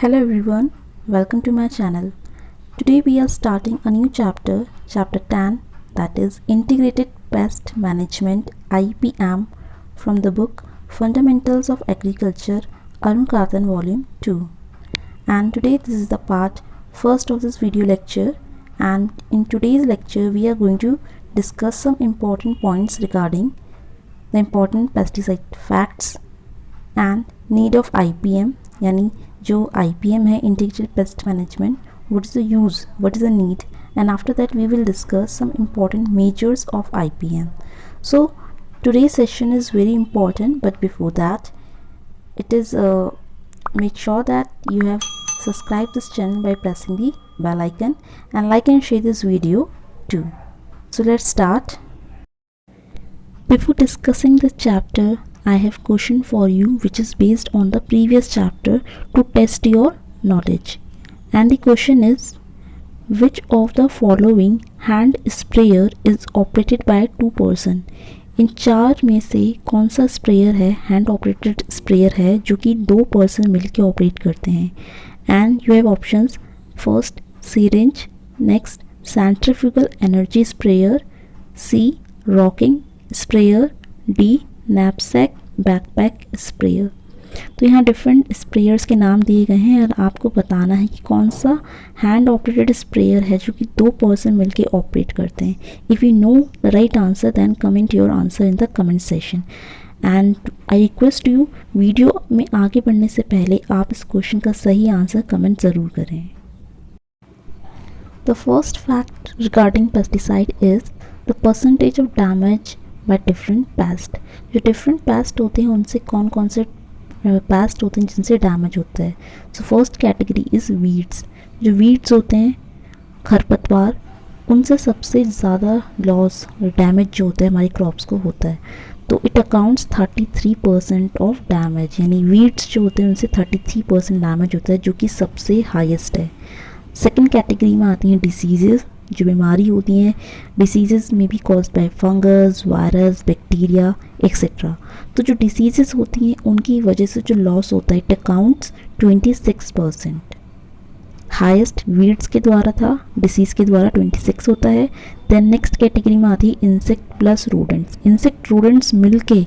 Hello everyone, welcome to my channel. Today we are starting a new chapter, chapter 10, that is Integrated Pest Management IPM from the book Fundamentals of Agriculture, Arun Kartan Volume 2. And today this is the part first of this video lecture, and in today's lecture we are going to discuss some important points regarding the important pesticide facts and need of IPM, यानी जो IPM है Integrated Pest Management, what is the use, what is the need, and after that we will discuss some important measures of IPM. So today's session is very important, but before that it is make sure that you have subscribed this channel by pressing the bell icon and like and share this video too. So let's start. Before discussing the chapter, I have question for you which is based on the previous chapter to test your knowledge. And the question is, which of the following hand sprayer is operated by two person? इन चार में से कौन सा sprayer है, hand operated sprayer है, जो कि दो पर्सन मिलकर ऑपरेट करते हैं? And you have options. First syringe, next centrifugal energy sprayer, C rocking sprayer, D knapsack backpack sprayer. तो यहाँ डिफरेंट स्प्रेयर्स के नाम दिए गए हैं और आपको बताना है कि कौन सा हैंड ऑपरेटेड स्प्रेयर है जो कि दो पर्सन मिलके ऑपरेट करते हैं. If you know the right answer then comment your answer in the comment session. And I request you, video में आगे बढ़ने से पहले आप इस क्वेश्चन का सही आंसर कमेंट ज़रूर करें. The first fact regarding pesticide is the percentage of damage by different paste. जो डिफरेंट पेस्ट होते हैं उनसे कौन कौन से पेस्ट होते हैं जिनसे डैमेज होता है. So first category is weeds. जो वीड्स होते हैं, खरपतवार, उनसे सबसे ज़्यादा लॉस डैमेज जो होता है हमारी क्रॉप्स को होता है. तो इट अकाउंट्स 33% ऑफ डैमेज, यानी वीड्स जो होते हैं उनसे 33% डैमेज होता है, जो कि सबसे हाईएस्ट है. सेकेंड कैटेगरी में आती हैं डिसीजेज़. जो बीमारी होती हैं, डिसीजेज़ में भी cause by fungus, virus, bacteria etcetera. तो जो डिसीजेज़ होती हैं उनकी वजह से जो लॉस होता है इट अकाउंट्स 26%. हाईएस्ट वीड्स के द्वारा था, डिसीज़ के द्वारा 26 होता है. देन नेक्स्ट कैटेगरी में आती है insect plus rodents. Insect rodents मिल के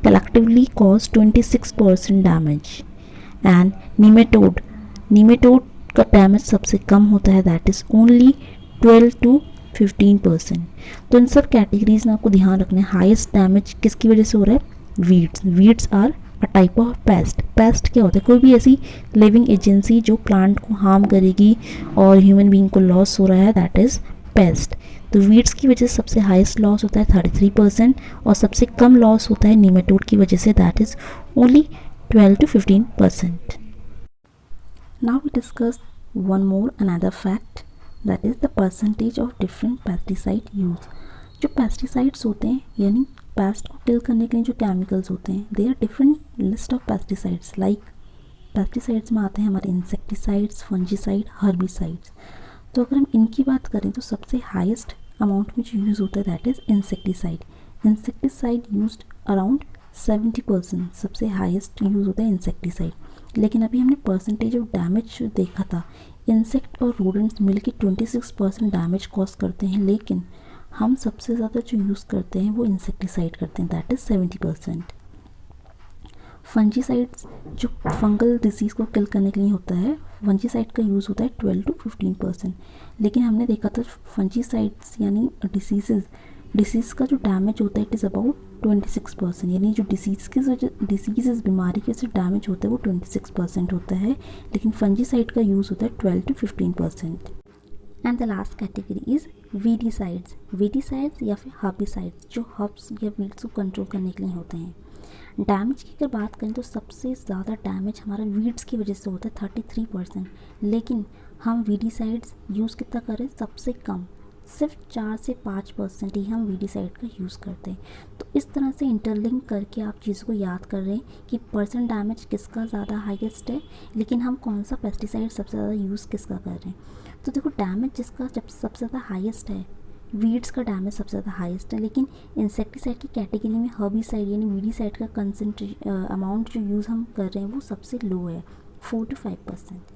collectively cause 26% damage. And nematode का डैमेज सबसे कम होता है, दैट इज़ ओनली 12 to 15%. तो इन सब कैटेगरीज में आपको ध्यान रखना है हाईएस्ट डैमेज किसकी वजह से हो रहा है. Weeds are a type of pest. Pest क्या होता है? कोई भी ऐसी लिविंग एजेंसी जो प्लांट को हार्म करेगी और ह्यूमन बीइंग को लॉस हो रहा है, दैट इज़ पेस्ट. तो वीड्स की वजह से सबसे हाईएस्ट लॉस होता है 33% और सबसे कम लॉस होता है नीमेटोड की वजह से, that is only 12 to 15%. Now we discuss one more another fact, that is the percentage of different pesticide use. जो पेस्टिसाइड्स होते हैं यानी पेस्ट को किल करने के लिए जो केमिकल्स होते हैं, they are different list of pesticides. Like pesticides में आते हैं हमारे इंसेक्टिसाइड्स, फंजीसाइड, हर्बिसाइड्स. तो अगर हम इनकी बात करें तो सबसे हाईएस्ट अमाउंट में जो यूज़ होता है that is insecticide. Insecticide used around 70%, सबसे हाईएस्ट यूज़ होता है इंसेक्टिसाइड. लेकिन अभी हमने परसेंटेज ऑफ डैमेज जो देखा था, इंसेक्ट और रोडेंट्स मिलकर 26% डैमेज कॉज करते हैं, लेकिन हम सबसे ज़्यादा जो यूज़ करते हैं वो इंसेक्टिसाइड करते हैं, दैट इज़ 70%. फंजीसाइड्स जो फंगल डिजीज़ को किल करने के लिए होता है, फंजीसाइड का यूज़ होता है 12 to 15%. लेकिन हमने देखा था फंजीसाइड्स यानी डिसीज़ का जो डैमेज होता है इट इज़ अबाउट 26%. यानी जो डिसीज़ बीमारी के से डैमेज होता है वो 26% होता है, लेकिन फंजीसाइड का यूज़ होता है 12 to 15%. And the last category is weedicides या फिर हर्बिसाइड्स, जो हर्ब्स या वीड्स को कंट्रोल करने के लिए होते हैं. डैमेज की अगर बात करें तो सबसे ज़्यादा डैमेज हमारा वीड्स की वजह से होता है 33%, लेकिन हम वीडीसाइड्स यूज़ कितना करें? सबसे कम, सिर्फ 4 से 5% ही हम वीडीसाइड का यूज़ करते हैं. तो इस तरह से इंटरलिंक करके आप चीज़ों को याद कर रहे हैं कि परसेंट डैमेज किसका ज़्यादा हाईएस्ट है, लेकिन हम कौन सा पेस्टिसाइड सबसे ज़्यादा यूज़ किसका कर रहे हैं. तो देखो, डैमेज जिसका जब सबसे ज़्यादा हाईएस्ट है, वीड्स का डैमेज सबसे ज़्यादा हाईएस्ट है, लेकिन इंसेक्टिसाइड की कैटेगरी में हर्बिसाइड यानी वीडीसाइड का अमाउंट जो यूज़ हम कर रहे हैं वो सबसे लो है, 4 to 5%.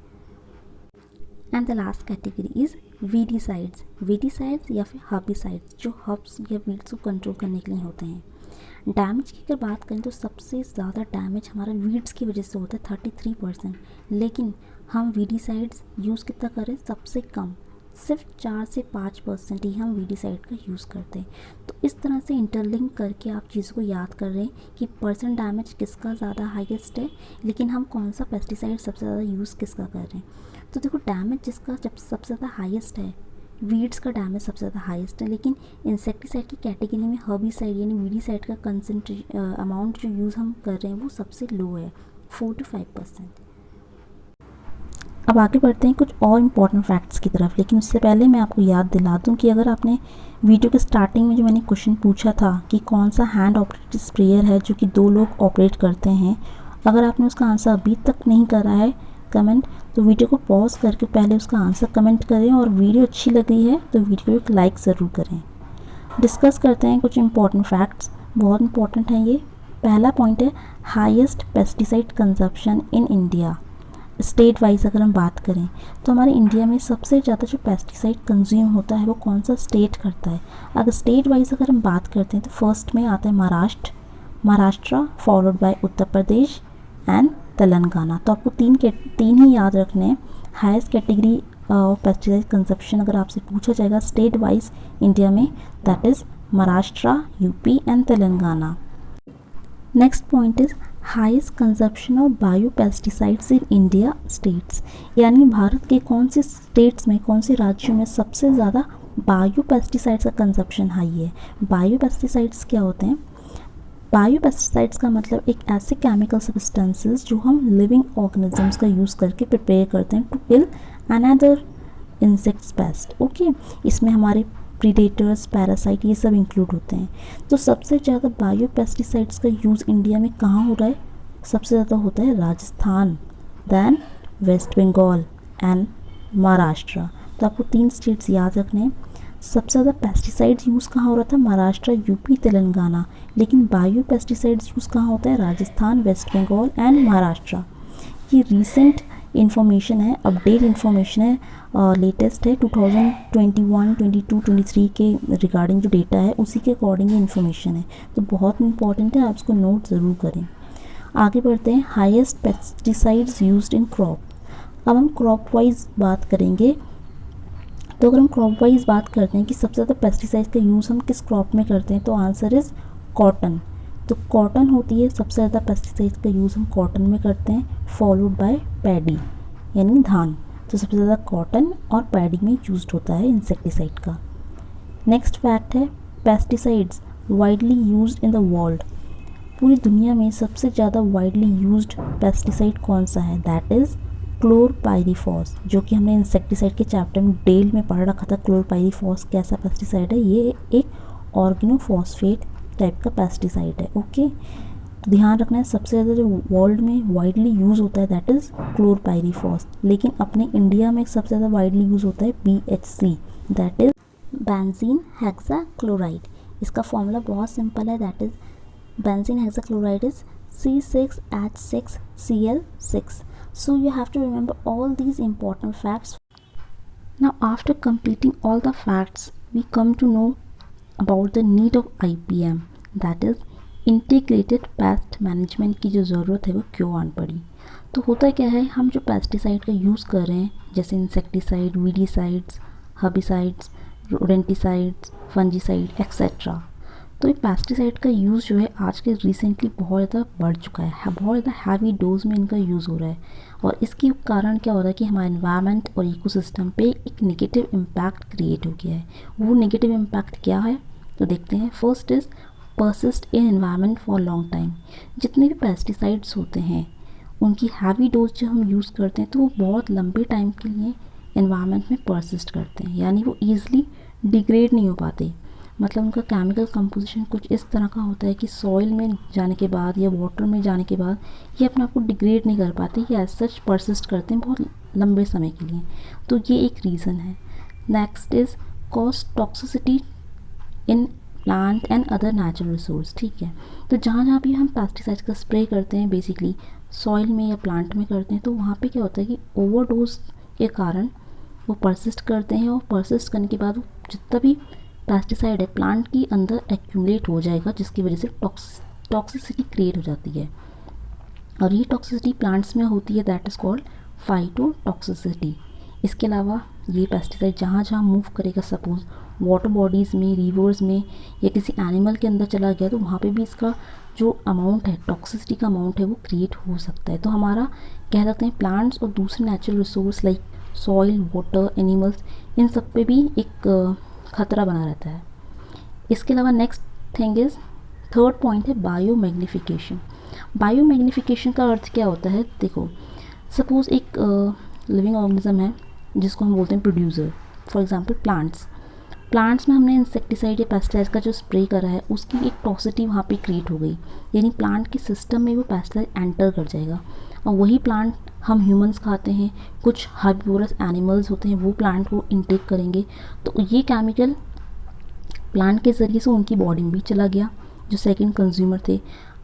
And the last category is weedicides. Weedicides या फिर हर्बिसाइड्स जो हर्ब्स या वीड्स को कंट्रोल करने के लिए होते हैं। डैमेज की अगर बात करें तो सबसे ज़्यादा डैमेज हमारा वीड्स की वजह से होता है 33%, लेकिन हम वीडीसाइड्स यूज़ कितना करें, सबसे कम, सिर्फ 4 से 5% ही हम वीडीसाइड का यूज़ करते हैं। तो इस तरह से इंटरलिंक करके आप चीज़ों को याद कर रहे हैं कि परसेंट डैमेज किसका ज़्यादा हाईएस्ट है, लेकिन हम कौन सा पेस्टिसाइड सबसे ज़्यादा यूज़ किसका कर रहे हैं। तो देखो डैमेज जिसका जब सबसे ज़्यादा हाईएस्ट है, वीड्स का डैमेज सबसे ज़्यादा हाईएस्ट है, लेकिन इंसेक्टिसाइड की कैटेगरी में हर्बिसाइड यानी वीडीसाइड का अमाउंट जो यूज़ हम कर रहे हैं वो सबसे लो है, 4 to 5%। अब आगे बढ़ते हैं कुछ और इम्पॉर्टेंट फैक्ट्स की तरफ, लेकिन उससे पहले मैं आपको याद दिला दूं कि अगर आपने वीडियो के स्टार्टिंग में जो मैंने क्वेश्चन पूछा था कि कौन सा हैंड ऑपरेटेड स्प्रेयर है जो कि 2 लोग ऑपरेट करते हैं, अगर आपने उसका आंसर अभी तक नहीं करा है कमेंट, तो वीडियो को पॉज करके पहले उसका आंसर कमेंट करें, और वीडियो अच्छी लगी है तो वीडियो को एक लाइक ज़रूर करें। डिस्कस करते हैं कुछ इंपॉर्टेंट फैक्ट्स, बहुत इंपॉर्टेंट है ये। पहला पॉइंट है highest pesticide consumption in India. State wise अगर हम बात करें तो हमारे इंडिया में सबसे ज़्यादा जो पेस्टिसाइड कंज्यूम होता है वो कौन सा स्टेट करता है। अगर स्टेट वाइज अगर हम बात करते हैं तो फर्स्ट में आता है Maharashtra, followed by Uttar Pradesh and Telangana. तो आपको तीन ही याद रखने हैं। Highest category of pesticide consumption अगर आपसे पूछा जाएगा स्टेट वाइज इंडिया में, that is Maharashtra, UP and Telangana. Next point is highest consumption of bio pesticides in India states, यानी भारत के कौन से स्टेट्स में, कौन से राज्यों में सबसे ज़्यादा बायो पेस्टिसाइड्स का कंजप्शन हाई है। बायो पेस्टिसाइड्स क्या होते हैं? बायो पेस्टिसाइड्स का मतलब एक ऐसे केमिकल सब्सटेंसेस जो हम लिविंग ऑर्गेनिजम्स का यूज़ करके प्रिपेयर करते हैं to kill another insects pest. Okay, इसमें हमारे प्रीडेटर्स, पैरासाइट, ये सब इंक्लूड होते हैं। तो सबसे ज़्यादा बायो पेस्टिसाइड्स का यूज़ इंडिया में कहाँ हो रहा है? सबसे ज़्यादा होता है Rajasthan, then West Bengal and Maharashtra. तो आपको 3 स्टेट्स याद रखने हैं। सबसे ज़्यादा पेस्टिसाइड्स यूज़ कहाँ हो रहा था? महाराष्ट्र, यूपी, तेलंगाना। लेकिन बायो पेस्टिसाइड्स यूज़ कहाँ होता है? Rajasthan, West Bengal and Maharashtra. ये रिसेंट इन्फॉर्मेशन है, अपडेट इन्फॉर्मेशन है, लेटेस्ट है 2021, 22, 23 के रिगार्डिंग जो डेटा है उसी के अकॉर्डिंग ये इन्फॉर्मेशन है। तो बहुत इंपॉर्टेंट है, आप इसको नोट ज़रूर करें। आगे बढ़ते हैं highest pesticides used in crop. अब हम क्रॉप वाइज बात करेंगे। तो अगर हम क्रॉप वाइज बात करते हैं कि सबसे ज़्यादा पेस्टिसाइड का यूज़ हम किस क्रॉप में करते हैं, तो आंसर इज़ कॉटन। तो कॉटन होती है सबसे ज़्यादा पेस्टिसाइड का यूज़ हम कॉटन में करते हैं, फॉलोड बाय पैडी यानी धान। तो सबसे ज़्यादा कॉटन और पैडी में यूज्ड होता है इंसेक्टिसाइड का। नेक्स्ट फैक्ट है pesticides widely used in the world. पूरी दुनिया में सबसे ज़्यादा वाइडली यूज्ड पेस्टिसाइड कौन सा है? दैट इज़ क्लोरपाइरीफॉस, जो कि हमने इंसेक्टिसाइड के चैप्टर में डेल में पढ़ रखा था। क्लोरपाइरीफॉस कैसा पेस्टिसाइड है? ये एक ऑर्गेनोफॉस्फेट टाइप का पेस्टिसाइड है। ओके, तो ध्यान रखना है सबसे ज़्यादा जो वर्ल्ड में वाइडली यूज़ होता है दैट इज़ क्लोरपाइरीफॉस। लेकिन अपने इंडिया में सबसे ज़्यादा वाइडली यूज़ होता है BHC, that is benzene hexachloride. इसका फॉर्मूला बहुत सिंपल है, that is benzene hexachloride is C6H6Cl6. So you have to remember all these important facts. Now after completing all the facts, we come to know about the need of IPM, that is integrated pest management की जो ज़रूरत है वो क्यों आन पड़ी। तो होता क्या है, हम जो पेस्टिसाइड का यूज़ कर रहे हैं जैसे insecticide, weedicides, herbicides, rodenticides, fungicide etcetera, तो ये पेस्टिसाइड का यूज़ जो है आज के रिसेंटली बहुत ज़्यादा बढ़ चुका है, बहुत ज़्यादा हैवी डोज में इनका यूज़ हो रहा है। और इसके कारण क्या हो रहा है कि हमारे एनवायरनमेंट और इकोसिस्टम पे एक नेगेटिव इम्पैक्ट क्रिएट हो गया है। वो नेगेटिव इम्पैक्ट क्या है तो देखते हैं। First is persist in environment for long time। जितने भी पेस्टिसाइड्स होते हैं उनकी हैवी डोज जब हम यूज़ करते हैं तो वो बहुत लंबे टाइम के लिए एनवायरनमेंट में परसिस्ट करते हैं, यानी वो ईज़िली डिग्रेड नहीं हो पाते। मतलब उनका केमिकल कंपोजिशन कुछ इस तरह का होता है कि सॉइल में जाने के बाद या वाटर में जाने के बाद ये अपने आप को डिग्रेड नहीं कर पाते, ये एज सच परसिस्ट करते हैं बहुत लंबे समय के लिए। तो ये एक रीज़न है। Next is cost toxicity in plant and other natural resource. ठीक है, तो जहाँ जहाँ भी हम पेस्टिसाइड्स का स्प्रे करते हैं बेसिकली सॉइल में या प्लांट में करते हैं, तो वहाँ पे क्या होता है कि ओवरडोज के कारण वो परसिस्ट करते हैं, और परसिस्ट करने के बाद वो जितना भी पेस्टिसाइड है प्लांट के अंदर एक्यूमुलेट हो जाएगा, जिसकी वजह से टॉक्सिसिटी क्रिएट हो जाती है। और ये टॉक्सिसिटी प्लांट्स में होती है, दैट इज़ कॉल्ड फाइटोटॉक्सिसिटी। इसके अलावा ये पेस्टिसाइड जहाँ जहाँ मूव करेगा, सपोज वाटर बॉडीज़ में, रिवर्स में, या किसी एनिमल के अंदर चला गया, तो वहाँ पे भी इसका जो अमाउंट है, टॉक्सिसिटी का अमाउंट है, वो क्रिएट हो सकता है। तो हमारा कह सकते हैं प्लांट्स और दूसरे natural resource like soil, water, animals, इन सब पे भी एक खतरा बना रहता है। इसके अलावा next thing is, third point है बायो मैग्नीफिकेशन। बायो मैग्नीफिकेशन का अर्थ क्या होता है? देखो, सपोज़ एक लिविंग ऑर्गेनिज्म है जिसको हम बोलते हैं प्रोड्यूसर, फॉर एग्जांपल प्लांट्स में हमने इंसेक्टिसाइड या पेस्टिसाइड का जो स्प्रे करा है, उसकी एक टॉक्सिसिटी वहाँ पे क्रिएट हो गई, यानी प्लांट के सिस्टम में वो पेस्टिसाइड एंटर कर जाएगा, और वही प्लांट हम ह्यूमंस खाते हैं, कुछ हर्बिवोरस एनिमल्स होते हैं वो प्लांट को इंटेक करेंगे, तो ये केमिकल प्लांट के ज़रिए से उनकी बॉडी में भी चला गया, जो सेकंड कंज्यूमर थे।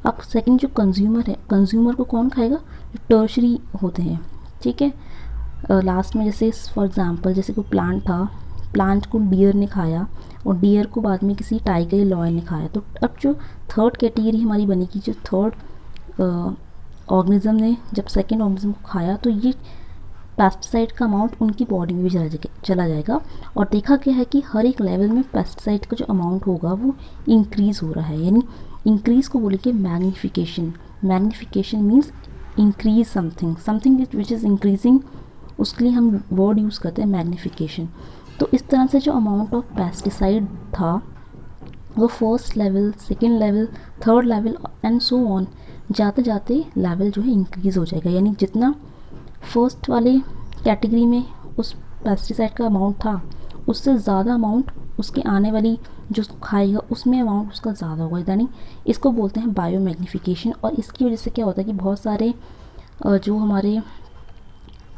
अब सेकंड जो कंज्यूमर है, कंज्यूमर को कौन खाएगा? जो टर्शरी होते हैं, ठीक है। लास्ट में जैसे फॉर एग्जांपल जैसे कोई प्लांट था, प्लांट को डियर ने खाया, और डियर को बाद में किसी टाइगर या लॉयन ने खाया। तो अब जो थर्ड कैटेगरी हमारी बनेगी, जो थर्ड ऑर्गेनिज्म ने जब सेकंड ऑर्गेनिज्म को खाया, तो ये पेस्टिसाइड का अमाउंट उनकी बॉडी में भी चला जाएगा। और देखा गया है कि हर एक लेवल में पेस्टिसाइड का जो अमाउंट होगा वो इंक्रीज़ हो रहा है, यानी इंक्रीज़ को बोलेंगे magnification. Magnification means increase something which is increasing, उसके लिए हम वर्ड यूज़ करते हैं मैग्नीफिकेशन। तो इस तरह से जो अमाउंट ऑफ पेस्टिसाइड था वो first level, second level, third level and so on, जाते जाते लेवल जो है इंक्रीज़ हो जाएगा। यानी जितना फर्स्ट वाले कैटेगरी में उस पेस्टिसाइड का अमाउंट था, उससे ज़्यादा अमाउंट उसके आने वाली जो खाएगा उसमें अमाउंट उसका ज़्यादा होगा, यानी इसको बोलते हैं बायो मैग्नीफिकेशन। और इसकी वजह से क्या होता है कि बहुत सारे जो हमारे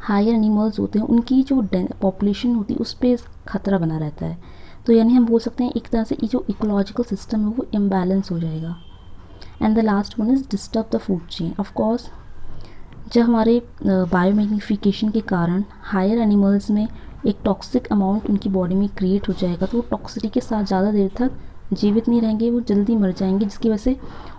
हायर एनिमल्स होते हैं उनकी जो पॉपुलेशन होती है उस पर खतरा बना रहता है। तो यानी हम बोल सकते हैं एक तरह से ये जो इकोलॉजिकल सिस्टम है वो इम्बैलेंस हो जाएगा। And the last one is disturb the food chain. Of course जब हमारे बायो मैग्नीफिकेशन के कारण हायर एनिमल्स में एक टॉक्सिक अमाउंट उनकी बॉडी में क्रिएट हो जाएगा, तो वो टॉक्सिटी के साथ ज़्यादा देर तक जीवित नहीं रहेंगे, वो जल्दी मर जाएंगे, जिसकी वजह से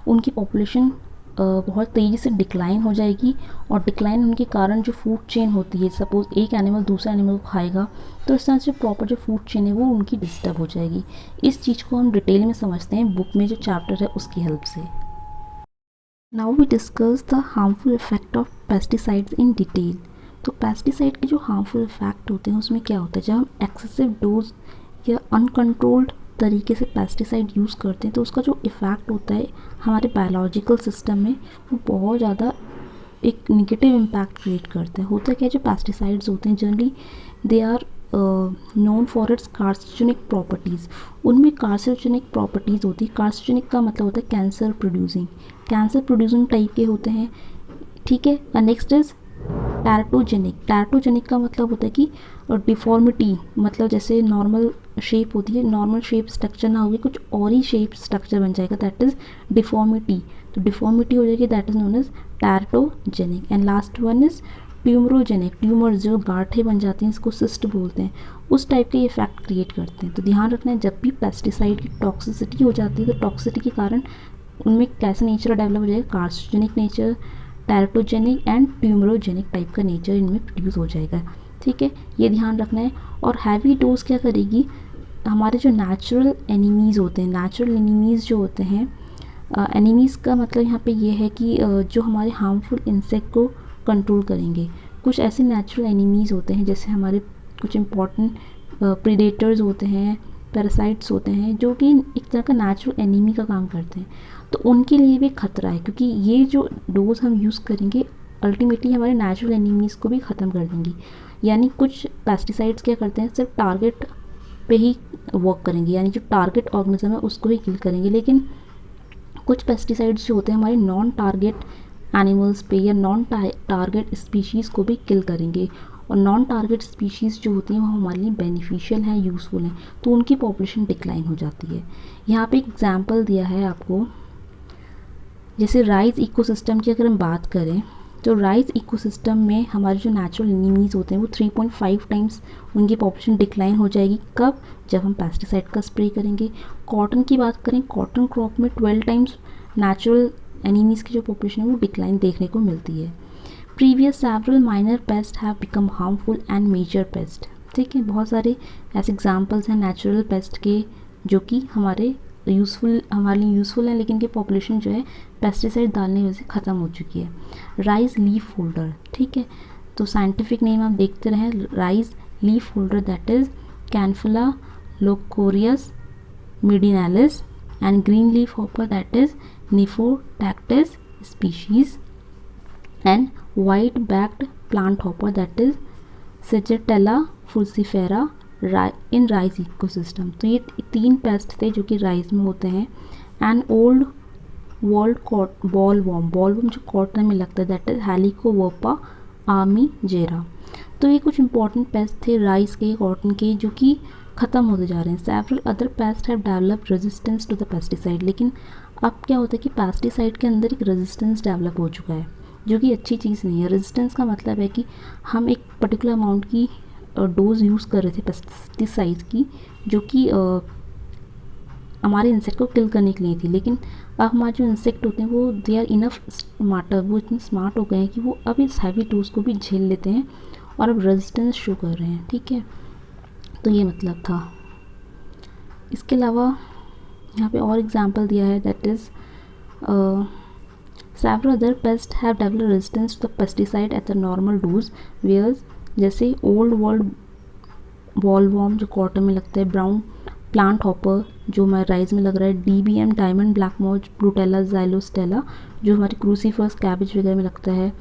उनकी पॉपुलेशन बहुत तेज़ी से डिक्लाइन हो जाएगी। और डिक्लाइन होने के कारण जो फूड चेन होती है, सपोज़ एक एनिमल दूसरे एनिमल को खाएगा, तो इस तरह से प्रॉपर जो फूड चेन है वो उनकी डिस्टर्ब हो जाएगी। इस चीज़ को हम डिटेल में समझते हैं बुक में जो चैप्टर है उसकी हेल्प से। Now we discuss the harmful effect of pesticides in detail. तो पेस्टिसाइड के जो हार्मफुल इफेक्ट होते हैं उसमें क्या होता है, जब हम एक्सेसिव डोज या अनकंट्रोल्ड तरीके से पेस्टिसाइड यूज़ करते हैं तो उसका जो इफ़ेक्ट होता है हमारे बायोलॉजिकल सिस्टम में वो बहुत ज़्यादा एक निगेटिव इम्पैक्ट क्रिएट करते हैं। होता है क्या, जो पेस्टिसाइड्स होते हैं generally they are known for its carcinogenic properties. उनमें कार्सिनोजेनिक प्रॉपर्टीज़ होती है। कार्सिनोजेनिक का मतलब होता है कैंसर प्रोड्यूसिंग टाइप के होते हैं, ठीक है। नेक्स्ट इज़ टैरेटोजेनिक का मतलब होता है कि डिफॉर्मिटी, मतलब जैसे नॉर्मल शेप होती है, नॉर्मल शेप स्ट्रक्चर ना होगी, कुछ और ही शेप स्ट्रक्चर बन जाएगा, दैट इज़ डिफॉर्मिटी। तो डिफॉर्मिटी हो जाएगी, that is known as teratogenic. And last one is tumorigenic. Tumour जो गांठें बन जाती हैं इसको सिस्ट बोलते हैं, उस टाइप के इफेक्ट क्रिएट करते हैं। तो ध्यान रखना है जब भी पेस्टिसाइड की टॉक्सिसिटी हो जाती है तो टॉक्सिसिटी के कारण उनमें कैसा नेचर डेवलप हो जाएगा, कार्सिनोजेनिक नेचर, टैरेटोजेनिक एंड ट्यूमरोजेनिक टाइप का नेचर इनमें प्रोड्यूस हो जाएगा, ठीक है। ये ध्यान रखना है। और हैवी डोज क्या करेगी, हमारे जो नेचुरल एनिमीज़ होते हैं, नेचुरल एनिमीज़ जो होते हैं, एनिमीज़ का मतलब यहाँ पे ये है कि जो हमारे हार्मफुल इंसेक्ट को कंट्रोल करेंगे। कुछ ऐसे नेचुरल एनिमीज़ होते हैं जैसे हमारे कुछ इम्पॉर्टेंट प्रीडेटर्स होते हैं, पैरासाइट्स होते हैं, जो कि एक तरह का नेचुरल एनिमी का काम करते हैं। तो उनके लिए भी खतरा है, क्योंकि ये जो डोज हम यूज़ करेंगे अल्टीमेटली हमारे नेचुरल एनिमीज़ को भी ख़त्म कर देंगी। यानी कुछ पेस्टिसाइड्स क्या करते हैं, सिर्फ टारगेट पे ही वर्क करेंगे, यानी जो टारगेट ऑर्गेनिज्म है उसको ही किल करेंगे। लेकिन कुछ पेस्टिसाइड्स जो होते हैं हमारे नॉन टारगेट एनिमल्स पे या नॉन टारगेट स्पीशीज़ को भी किल करेंगे। और नॉन टारगेट स्पीशीज़ जो होती हैं वो हमारे लिए बेनिफिशियल हैं, यूज़फुल हैं, तो उनकी पॉपुलेशन डिक्लाइन हो जाती है। यहाँ पे एग्जांपल दिया है आपको, जैसे राइस इकोसिस्टम की अगर हम बात करें, तो राइस इकोसिस्टम में हमारे जो नेचुरल एनिमीज़ होते हैं वो 3.5 टाइम्स उनकी पॉपुलेशन डिक्लाइन हो जाएगी। कब? जब हम पेस्टिसाइड का स्प्रे करेंगे। कॉटन की बात करें, कॉटन क्रॉप में 12 टाइम्स नेचुरल एनिमीज़ की जो पॉपुलेशन है वो डिक्लाइन देखने को मिलती है। Previous several minor pest have become harmful and major pest. ठीक है, बहुत सारे ऐसे एग्जाम्पल्स हैं नेचुरल पेस्ट के जो कि हमारे लिए यूज़फुल है, लेकिन की पॉपुलेशन जो है पेस्टिसाइड डालने की वजह से ख़त्म हो चुकी है। राइस लीफ होल्डर, ठीक है, तो साइंटिफिक नेम आप देखते रहें, rice leaf holder that is Cnaphalocrocis medinalis and green leaf hopper that is Nephotettix species and white backed plant hopper that is Sogatella furcifera in rice ecosystem. तो ये 3 paste थे जो कि rice में होते हैं। एंड ओल्ड वर्ल्ड बॉलवॉर्म जो cotton में लगता है दैट इज हेलिकोवर्पा आर्मीजेरा। तो ये कुछ इंपॉर्टेंट पेस्ट थे राइस के, कॉटन के, जो कि ख़त्म होते जा रहे हैं। Several other pest have developed resistance to the pesticide. लेकिन अब क्या होता है कि पेस्टिसाइड के अंदर एक रेजिस्टेंस डेवलप हो चुका है जो कि अच्छी चीज़ नहीं है। रेजिस्टेंस का मतलब है कि हम एक पर्टिकुलर अमाउंट की डोज यूज़ कर रहे थे पेस्टिसाइड की जो कि हमारे इंसेक्ट को किल करने के लिए थी, लेकिन अब हमारे जो इंसेक्ट होते हैं वो दे आर इनफ स्मार्टर, वो इतने स्मार्ट हो गए हैं कि वो अब इस हैवी डोज को भी झेल लेते हैं और अब रेजिस्टेंस शो कर रहे हैं। ठीक है, तो ये मतलब था। इसके अलावा यहाँ पे और एग्जांपल दिया है that is several other pests have developed resistance to the pesticide at the normal dose whereas जैसे ओल्ड वर्ल्ड बॉलवॉर्म जो कॉटन में लगता है, ब्राउन प्लांट हॉपर जो हमारे राइस में लग रहा है, DBM डायमंड ब्लैक मोज ब्रूटेला ज़ाइलोस्टेला जो हमारी क्रूसीफर्स कैबेज वगैरह में लगता है,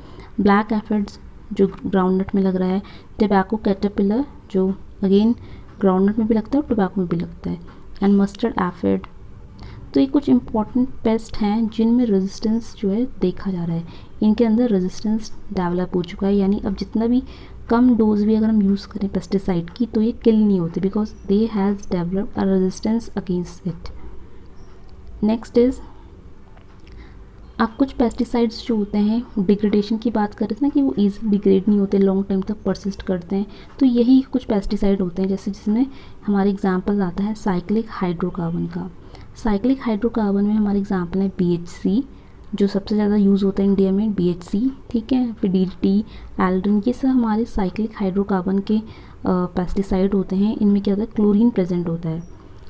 ब्लैक एफिड्स जो ग्राउंडनट में लग रहा है, टोबैको कैटरपिलर जो अगेन ग्राउंडनट में भी लगता है और टोबैको में भी लगता है, एंड मस्टर्ड एफिड। तो ये कुछ इंपॉर्टेंट पेस्ट हैं जिनमें रेजिस्टेंस जो है देखा जा रहा है, इनके अंदर रेजिस्टेंस डेवलप हो चुका है। यानी अब जितना भी कम डोज भी अगर हम यूज़ करें पेस्टिसाइड की तो ये किल नहीं होते because they has developed a resistance against it. Next is अब कुछ पेस्टिसाइड्स जो होते हैं डिग्रेडेशन की बात कर रहे थे ना कि वो ईजिली डिग्रेड नहीं होते, लॉन्ग टाइम तक परसिस्ट करते हैं, तो यही कुछ पेस्टिसाइड होते हैं जैसे जिसमें हमारे एग्जांपल आता है साइक्लिक हाइड्रोकार्बन का। साइक्लिक हाइड्रोकार्बन में हमारे एग्जांपल है BHC जो सबसे ज़्यादा यूज़ होता है इंडिया में, BHC, ठीक है, फिर DDT, एल्ड्रिन, ये सब हमारे साइक्लिक हाइड्रोकार्बन के पेस्टिसाइड होते हैं। इनमें क्या होता है, क्लोरीन प्रेजेंट होता है।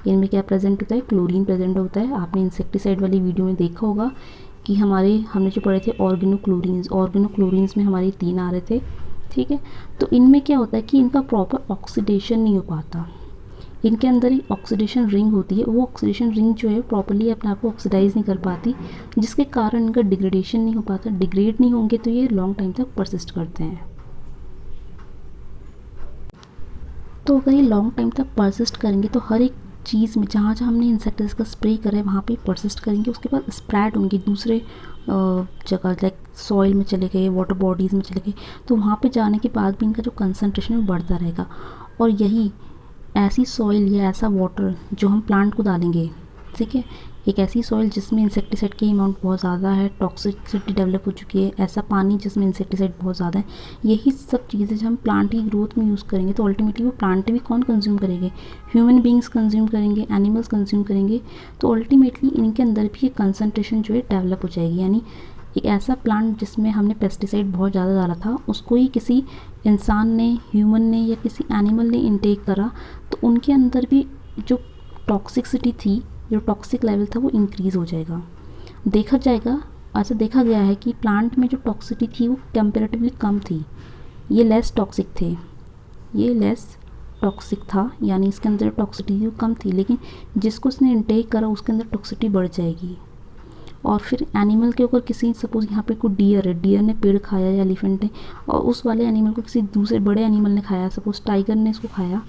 इनमें क्या प्रेजेंट होता है, क्लोरीन प्रेजेंट होता है। आपने इंसेक्टिसाइड वाली वीडियो में देखा होगा कि हमने जो पढ़े थे ऑर्गेनोक्लोरीन्स में हमारे 3 आ रहे थे। ठीक है, तो इनमें क्या होता है कि इनका प्रॉपर ऑक्सीडेशन नहीं हो पाता। इनके अंदर एक ऑक्सीडेशन रिंग होती है, वो ऑक्सीडेशन रिंग जो है प्रॉपर्ली अपने आप को ऑक्सीडाइज नहीं कर पाती, जिसके कारण इनका डिग्रेडेशन नहीं हो पाता। डिग्रेड नहीं होंगे तो ये लॉन्ग टाइम तक परसिस्ट करते हैं। तो अगर ये लॉन्ग टाइम तक परसिस्ट करेंगे तो हर एक चीज़ में जहाँ जहाँ हमने इंसेक्टिसाइड का स्प्रे करा है वहाँ पे परसिस्ट करेंगे, उसके बाद स्प्रेड होंगे दूसरे जगह, लाइक सॉइल में चले गए, वाटर बॉडीज़ में चले गए, तो वहाँ पे जाने के बाद भी इनका जो कंसनट्रेशन है बढ़ता रहेगा। और यही ऐसी सॉइल या ऐसा वाटर जो हम प्लांट को डालेंगे, ठीक है, एक ऐसी सॉइल जिसमें इंसेक्टिसाइड की अमाउंट बहुत ज़्यादा है, टॉक्सिसिटी डेवलप हो चुकी है, ऐसा पानी जिसमें इंसेक्टिसाइड बहुत ज़्यादा है, यही सब चीज़ें जब हम प्लांट की ग्रोथ में यूज़ करेंगे तो अल्टीमेटली वो प्लांट भी कौन कंज्यूम करेंगे, ह्यूमन बींग्स कंज्यूम करेंगे, एनिमल्स कंज्यूम करेंगे। तो अल्टीमेटली इनके अंदर भी ये कंसनट्रेशन जो है डेवलप हो जाएगी। यानी एक ऐसा प्लांट जिसमें हमने पेस्टिसाइड बहुत ज़्यादा डाला था उसको ही किसी इंसान ने, ह्यूमन ने या किसी एनिमल ने इनटेक करा तो उनके अंदर भी जो टॉक्सिसिटी थी, जो टॉक्सिक लेवल था वो इंक्रीज़ हो जाएगा। देखा जाएगा, ऐसा देखा गया है कि प्लांट में जो टॉक्सिसिटी थी वो कंपैरेटिवली कम थी, ये लेस टॉक्सिक थे, ये लेस टॉक्सिक था, यानी इसके अंदर टॉक्सिसिटी कम थी, लेकिन जिसको उसने इनटेक करा उसके अंदर टॉक्सिसिटी बढ़ जाएगी। और फिर एनिमल के ऊपर किसी, सपोज यहाँ पे कोई डियर है, डियर ने पेड़ खाया या एलिफेंट ने, और उस वाले एनिमल को किसी दूसरे बड़े एनिमल ने खाया, सपोज टाइगर ने इसको खाया,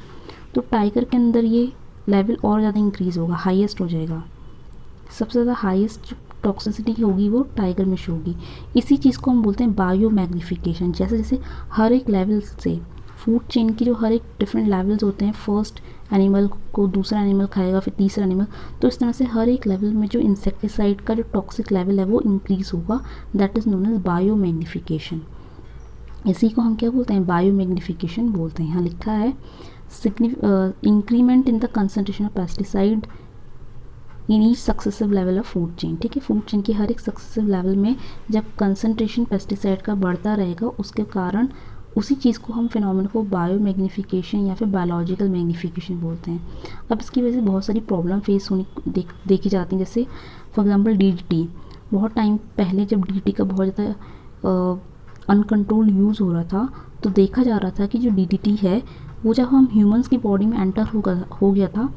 तो टाइगर के अंदर ये लेवल और ज़्यादा इंक्रीज़ होगा, हाईएस्ट हो जाएगा। सबसे ज़्यादा हाईएस्ट जो टॉक्सिसिटी होगी वो टाइगर में शो होगी। इसी चीज़ को हम बोलते हैं बायो मैग्निफिकेशन। जैसे जैसे हर एक लेवल से फूड चेन की जो हर एक डिफरेंट लेवल्स होते हैं, फर्स्ट एनिमल को दूसरा एनिमल खाएगा, फिर तीसरा एनिमल, तो इस तरह से हर एक लेवल में जो इंसेक्टिसाइड का जो टॉक्सिक लेवल है वो इंक्रीज होगा, that is known as biomagnification. इसी को हम क्या बोलते हैं, बायोमैग्निफिकेशन बोलते हैं। यहाँ लिखा है increment in the concentration of pesticide in each successive level of food chain. ठीक है, फूड चेन की हर एक सक्सेसिव लेवल में जब कंसंट्रेशन पेस्टिसाइड का बढ़ता रहेगा, उसके कारण उसी चीज़ को हम फिनोमेना को बायोमैग्निफिकेशन या फिर बायोलॉजिकल मैग्निफिकेशन बोलते हैं। अब इसकी वजह से बहुत सारी प्रॉब्लम फेस होनी देखी जाती हैं, जैसे फॉर एग्जांपल DDT। बहुत टाइम पहले जब DDT का बहुत ज़्यादा अनकंट्रोल यूज़ हो रहा था, तो देखा जा रहा था कि जो DDT है वो जब हम ह्यूमंस की बॉडी में एंटर हो गया था,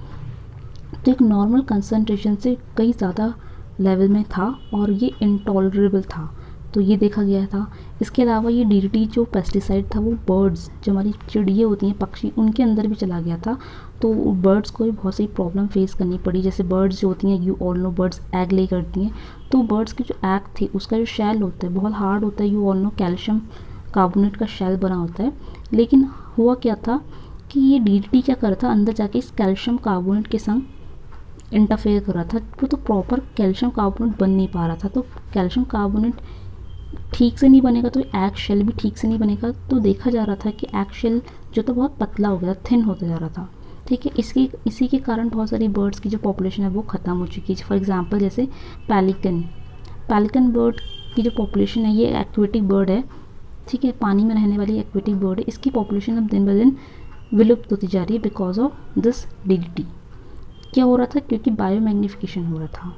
तो एक नॉर्मल कंसंट्रेशन से कई ज़्यादा लेवल में था और ये इंटॉलरेबल था, तो ये देखा गया था। इसके अलावा ये DDT जो पेस्टिसाइड था वो बर्ड्स, जो हमारी चिड़िया होती हैं, पक्षी, उनके अंदर भी चला गया था, तो बर्ड्स को भी बहुत सारी प्रॉब्लम फेस करनी पड़ी। जैसे बर्ड्स जो होती हैं, you all know, birds egg ले करती हैं, तो बर्ड्स की जो एग थी उसका जो शेल होता है बहुत हार्ड होता है, you all know, calcium carbonate का शेल बना होता है। लेकिन हुआ क्या था कि ये DDT क्या कर रहा था, अंदर जाके इस कैल्शियम कार्बोनेट के संग इंटरफेयर कर रहा था, तो प्रॉपर कैल्शियम कार्बोनेट बन नहीं पा रहा था। तो कैल्शियम कार्बोनेट ठीक से नहीं बनेगा तो एग शेल भी ठीक से नहीं बनेगा, तो देखा जा रहा था कि एग शेल जो था बहुत पतला हो गया था, थिन होता जा रहा था। ठीक है, इसी के कारण बहुत सारी बर्ड्स की जो पॉपुलेशन है वो ख़त्म हो चुकी है। फॉर एग्जांपल जैसे पैलिकन बर्ड की जो पॉपुलेशन है, ये एक्वेटिक बर्ड है, ठीक है, पानी में रहने वाली एक्वेटिक बर्ड है, इसकी पॉपुलेशन अब दिन ब दिन विलुप्त होती जा रही है बिकॉज ऑफ दिस DDT। क्या हो रहा था, क्योंकि बायोमैग्निफिकेशन हो रहा था।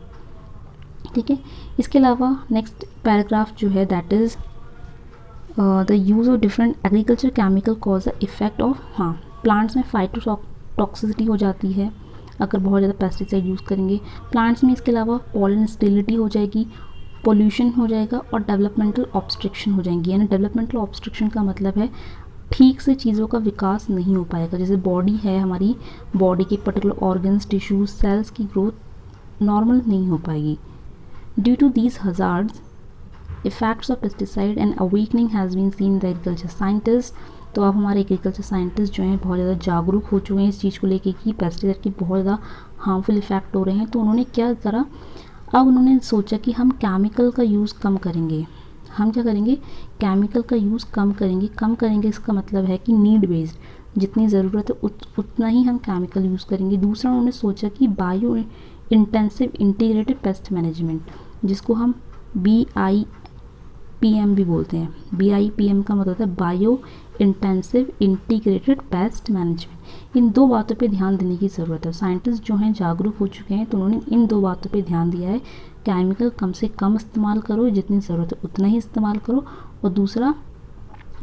ठीक है, इसके अलावा नेक्स्ट पैराग्राफ जो है that is the use of different agriculture chemical cause the effect of, हाँ, प्लांट्स में फाइटोटॉक्सिसिटी हो जाती है अगर बहुत ज़्यादा पेस्टिसाइड यूज़ करेंगे प्लांट्स में। इसके अलावा पॉलन स्टेरिलिटी हो जाएगी, पोल्यूशन हो जाएगा और डेवलपमेंटल ऑब्स्ट्रक्शन हो जाएंगी। यानी डेवलपमेंटल ऑब्स्ट्रक्शन का मतलब है ठीक से चीज़ों का विकास नहीं हो पाएगा। जैसे बॉडी है, हमारी बॉडी के पर्टिकुलर ऑर्गन्स, टिश्यूज, सेल्स की ग्रोथ नॉर्मल नहीं हो पाएगी। Due to these hazards effects of pesticide and awakening has been seen in the agriculture scientist. तो अब हमारे एग्रीकल्चर साइंटिस्ट जो हैं बहुत ज़्यादा जागरूक हो चुके हैं इस चीज़ को लेके कि पेस्टिसाइड की बहुत ज़्यादा हार्मफुल इफेक्ट हो रहे हैं। तो उन्होंने क्या करा, अब उन्होंने सोचा कि हम केमिकल का यूज़ कम करेंगे। हम क्या करेंगे, केमिकल का यूज़ कम करेंगे। इसका मतलब है कि नीड बेस्ड, जितनी ज़रूरत है उतना ही हम केमिकल यूज़ करेंगे। दूसरा उन्होंने सोचा कि bio intensive integrated pest management, जिसको हम BIPM भी बोलते हैं। BIPM का मतलब है bio intensive integrated pest management. इन दो बातों पे ध्यान देने की ज़रूरत है। साइंटिस्ट जो हैं जागरूक हो चुके हैं, तो उन्होंने इन दो बातों पे ध्यान दिया है। केमिकल कम से कम इस्तेमाल करो, जितनी ज़रूरत है उतना ही इस्तेमाल करो, और दूसरा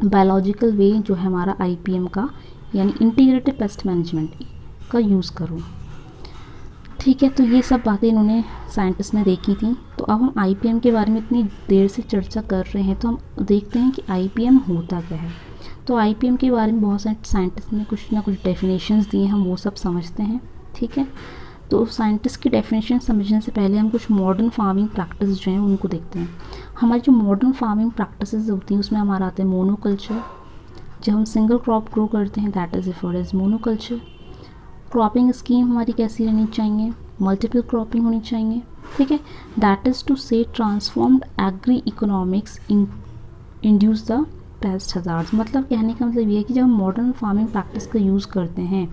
बायोलॉजिकल वे जो है हमारा IPM का, यानी इंटीग्रेटेड पेस्ट मैनेजमेंट का यूज़ करो। ठीक है, तो ये सब बातें इन्होंने साइंटिस्ट ने देखी थी। तो अब हम IPM के बारे में इतनी देर से चर्चा कर रहे हैं, तो हम देखते हैं कि IPM होता क्या है। तो IPM के बारे में बहुत सारे साइंटिस्ट ने कुछ ना कुछ डेफिनेशंस दिए, हम वो सब समझते हैं। ठीक है, तो साइंटिस्ट की डेफिनेशन समझने से पहले हम कुछ मॉडर्न फार्मिंग प्रैक्टिस जो हैं उनको देखते हैं। हमारी जो मॉडर्न फार्मिंग प्रैक्टिसेस होती हैं उसमें हमारा आता है मोनोकल्चर। जब हम सिंगल क्रॉप ग्रो करते हैं that is referred as monoculture. Cropping scheme हमारी कैसी रहनी चाहिए, मल्टीपल क्रॉपिंग होनी चाहिए। ठीक है, दैट इज़ टू से transformed agree economics induce the paste hazards. मतलब कहने का मतलब ये है कि जब हम मॉडर्न फार्मिंग प्रैक्टिस का यूज़ करते हैं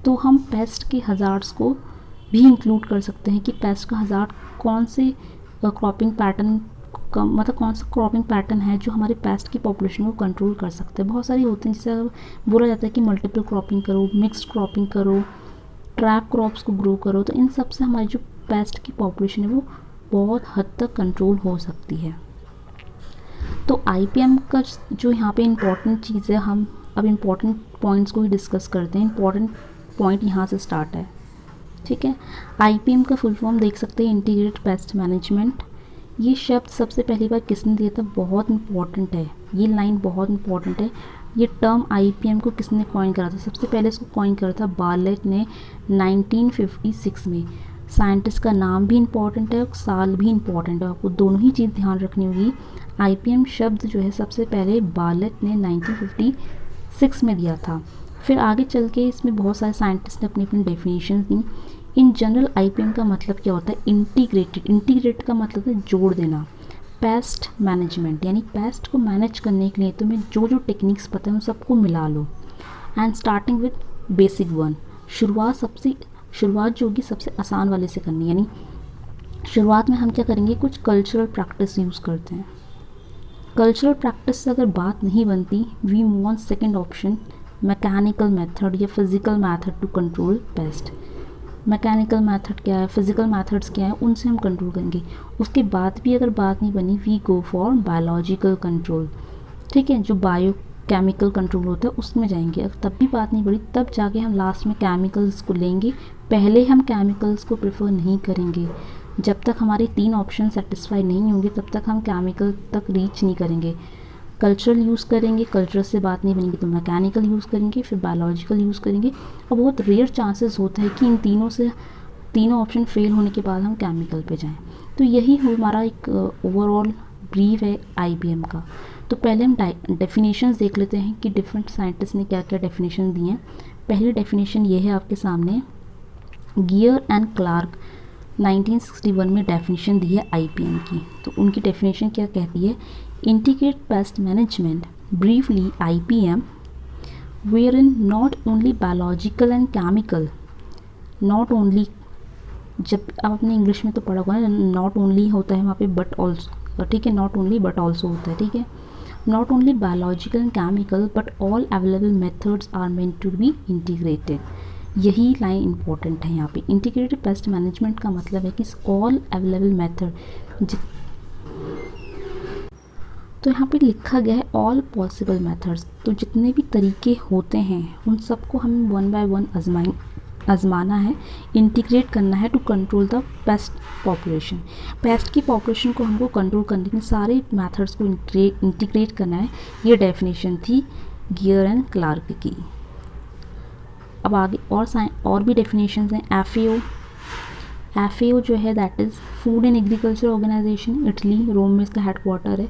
तो हम पेस्ट के हजार्ड्स को भी इंक्लूड कर सकते हैं कि पेस्ट का हजार्ड कौन से क्रॉपिंग पैटर्न का, मतलब कौन सा क्रॉपिंग पैटर्न है जो हमारे पेस्ट की पॉपुलेशन को कंट्रोल कर सकते हैं। बहुत सारी होती हैं, जैसे बोला जाता है कि मल्टीपल क्रॉपिंग करो, मिक्स्ड क्रॉपिंग करो, ट्रैप क्रॉप्स को ग्रो करो, तो इन सब से हमारी जो पेस्ट की पॉपुलेशन है वो बहुत हद तक कंट्रोल हो सकती है। तो IPM का जो यहाँ पे इम्पॉर्टेंट चीज़ है, हम अब इम्पॉर्टेंट पॉइंट्स को ही डिस्कस करते हैं। इम्पॉर्टेंट पॉइंट यहाँ से स्टार्ट है। ठीक है, IPM का फुल फॉर्म देख सकते हैं, इंटीग्रेटेड पेस्ट मैनेजमेंट। ये शब्द सबसे पहली बार किसने दिया था, बहुत इंपॉर्टेंट है, ये लाइन बहुत इंपॉर्टेंट है। ये टर्म IPM को किसने कॉइन करा था, सबसे पहले इसको कॉइन करा था बार्लेट ने 1956 में। साइंटिस्ट का नाम भी इम्पॉर्टेंट है और साल भी इम्पॉर्टेंट है, आपको दोनों ही चीज़ ध्यान रखनी होगी। IPM शब्द जो है सबसे पहले बार्लेट ने 1966 में दिया था। फिर आगे चल के इसमें बहुत सारे साइंटिस्ट ने अपनी अपनी definition the. In general IPM का मतलब क्या होता है? इंटीग्रेटेड। इंटीग्रेट का मतलब है जोड़ देना। पेस्ट मैनेजमेंट यानी पेस्ट को मैनेज करने के लिए तुम्हें जो जो टेक्निक्स पता है उन सबको मिला लो। And starting with basic one. शुरुआत जो होगी सबसे आसान वाले से करनी, यानी शुरुआत में हम क्या करेंगे, कुछ कल्चरल प्रैक्टिस यूज़ करते हैं। कल्चरल प्रैक्टिस से अगर बात नहीं बनती, we move on second option, mechanical method या physical method to control pest. Mechanical method क्या है, फिजिकल मेथड्स क्या है, उनसे हम कंट्रोल करेंगे। उसके बाद भी अगर बात नहीं बनी, we go for biological control. ठीक है, जो बायो केमिकल कंट्रोल होता है उसमें जाएंगे। अगर तब भी बात नहीं बढ़ी, तब जाके हम लास्ट में केमिकल्स को लेंगे। पहले हम केमिकल्स को प्रेफर नहीं करेंगे। जब तक हमारे 3 ऑप्शन सेटिस्फाई नहीं होंगे तब तक हम केमिकल तक रीच नहीं करेंगे। कल्चरल यूज़ करेंगे, कल्चरल से बात नहीं बनेगी तो मैकेनिकल यूज़ करेंगे, फिर बायोलॉजिकल यूज़ करेंगे। और बहुत रेयर चांसेस होता है कि इन तीनों ऑप्शन फेल होने के बाद हम केमिकल पे जाएं। तो यही हमारा एक ओवरऑल ब्रीफ है आईबीएम का। तो पहले हम डेफिनेशंस देख लेते हैं कि डिफरेंट साइंटिस्ट ने क्या क्या डेफिनेशन दिए हैं। पहली डेफिनेशन ये है आपके सामने, गियर एंड क्लार्क 1961 में डेफिनेशन दी है आईपीएम की। तो उनकी डेफिनेशन क्या कहती है, integrate pest management briefly IPM wherein not only biological and chemical, not only, जब आप अपने इंग्लिश में तो पढ़ा होगा ना, नॉट ओनली होता है वहाँ पे बट ऑल्सो, ठीक है, नॉट ओनली बट ऑल्सो होता है, ठीक है। Not only biological and chemical but all available methods are meant to be integrated. यही लाइन इंपॉर्टेंट है यहाँ पे। इंटीग्रेटेड पेस्ट मैनेजमेंट का मतलब है कि ऑल अवेलेबल मेथड, तो यहाँ पे लिखा गया है ऑल पॉसिबल मेथड्स। तो जितने भी तरीके होते हैं उन सबको हमें 1 बाय 1 आजमाना है, इंटीग्रेट करना है to control the pest population. Pest की पॉपुलेशन को हमको कंट्रोल करने के सारे मेथड्स को इंटीग्रेट करना है। ये डेफिनेशन थी गियर एंड क्लार्क की। अब आगे और भी डेफिनेशंस हैं। एफएओ जो है that is food and agriculture organization, Italy, Rome में इसका हेडक्वार्टर है।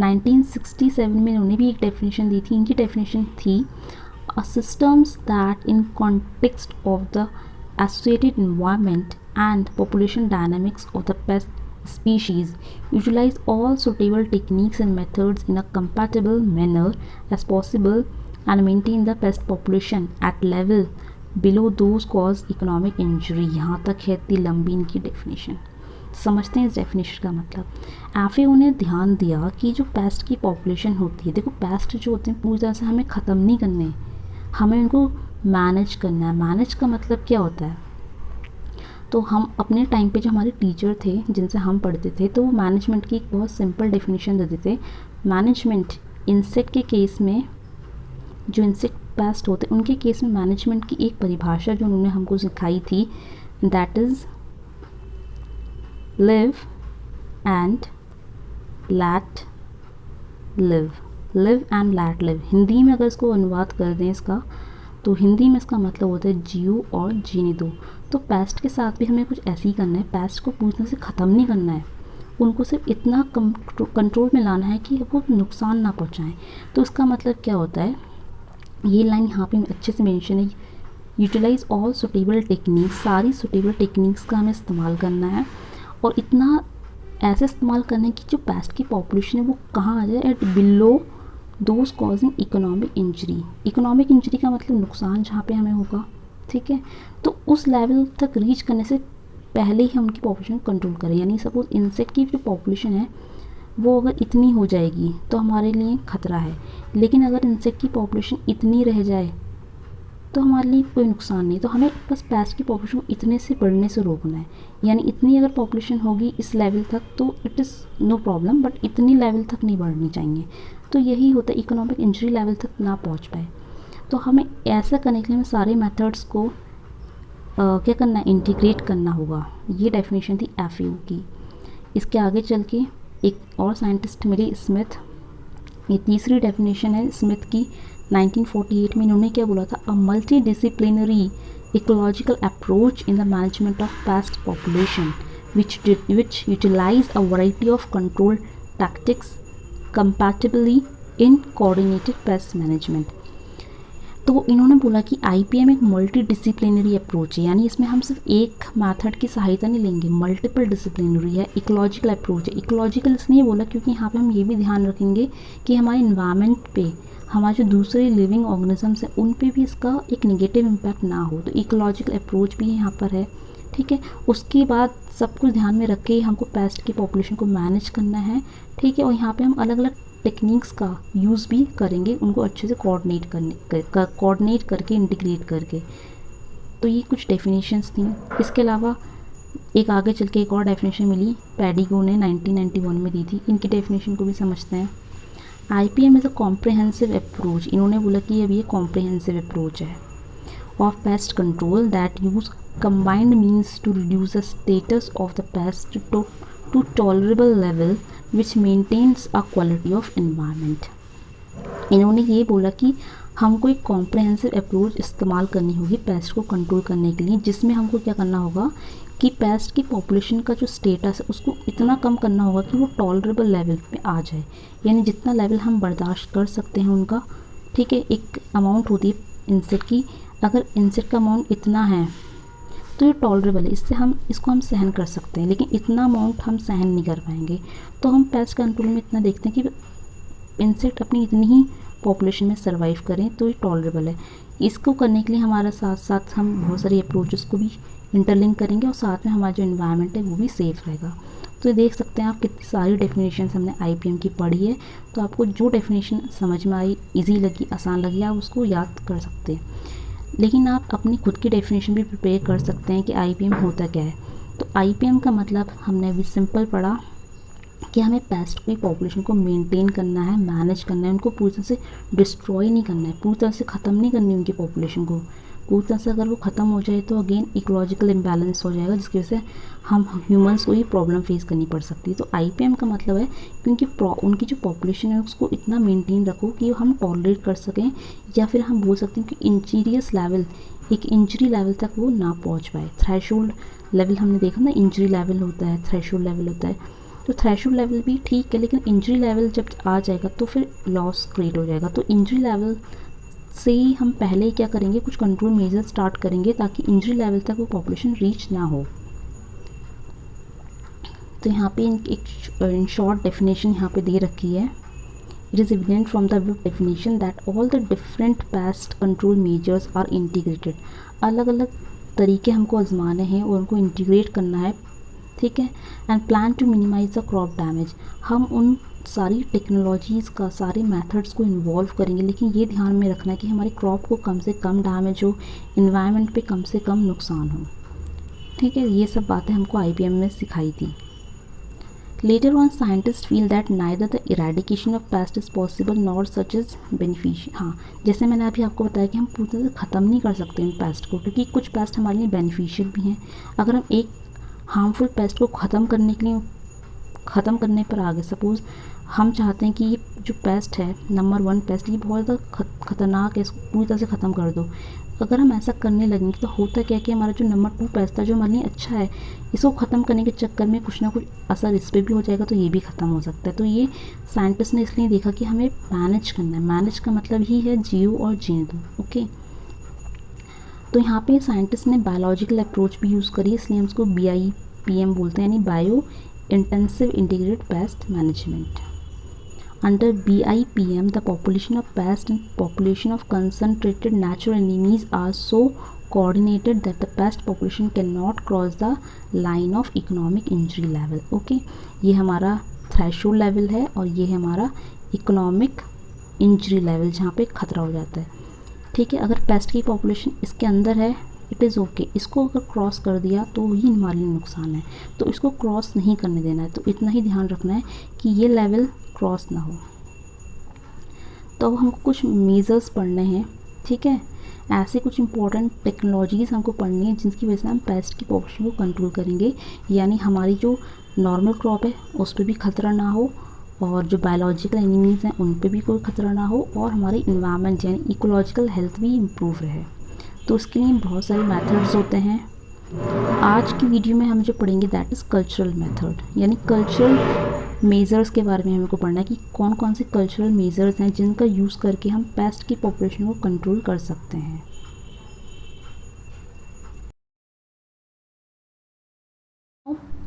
1967 में उन्होंने भी एक डेफिनेशन दी थी। इनकी डेफिनेशन थी systems that in context of the associated environment and population dynamics of the pest species utilize all suitable techniques and methods in a compatible manner as possible and maintain the pest population at level below those cause economic injury। यहाँ तक है इतनी लंबी इनकी definition. समझते हैं इस definition का मतलब। एफएओ ने ध्यान दिया कि जो पेस्ट की पॉपुलेशन होती है, देखो पेस्ट जो होते हैं पूरी तरह से हमें ख़त्म नहीं करने, हमें उनको मैनेज करना है। मैनेज का मतलब क्या होता है, तो हम अपने टाइम पे जो हमारे टीचर थे जिनसे हम पढ़ते थे, तो वो मैनेजमेंट की एक बहुत सिंपल डेफिनेशन देते थे। मैनेजमेंट इंसेक्ट के केस में, जो इंसेक्ट पेस्ट होते हैं उनके केस में मैनेजमेंट की एक परिभाषा जो उन्होंने हमको सिखाई थी, that is live and let live. Live and let live, Hindi में अगर इसको अनुवाद कर दें इसका, तो हिंदी में इसका मतलब होता है जियो और जीने दो। तो पेस्ट के साथ भी हमें कुछ ऐसे ही करना है। पेस्ट को पूरी तरह से ख़त्म नहीं करना है, उनको सिर्फ इतना कंट्रोल में लाना है कि वो नुकसान ना पहुंचाएं। तो इसका मतलब क्या होता है, ये लाइन यहाँ पे अच्छे से मेंशन है, यूटिलाइज ऑल सुटेबल टेक्निक्स, सारी सुटेबल टेक्निक्स का हमें इस्तेमाल करना है। और इतना ऐसे इस्तेमाल करना है कि जो पेस्ट की पॉपुलेशन है वो कहाँ आ जाए, at below those causing economic injury. Economic injury का मतलब नुकसान जहाँ पे हमें होगा, ठीक है। तो उस लेवल तक रीच करने से पहले ही हम उनकी पॉपुलेशन कंट्रोल करें। यानी सपोज इंसेक्ट की जो पॉपुलेशन है वो अगर इतनी हो जाएगी तो हमारे लिए ख़तरा है, लेकिन अगर इंसेक्ट की पॉपुलेशन इतनी रह जाए तो हमारे लिए कोई नुकसान नहीं। तो हमें बस पेस्ट की पॉपुलेशन को इतने से बढ़ने से रोकना है। यानी इतनी अगर पॉपुलेशन होगी इस लेवल तक तो it is no problem, but इतनी लेवल तक नहीं बढ़नी चाहिए। तो यही होता है, इकोनॉमिक इंजरी लेवल तक ना पहुंच पाए। तो हमें ऐसा करने के लिए हमें सारे मेथड्स को क्या करना है, इंटीग्रेट करना होगा। ये डेफिनेशन थी एफएओ की। इसके आगे चल के एक और साइंटिस्ट मिले, स्मिथ। ये तीसरी डेफिनेशन है स्मिथ की। 1948 में इन्होंने क्या बोला था, a multi disciplinary ecological approach in the management of pest population which utilize a variety of control tactics compatibly in coordinated pest management। तो इन्होंने बोला कि आईपीएम एक मल्टी डिसिप्लिनरी अप्रोच है, यानी इसमें हम सिर्फ एक मेथड की सहायता नहीं लेंगे, मल्टीपल डिसिप्लिनरी है, इकोलॉजिकल अप्रोच है। इकोलॉजिकल इसलिए बोला क्योंकि यहाँ पे हम ये भी ध्यान रखेंगे कि हमारे इन्वायरमेंट पे, हमारे जो दूसरे लिविंग ऑर्गेनिजम्स हैं उन पे भी इसका एक नेगेटिव इम्पैक्ट ना हो, तो इकोलॉजिकल अप्रोच भी यहाँ पर है। ठीक है, उसके बाद सब कुछ ध्यान में रख के हमको पेस्ट की पॉपुलेशन को मैनेज करना है। ठीक है, और यहाँ पे हम अलग अलग टेक्निक्स का यूज़ भी करेंगे, उनको अच्छे से कोऑर्डिनेट करके इंटीग्रेट करके। तो ये कुछ डेफिनेशंस थी। इसके अलावा एक आगे चल के एक और डेफिनेशन मिली, पैडिगो ने 1991 में दी थी। इनकी डेफिनेशन को भी समझते हैं। IPM is a comprehensive approach, इन्होंने बोला कि अब ये कॉम्प्रिहेंसिव अप्रोच है of pest control that use combined means to reduce the status of the pest to tolerable level which maintains a quality of environment। इन्होंने ये बोला कि हमको एक कॉम्प्रिहेंसिव अप्रोच इस्तेमाल करनी होगी पेस्ट को कंट्रोल करने के लिए, जिसमें हमको क्या करना होगा कि पेस्ट की पॉपुलेशन का जो स्टेटस है उसको इतना कम करना होगा कि वो टॉलरेबल लेवल पे आ जाए, यानी जितना लेवल हम बर्दाश्त कर सकते हैं उनका। ठीक है, एक अमाउंट होती है इंसेक्ट की, अगर इंसेक्ट का अमाउंट इतना है तो ये टॉलरेबल है, इससे इसको हम सहन कर सकते हैं, लेकिन इतना अमाउंट हम सहन नहीं कर पाएंगे। तो हम पेस्ट कंट्रोल में इतना देखते हैं कि इंसेक्ट अपनी इतनी ही पॉपुलेशन में सर्वाइव करें, तो ये टॉलरेबल है। इसको करने के लिए हमारा साथ साथ हम बहुत सारी अप्रोचेस को भी इंटरलिंक करेंगे और साथ में हमारा जो इन्वायरमेंट है वो भी सेफ़ रहेगा। तो ये देख सकते हैं आप कितनी सारी डेफिनेशन हमने आईपीएम की पढ़ी है। तो आपको जो डेफिनेशन समझ में आई, ईजी लगी, आसान लगी, आप उसको याद कर सकते हैं। लेकिन आप अपनी खुद की डेफिनेशन भी प्रिपेयर कर सकते हैं कि आईपीएम होता क्या है। तो आईपीएम का मतलब हमने अभी सिंपल पढ़ा कि हमें पेस्ट की पॉपुलेशन को मेंटेन करना है, मैनेज करना है, उनको पूरी तरह से डिस्ट्रॉय नहीं करना है, पूरी तरह से ख़त्म नहीं करनी उनकी पॉपुलेशन को। पूरी तरह से अगर वो ख़त्म हो जाए तो अगेन इकोलॉजिकल इम्बैलेंस हो जाएगा, जिसकी वजह से हम ह्यूमंस को ही प्रॉब्लम फेस करनी पड़ सकती है। तो आईपीएम का मतलब है क्योंकि उनकी जो पॉपुलेशन है उसको इतना मेंटेन रखो कि हम टॉलरेट कर सकें, या फिर हम बोल सकते हैं कि इंजीरियस लेवल, एक इंजरी लेवल तक वो ना पहुंच पाए। थ्रेशोल्ड लेवल हमने देखा ना, इंजरी लेवल होता है, थ्रेशोल्ड लेवल होता है। तो थ्रेशोल्ड लेवल भी ठीक है, लेकिन इंजरी लेवल जब आ जाएगा तो फिर लॉस क्रिएट हो जाएगा। तो इंजरी लेवल से ही हम पहले ही क्या करेंगे, कुछ कंट्रोल मेजर स्टार्ट करेंगे ताकि इंजरी लेवल तक वो पॉपुलेशन रीच ना हो। तो यहाँ पे एक शॉर्ट डेफिनेशन यहाँ पे दे रखी है। It is evident from the book definition that all the different pest control measures are integrated. अलग अलग तरीके हमको आजमाने हैं और उनको इंटीग्रेट करना है। ठीक है, and plan to minimize the crop damage. हम उन सारी टेक्नोलॉजीज़ का, सारे मेथड्स को इन्वॉल्व करेंगे, लेकिन ये ध्यान में रखना है कि हमारी क्रॉप को कम से कम डैमेज हो, इन्वायरमेंट पे कम से कम नुकसान हो। ठीक है, ये सब बातें हमको आईपीएम में सिखाई थी। Later on, scientists feel that neither the eradication of pest is possible nor such is beneficial। हाँ, जैसे मैंने अभी आपको बताया कि हम पूरी तरह से ख़त्म नहीं कर सकते इन पेस्ट को, क्योंकि कुछ पेस्ट हमारे लिए बेनिफिशियल भी हैं। अगर हम एक हार्मफुल पेस्ट को ख़त्म करने के लिए, ख़त्म करने पर आगे सपोज़ हम चाहते हैं कि ये जो पेस्ट है, नंबर 1 पेस्ट, ये बहुत ज़्यादा ख़तरनाक है, इसको पूरी तरह से ख़त्म कर दो। अगर हम ऐसा करने लगेंगे तो होता क्या है कि हमारा जो नंबर 2 पेस्ट था, जो हमारे लिए अच्छा है, इसको ख़त्म करने के चक्कर में कुछ ना कुछ असर इस पर भी हो जाएगा, तो ये भी ख़त्म हो सकता है। तो ये साइंटिस्ट ने इसलिए देखा कि हमें मैनेज करना है। मैनेज का मतलब ही है जियो और जीने दो। ओके, तो यहाँ पे साइंटिस्ट ने बायोलॉजिकल अप्रोच भी यूज़ करी, इसलिए हम उसको BIPM बोलते हैं, यानी bio intensive integrated pest management. Under BIPM, the population of pests and population of concentrated natural enemies are so coordinated that the pest population cannot cross the line of economic injury level। Okay, ये हमारा threshold level है और ये है हमारा economic injury level, जहाँ पे खतरा हो जाता है। ठीक है, अगर पेस्ट की पॉपुलेशन इसके अंदर है, इट इज़ ओके। इसको अगर क्रॉस कर दिया तो ही हमारे लिए नुकसान है, तो इसको क्रॉस नहीं करने देना है। तो इतना ही ध्यान रखना है कि ये लेवल क्रॉस ना हो। तो हमको कुछ मेजर्स पढ़ने हैं। ठीक है, ऐसे कुछ इंपॉर्टेंट टेक्नोलॉजीज़ हमको पढ़नी है जिनकी वजह से हम पेस्ट की पॉपुलेशन को कंट्रोल करेंगे, यानी हमारी जो नॉर्मल क्रॉप है उस पर भी खतरा ना हो, और जो बायोलॉजिकल एनिमीज़ हैं उन पर भी कोई खतरा ना हो, और हमारी इन्वायरमेंट यानी इकोलॉजिकल हेल्थ भी इम्प्रूव रहे। तो उसके लिए बहुत सारे मेथड्स होते हैं। आज की वीडियो में हम जो पढ़ेंगे दैट इज़ कल्चरल मेथड, यानी कल्चरल मेजर्स के बारे में हमको पढ़ना है कि कौन कौन से कल्चरल मेजर्स हैं जिनका यूज़ करके हम पेस्ट की पॉपुलेशन को कंट्रोल कर सकते हैं।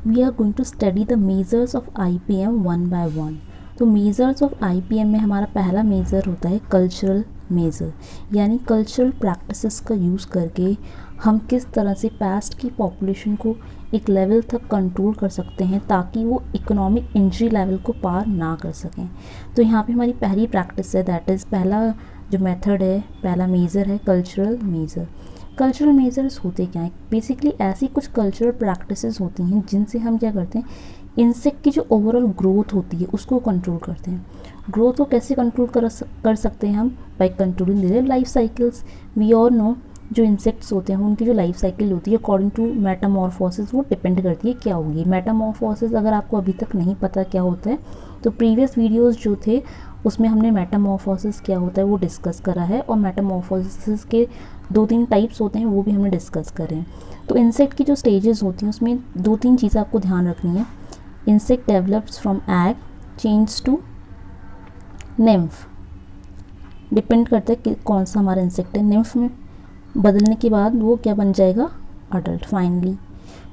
We are going to study the measures of IPM one by one. तो मेजर्स ऑफ IPM में हमारा पहला मेज़र होता है कल्चरल मेज़र, यानी कल्चरल प्रैक्टिसेस का यूज़ करके हम किस तरह से पास्ट की पॉपुलेशन को एक लेवल तक कंट्रोल कर सकते हैं ताकि वो इकोनॉमिक इंजरी लेवल को पार ना कर सकें। तो यहाँ पे हमारी पहली प्रैक्टिस है, दैट इज़ पहला जो मेथड है, पहला मेज़र है कल्चरल मेज़र। कल्चरल मेजर्स होते क्या हैं? बेसिकली ऐसी कुछ कल्चरल प्रैक्टिसेस होती हैं जिनसे हम क्या करते हैं, इंसेक्ट की जो ओवरऑल ग्रोथ होती है उसको कंट्रोल करते हैं। ग्रोथ को कैसे कंट्रोल कर सकते हैं हम? By controlling their life cycles. We all know जो इंसेक्ट्स होते हैं उनकी जो लाइफ साइकिल होती है अकॉर्डिंग टू मेटामॉर्फोसिस वो डिपेंड करती है क्या होगी। मेटामॉर्फोसिस अगर आपको अभी तक नहीं पता क्या होता है तो प्रीवियस वीडियोस जो थे उसमें हमने मेटामॉर्फोसिस क्या होता है वो डिस्कस करा है, और मेटामॉर्फोसिस के 2-3 टाइप्स होते हैं वो भी हमने डिस्कस करे हैं। तो इंसेक्ट की जो स्टेजेस होती हैं उसमें 2-3 चीज़ें आपको ध्यान रखनी है। Insect develops from egg change to nymph, depend करता है कि कौन सा हमारा इंसेक्ट है। निम्फ में बदलने के बाद वो क्या बन जाएगा? Adult finally.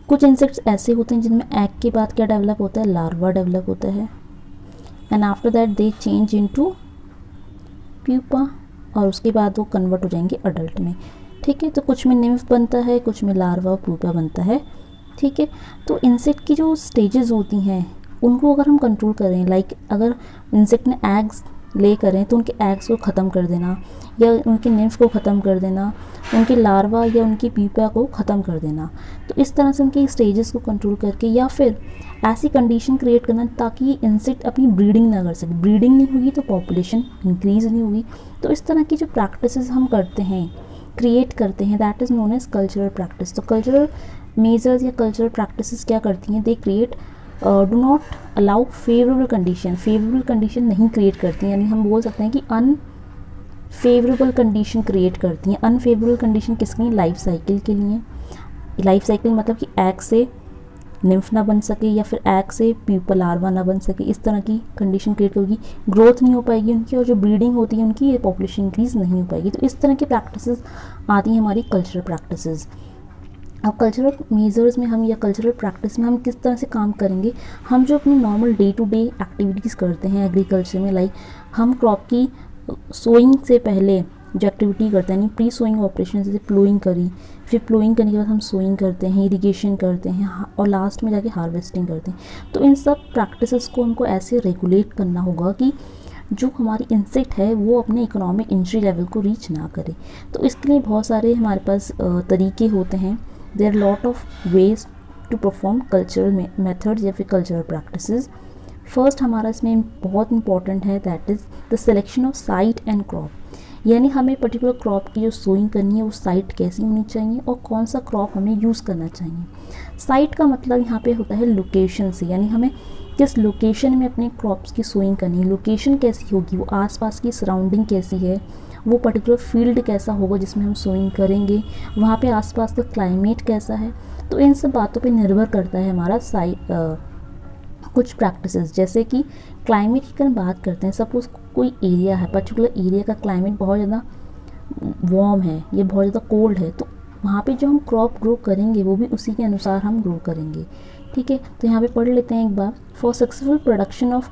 कुछ इंसेक्ट्स ऐसे होते हैं जिनमें एग के बाद क्या डेवलप होता है? लार्वा डेवलप होता है, and after that they change into pupa, और उसके बाद वो कन्वर्ट हो जाएंगे अडल्ट में। ठीक है, तो कुछ में निम्फ बनता है, कुछ में लार्वा और प्यूपा बनता है। ठीक है, तो इंसेक्ट की जो स्टेजेस होती हैं उनको अगर हम कंट्रोल करें, लाइक अगर इंसेक्ट ने एग्स ले करें तो उनके एग्स को ख़त्म कर देना, या उनके निम्फ को ख़त्म कर देना, उनके लार्वा या उनकी प्यूपा को ख़त्म कर देना। तो इस तरह से उनकी स्टेजेस को कंट्रोल करके या फिर ऐसी कंडीशन क्रिएट करना ताकि इंसेक्ट अपनी ब्रीडिंग ना कर सके। ब्रीडिंग नहीं होगी तो पॉपुलेशन इंक्रीज़ नहीं होगी। तो इस तरह की जो प्रैक्टिसेस हम करते हैं, क्रिएट करते हैं, that is known as cultural practice. तो कल्चरल मेजर्स या कल्चरल प्रैक्टिसेस क्या करती हैं? They create do not allow favourable condition. Favourable condition नहीं क्रिएट करती, यानी हम बोल सकते हैं कि अनफेवरेबल कंडीशन क्रिएट करती हैं। अनफेवरेबल कंडीशन किसके लिए? लाइफ साइकिल के लिए। लाइफ साइकिल मतलब कि एग से निम्फ ना बन सके या फिर एग से प्यूपा लार्वा ना बन सके, इस तरह की कंडीशन क्रिएट होगी। ग्रोथ नहीं हो पाएगी उनकी, और जो ब्रीडिंग होती है उनकी, ये पॉपुलेशन इंक्रीज नहीं हो पाएगी। तो इस तरह की प्रैक्टिसेस आती हैं हमारी कल्चरल प्रैक्टिसेस। अब कल्चरल मेजर्स में हम या कल्चरल प्रैक्टिस में हम किस तरह से काम करेंगे? हम जो अपनी normal day to day activities करते हैं एग्रीकल्चर में, लाइक हम क्रॉप की सोइंग से पहले जो एक्टिविटी करते हैं, यानी प्री सोइंग ऑपरेशन, जैसे प्लोइंग करी, फिर प्लोइंग करने के बाद हम सोइंग करते हैं, इरिगेशन करते हैं, और लास्ट में जाके हार्वेस्टिंग करते हैं। तो इन सब प्रैक्टिसेस को हमको ऐसे रेगुलेट करना होगा कि जो हमारी इंसेक्ट है वो अपने इकोनॉमिक इंजरी लेवल को रीच ना करे। तो इसके लिए बहुत सारे हमारे पास तरीके होते हैं। There are lot of ways to perform cultural methods या फिर कल्चरल प्रैक्टिसेस। फर्स्ट हमारा इसमें बहुत इंपॉर्टेंट है, that is the selection of site and crop. यानी हमें पर्टिकुलर क्रॉप की जो सोइंग करनी है वो साइट कैसी होनी चाहिए और कौन सा क्रॉप हमें यूज़ करना चाहिए। साइट का मतलब यहाँ पे होता है लोकेशन से, यानी हमें किस लोकेशन में अपने क्रॉप्स की सोइंग करनी है। लोकेशन कैसी होगी, वो आसपास की सराउंडिंग कैसी है, वो पर्टिकुलर फील्ड कैसा होगा जिसमें हम सोइंग करेंगे, वहाँ पे आसपास का क्लाइमेट कैसा है। तो इन सब बातों पे निर्भर करता है हमारा कुछ प्रैक्टिसेस। जैसे कि क्लाइमेट की अगर बात करते हैं, सपोज़ कोई एरिया है, पर्टिकुलर एरिया का क्लाइमेट बहुत ज़्यादा वार्म है या बहुत ज़्यादा कोल्ड है, तो वहाँ पे जो हम क्रॉप ग्रो करेंगे वो भी उसी के अनुसार हम ग्रो करेंगे। ठीक है, तो यहाँ पे पढ़ लेते हैं एक बार। For successful production of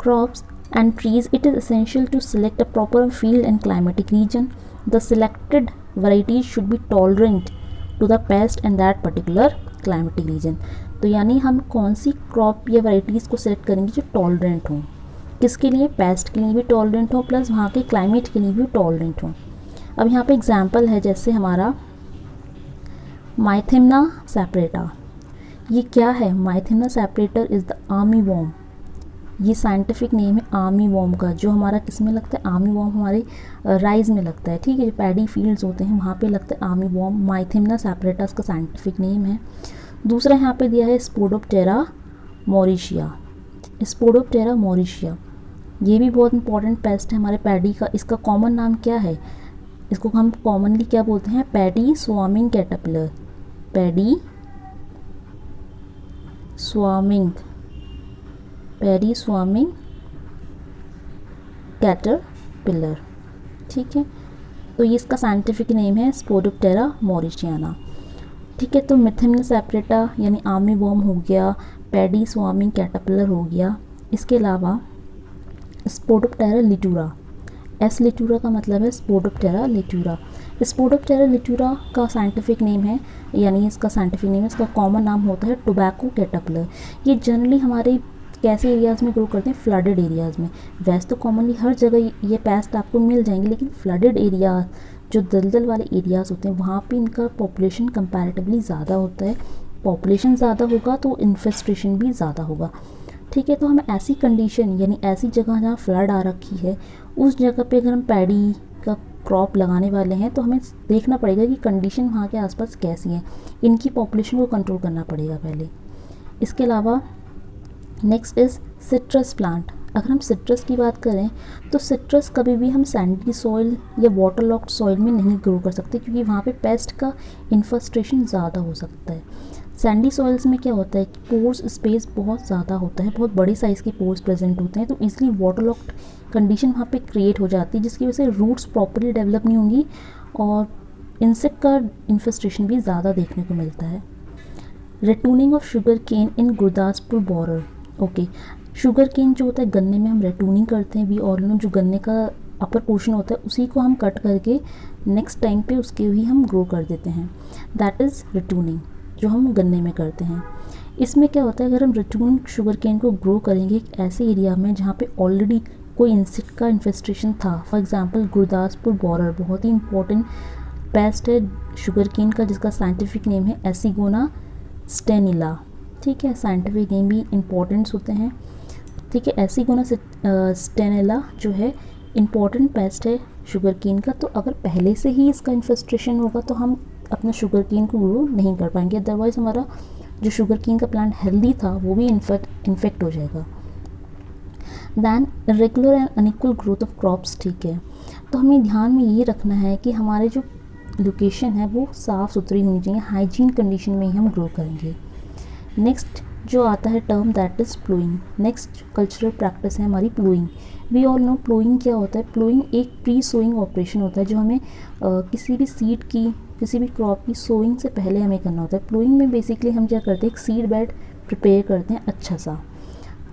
crops and trees, it is essential to select a proper field and climatic region. The selected varieties should be tolerant to the pest and that particular climatic region. तो यानी हम कौन सी crop या varieties को select करेंगे जो tolerant हों, किसके लिए? पेस्ट के लिए भी टॉलरेंट हो, प्लस वहाँ के क्लाइमेट के लिए भी टॉलरेंट हो। अब यहाँ पे एग्जांपल है, जैसे हमारा माइथिमना सेपरेटा। ये क्या है? Mythimna separata is the army worm. ये साइंटिफिक नेम है आर्मी वॉर्म का, जो हमारा किस में लगता है? आर्मी वॉर्म हमारे राइस में लगता है। ठीक है, जो पैडी फील्ड्स होते हैं वहाँ पे लगता है आर्मी वॉर्म। माइथिमना सेपरेटा इसका साइंटिफिक नेम है। दूसरा यहाँ पे दिया है स्पोडोप्टेरा मॉरिशिया। स्पोडोप्टेरा मॉरिशिया ये भी बहुत इंपॉर्टेंट पेस्ट है हमारे पैडी का। इसका कॉमन नाम क्या है? इसको हम कॉमनली क्या बोलते हैं? Paddy swarming caterpillar. Paddy swarming caterpillar. ठीक है, तो ये इसका साइंटिफिक नेम है स्पोडोप्टेरा मॉरिशियाना। ठीक है, तो मिथेमनस एपरेटा यानी आर्मी वॉर्म हो गया, पैडी स्वार्मिंग कैटरपिलर हो गया। इसके अलावा स्पोडोप्टेरा लिटूरा, एस लिटूरा का मतलब है स्पोडोप्टेरा लिटूरा। स्पोडोप्टेरा लिटूरा का साइंटिफिक नेम है, यानी इसका साइंटिफिक नेम है, इसका कॉमन नाम होता है टोबैको कैटरपिलर। ये जनरली हमारे कैसे एरियाज़ में ग्रो करते हैं, फ्लडेड एरियाज़ में। वैसे तो कॉमनली हर जगह ये पेस्ट आपको मिल जाएंगे, लेकिन फ्लडेड एरिया, जो दलदल वाले एरियाज़ होते हैं, वहाँ पे इनका पॉपुलेशन कंपैरेटिवली ज़्यादा होता है। पॉपुलेशन ज़्यादा होगा तो इन्फेस्टेशन भी ज़्यादा होगा। ठीक है, तो हमें ऐसी कंडीशन यानी ऐसी जगह जहाँ फ्लड आ रखी है, उस जगह पे अगर हम पैडी का क्रॉप लगाने वाले हैं तो हमें देखना पड़ेगा कि कंडीशन वहाँ के आसपास कैसी है। इनकी पॉपुलेशन को कंट्रोल करना पड़ेगा पहले। इसके अलावा नेक्स्ट इज़ सिट्रस प्लांट। अगर हम सिट्रस की बात करें तो सिट्रस कभी भी हम सैंडी सॉइल या वाटर लॉक्ड सॉइल में नहीं ग्रो कर सकते, क्योंकि वहाँ पे पेस्ट का इन्फेस्टेशन ज़्यादा हो सकता है। सैंडी सॉइल्स में क्या होता है कि पोर्स स्पेस बहुत ज़्यादा होता है, बहुत बड़ी साइज़ के पोर्स प्रेजेंट होते हैं, तो इसलिए वाटर लॉक्ड कंडीशन वहाँ पे क्रिएट हो जाती है, जिसकी वजह से रूट्स प्रॉपर्ली डेवलप नहीं होंगी और इंसेक्ट का इन्फेस्टेशन भी ज़्यादा देखने को मिलता है। Ratooning of sugar cane in Gurdaspur border. Okay, sugar cane जो होता है, गन्ने में हम रेटूनिंग करते हैं, वी ऑल नो, जो गन्ने का अपर पोर्शन होता है उसी को हम कट करके नेक्स्ट टाइम पे उसके ही हम ग्रो कर देते हैं। दैट इज़ रेटूनिंग, जो हम गन्ने में करते हैं। इसमें क्या होता है, अगर हम रेटून शुगर केन को ग्रो करेंगे एक ऐसे एरिया में जहाँ पे ऑलरेडी कोई इंसेक्ट का इन्फेस्टेशन था, फॉर एग्जांपल गुरदासपुर बॉर्डर बहुत ही इंपॉर्टेंट पेस्ट है शुगर केन का, जिसका साइंटिफिक नेम है एसिगोना स्टेनिला। ठीक है, साइंटिफिक नेम भी इम्पॉर्टेंट्स होते हैं। ठीक है, एसिगोना स्टेनिला जो है इम्पॉर्टेंट पेस्ट है शुगर केन का। तो अगर पहले से ही इसका इन्फेस्टेशन होगा तो हम अपना शुगर केन को ग्रो नहीं कर पाएंगे, अदरवाइज़ हमारा जो शुगर केन का प्लांट हेल्दी था वो भी इन्फेक्ट हो जाएगा। Then irregular and unequal growth of crops. ठीक है, तो हमें ध्यान में ये रखना है कि हमारे जो लोकेशन है वो साफ़ सुथरी होनी चाहिए, हाइजीन कंडीशन में ही हम ग्रो करेंगे। नेक्स्ट जो आता है term that is ploughing. Next cultural practice है हमारी ploughing. We all know ploughing क्या होता है। प्लूइंग एक प्री सोइंग ऑपरेशन होता है जो हमें किसी भी सीड की, किसी भी क्रॉप की सोइंग से पहले हमें करना होता है। प्लूइंग में बेसिकली हम क्या करते हैं, एक सीड बेड प्रिपेयर करते हैं अच्छा सा,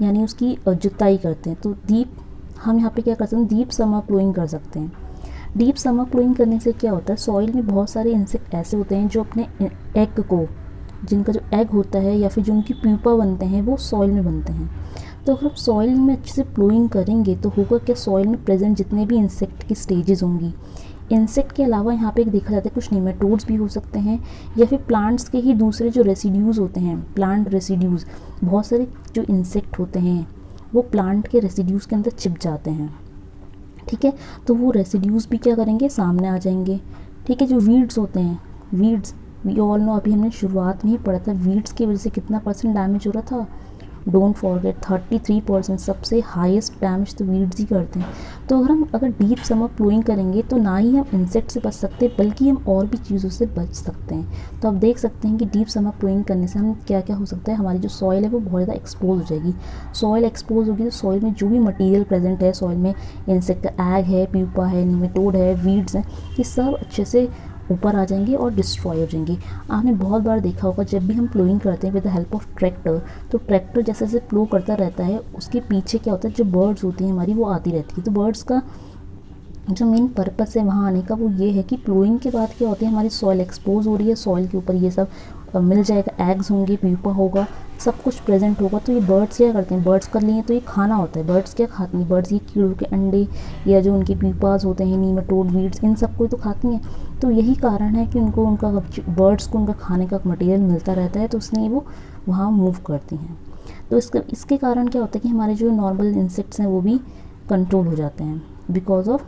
यानी उसकी जुताई करते हैं। तो हम यहाँ पे क्या कर सकते हैं, डीप समर प्लूइंग कर सकते हैं। डीप समर प्लूइंग करने से क्या होता है, सॉइल में बहुत सारे इंसेक्ट ऐसे होते हैं जो अपने एग को, जिनका जो एग होता है या फिर जो उनकी प्यूपा बनते हैं वो सॉइल में बनते हैं। तो अगर हम सॉइल में अच्छे से प्लूइंग करेंगे तो होगा क्या, सॉइल में प्रेजेंट जितने भी इंसेक्ट की स्टेजेस होंगी, इंसेक्ट के अलावा यहाँ पे एक देखा जाता है कुछ नेमेटोड्स भी हो सकते हैं, या फिर प्लांट्स के ही दूसरे जो रेसिड्यूज़ होते हैं, प्लांट रेसिड्यूज़, बहुत सारे जो इंसेक्ट होते हैं वो प्लांट के रेसिड्यूज़ के अंदर चिप जाते हैं। ठीक है, तो वो रेसिड्यूज़ भी क्या करेंगे, सामने आ जाएंगे। ठीक है, जो वीड्स होते हैं, वीड्स वी ऑल नो, अभी हमने शुरुआत में ही पढ़ा था, वीड्स की वजह से कितना % डैमेज हो रहा था, डोंट फॉरगेट 33%, सबसे हाईएस्ट डैमेज तो वीड्स ही करते हैं। तो अगर डीप समर प्लूइंग करेंगे तो ना ही हम इंसेक्ट से बच सकते बल्कि हम और भी चीज़ों से बच सकते हैं। तो आप देख सकते हैं कि डीप समर प्लूइंग करने से हम क्या क्या हो सकता है, हमारी जो सॉइल है वो बहुत ज़्यादा एक्सपोज हो जाएगी। सॉइल एक्सपोज होगी तो सॉइल में जो भी मटीरियल प्रेजेंट है, सॉइल में इंसेक्ट का एग है, प्यूपा है, नीमेटोड है, वीड्स हैं, ये सब अच्छे से ऊपर आ जाएंगे और डिस्ट्रॉय हो जाएंगे। आपने बहुत बार देखा होगा जब भी हम प्लोइंग करते हैं with the help of tractor, तो ट्रैक्टर जैसे जैसे प्लो करता रहता है उसके पीछे क्या होता है, जो बर्ड्स होती हैं हमारी वो आती रहती है। तो बर्ड्स का जो मेन पर्पस है वहाँ आने का वो ये है कि प्लोइंग के बाद क्या होती है, हमारी सॉइल एक्सपोज हो रही है, सॉइल के ऊपर ये सब मिल जाएगा, एग्स होंगे, प्यूपा होगा, सब कुछ प्रेजेंट होगा। तो ये बर्ड्स क्या करते हैं, बर्ड्स कर लिए तो ये खाना होता है। बर्ड्स क्या खाती हैं, बर्ड्स ये कीड़ों के अंडे या जो उनके प्यूपाज होते हैं, नीमेटोड, वीड्स, इन सबको तो खाती हैं। तो यही कारण है कि उनको उनका बर्ड्स को उनका खाने का मटेरियल मिलता रहता है, तो इसलिए वो वहाँ मूव करती हैं। तो इसके कारण क्या होता है कि हमारे जो नॉर्मल इंसेक्ट्स हैं वो भी कंट्रोल हो जाते हैं because of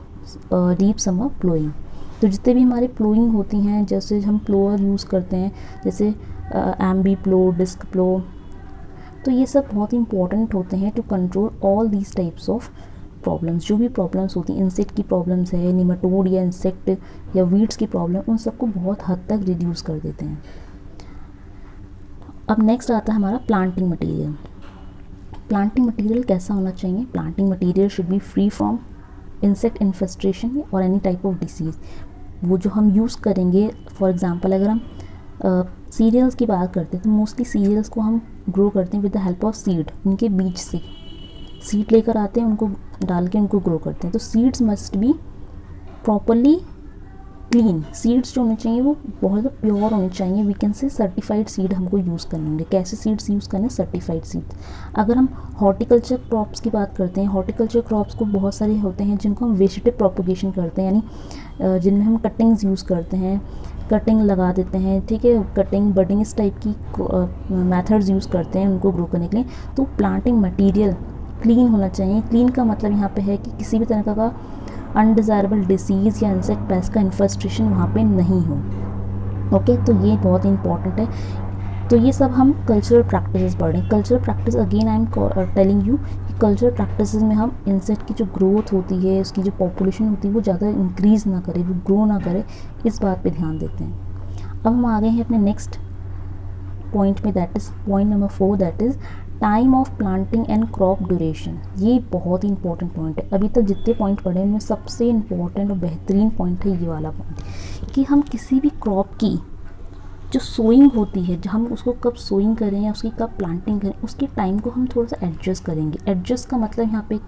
deep summer ploughing. तो जितने भी हमारे प्लोइंग होती हैं, जैसे हम प्लोअर यूज़ करते हैं, जैसे एम्बी प्लो, डिस्क प्लो, तो ये सब बहुत इंपॉर्टेंट होते हैं to control all these types of problems. जो भी प्रॉब्लम्स होती हैं, इंसेक्ट की प्रॉब्लम्स है, निमेटोड या इंसेक्ट या वीड्स की प्रॉब्लम, उन सबको बहुत हद तक रिड्यूस कर देते हैं। अब नेक्स्ट आता है हमारा प्लांटिंग मटेरियल। प्लांटिंग मटेरियल कैसा होना चाहिए? Planting material should be free from insect infestation और एनी टाइप ऑफ डिसीज़। वो जो हम यूज़ करेंगे, फॉर एग्जांपल अगर हम सीरियल्स की बात करते हैं तो मोस्टली सीरियल्स को हम ग्रो करते हैं with the help of seed. उनके बीज से सीड लेकर आते हैं, उनको डाल के उनको ग्रो करते हैं। तो seeds must be properly clean. Seeds जो होने चाहिए वो बहुत प्योर होने चाहिए। We can say certified seed हमको यूज़ करने होंगे। कैसे सीड्स यूज़ करने? Certified seeds. अगर हम हॉर्टिकल्चर क्रॉप्स की बात करते हैं, हॉर्टिकल्चर क्रॉप्स को बहुत सारे होते हैं जिनको हम वेजिटेटिव प्रोपोगेशन करते हैं, यानी जिनमें हम कटिंग्स यूज़ करते हैं, कटिंग लगा देते हैं, ठीक है, कटिंग बडिंग इस टाइप की मेथड्स यूज़ करते हैं उनको ग्रो करने के लिए। तो प्लांटिंग मटीरियल क्लीन होना चाहिए। क्लीन का मतलब यहाँ पे है कि किसी भी तरह का अनडिज़ायरेबल डिसीज़ या इंसेक्ट पेस्ट का इन्फेस्टेशन वहाँ पे नहीं हो। ओके, तो ये बहुत इंपॉर्टेंट है। तो ये सब हम कल्चरल प्रैक्टिसेस पढ़ रहे हैं। Cultural practice again I am telling you कि कल्चरल प्रैक्टिसेस में हम इंसेक्ट की जो ग्रोथ होती है, उसकी जो पॉपुलेशन होती है वो ज़्यादा इंक्रीज़ ना करे, वो ग्रो ना करे, इस बात पे ध्यान देते हैं। अब हम आ गए हैं अपने नेक्स्ट पॉइंट में, that is point number 4, that is time of planting and crop duration. ये बहुत ही इंपॉर्टेंट पॉइंट है। अभी तक जितने पॉइंट पढ़े उनमें सबसे इंपॉर्टेंट और बेहतरीन पॉइंट है ये वाला पॉइंट, कि हम किसी भी क्रॉप की जो सोइंग होती है, जो हम उसको कब सोइंग करें या उसकी कब प्लांटिंग करें, उसके टाइम को हम थोड़ा सा एडजस्ट करेंगे। एडजस्ट का मतलब यहाँ पे,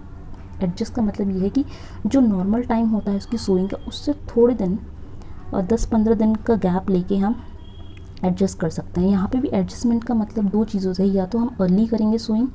एडजस्ट का मतलब ये है कि जो नॉर्मल टाइम होता है उसकी सोइंग का, उससे थोड़े दिन और 10-15 दिन का गैप लेके हम एडजस्ट कर सकते हैं। यहाँ पे भी एडजस्टमेंट का मतलब दो चीज़ों से, या तो हम अर्ली करेंगे सोइंग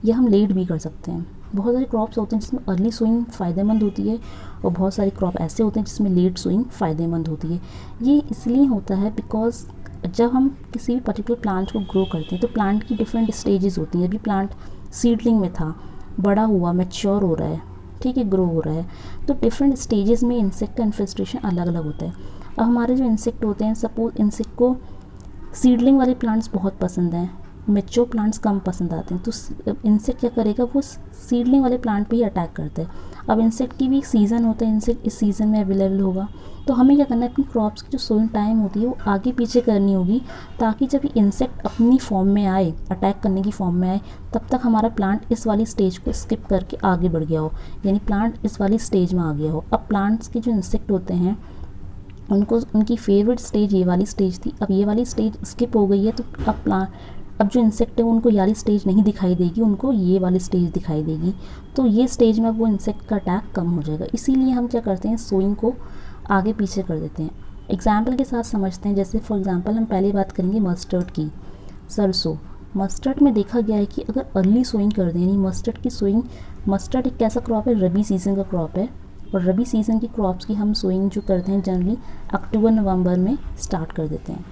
या हम लेट भी कर सकते हैं। बहुत सारे क्रॉप्स होते हैं जिसमें अर्ली सोइंग फ़ायदेमंद होती है और बहुत सारे क्रॉप ऐसे होते हैं जिसमें लेट सोइंग फ़ायदेमंद होती है। ये इसलिए होता है बिकॉज जब हम किसी भी पर्टिकुलर प्लांट को ग्रो करते हैं तो प्लांट की डिफरेंट स्टेजेस होती हैं। अभी प्लांट सीडलिंग में था, बड़ा हुआ, मैच्योर हो रहा है, ठीक है, ग्रो हो रहा है, तो डिफरेंट स्टेजेस में इंसेक्ट का इन्फेस्टेशन अलग अलग होता है। अब हमारे जो इंसेक्ट होते हैं, सपोज इंसेक्ट को सीडलिंग वाले प्लांट्स बहुत पसंद हैं, मैच्योर प्लांट्स कम पसंद आते हैं, तो इंसेक्ट क्या करेगा, वो सीडलिंग वाले प्लांट पे ही अटैक करता है। अब इंसेक्ट की भी एक सीज़न होता है, इंसेक्ट इस सीज़न में अवेलेबल होगा, तो हमें क्या करना है, अपनी क्रॉप्स की जो सोइंग टाइम होती है वो आगे पीछे करनी होगी, ताकि जब ये इंसेक्ट अपनी फॉर्म में आए, अटैक करने की फॉर्म में आए, तब तक हमारा प्लांट इस वाली स्टेज को स्किप करके आगे बढ़ गया हो, यानी प्लांट इस वाली स्टेज में आ गया हो। अब प्लांट्स के जो इंसेक्ट होते हैं उनको उनकी फेवरेट स्टेज ये वाली स्टेज थी, अब ये वाली स्टेज स्किप हो गई है, तो अब जो इंसेक्ट है उनको ये वाली स्टेज नहीं दिखाई देगी, उनको ये वाली स्टेज दिखाई देगी, तो ये स्टेज में वो इंसेक्ट का अटैक कम हो जाएगा। इसीलिए हम क्या करते हैं, सोइंग को आगे पीछे कर देते हैं। एग्जाम्पल के साथ समझते हैं, जैसे फॉर एग्जांपल हम पहले बात करेंगे मस्टर्ड की, सरसों। मस्टर्ड में देखा गया है कि अगर अर्ली सोइंग कर दें, यानी मस्टर्ड की सोइंग, मस्टर्ड एक कैसा क्रॉप है, रबी सीज़न का क्रॉप है, और रबी सीज़न की क्रॉप्स की हम सोइंग जो करते हैं जनरली अक्टूबर नवंबर में स्टार्ट कर देते हैं।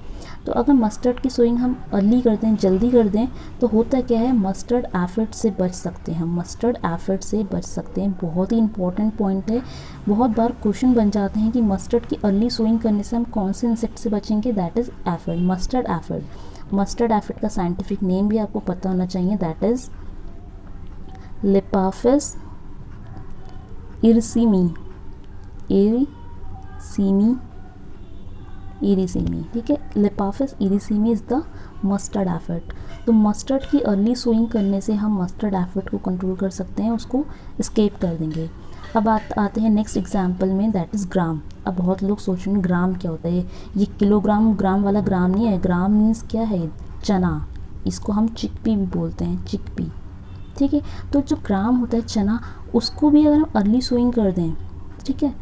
तो अगर मस्टर्ड की सोइंग हम अर्ली करते हैं, जल्दी कर दें, तो होता क्या है, मस्टर्ड एफिड से बच सकते हैं, मस्टर्ड एफिड से बच सकते हैं। बहुत ही इंपॉर्टेंट पॉइंट है। बहुत बार क्वेश्चन बन जाते हैं कि मस्टर्ड की अर्ली सोइंग करने से हम कौन से इंसेक्ट से बचेंगे, that is aphid, mustard aphid. Mustard aphid का साइंटिफिक नेम भी आपको पता होना चाहिए, दैट इज़ लेपाफिस इरिसिमी, इरिसिमी, ठीक है, Lipaphis erysimi is the mustard aphid. तो मस्टर्ड की अर्ली सोइंग करने से हम मस्टर्ड एफिड को कंट्रोल कर सकते हैं, उसको एस्केप कर देंगे। अब आते हैं नेक्स्ट एग्जांपल में, दैट इज़ ग्राम। अब बहुत लोग सोचेंगे ग्राम क्या होता है, ये किलोग्राम ग्राम वाला ग्राम नहीं है, ग्राम मीन्स क्या है, चना, इसको हम चिकपी भी बोलते हैं, चिकपी, ठीक है। तो जो ग्राम होता है चना, उसको भी अगर हम अर्ली सोइंग कर दें, ठीक है,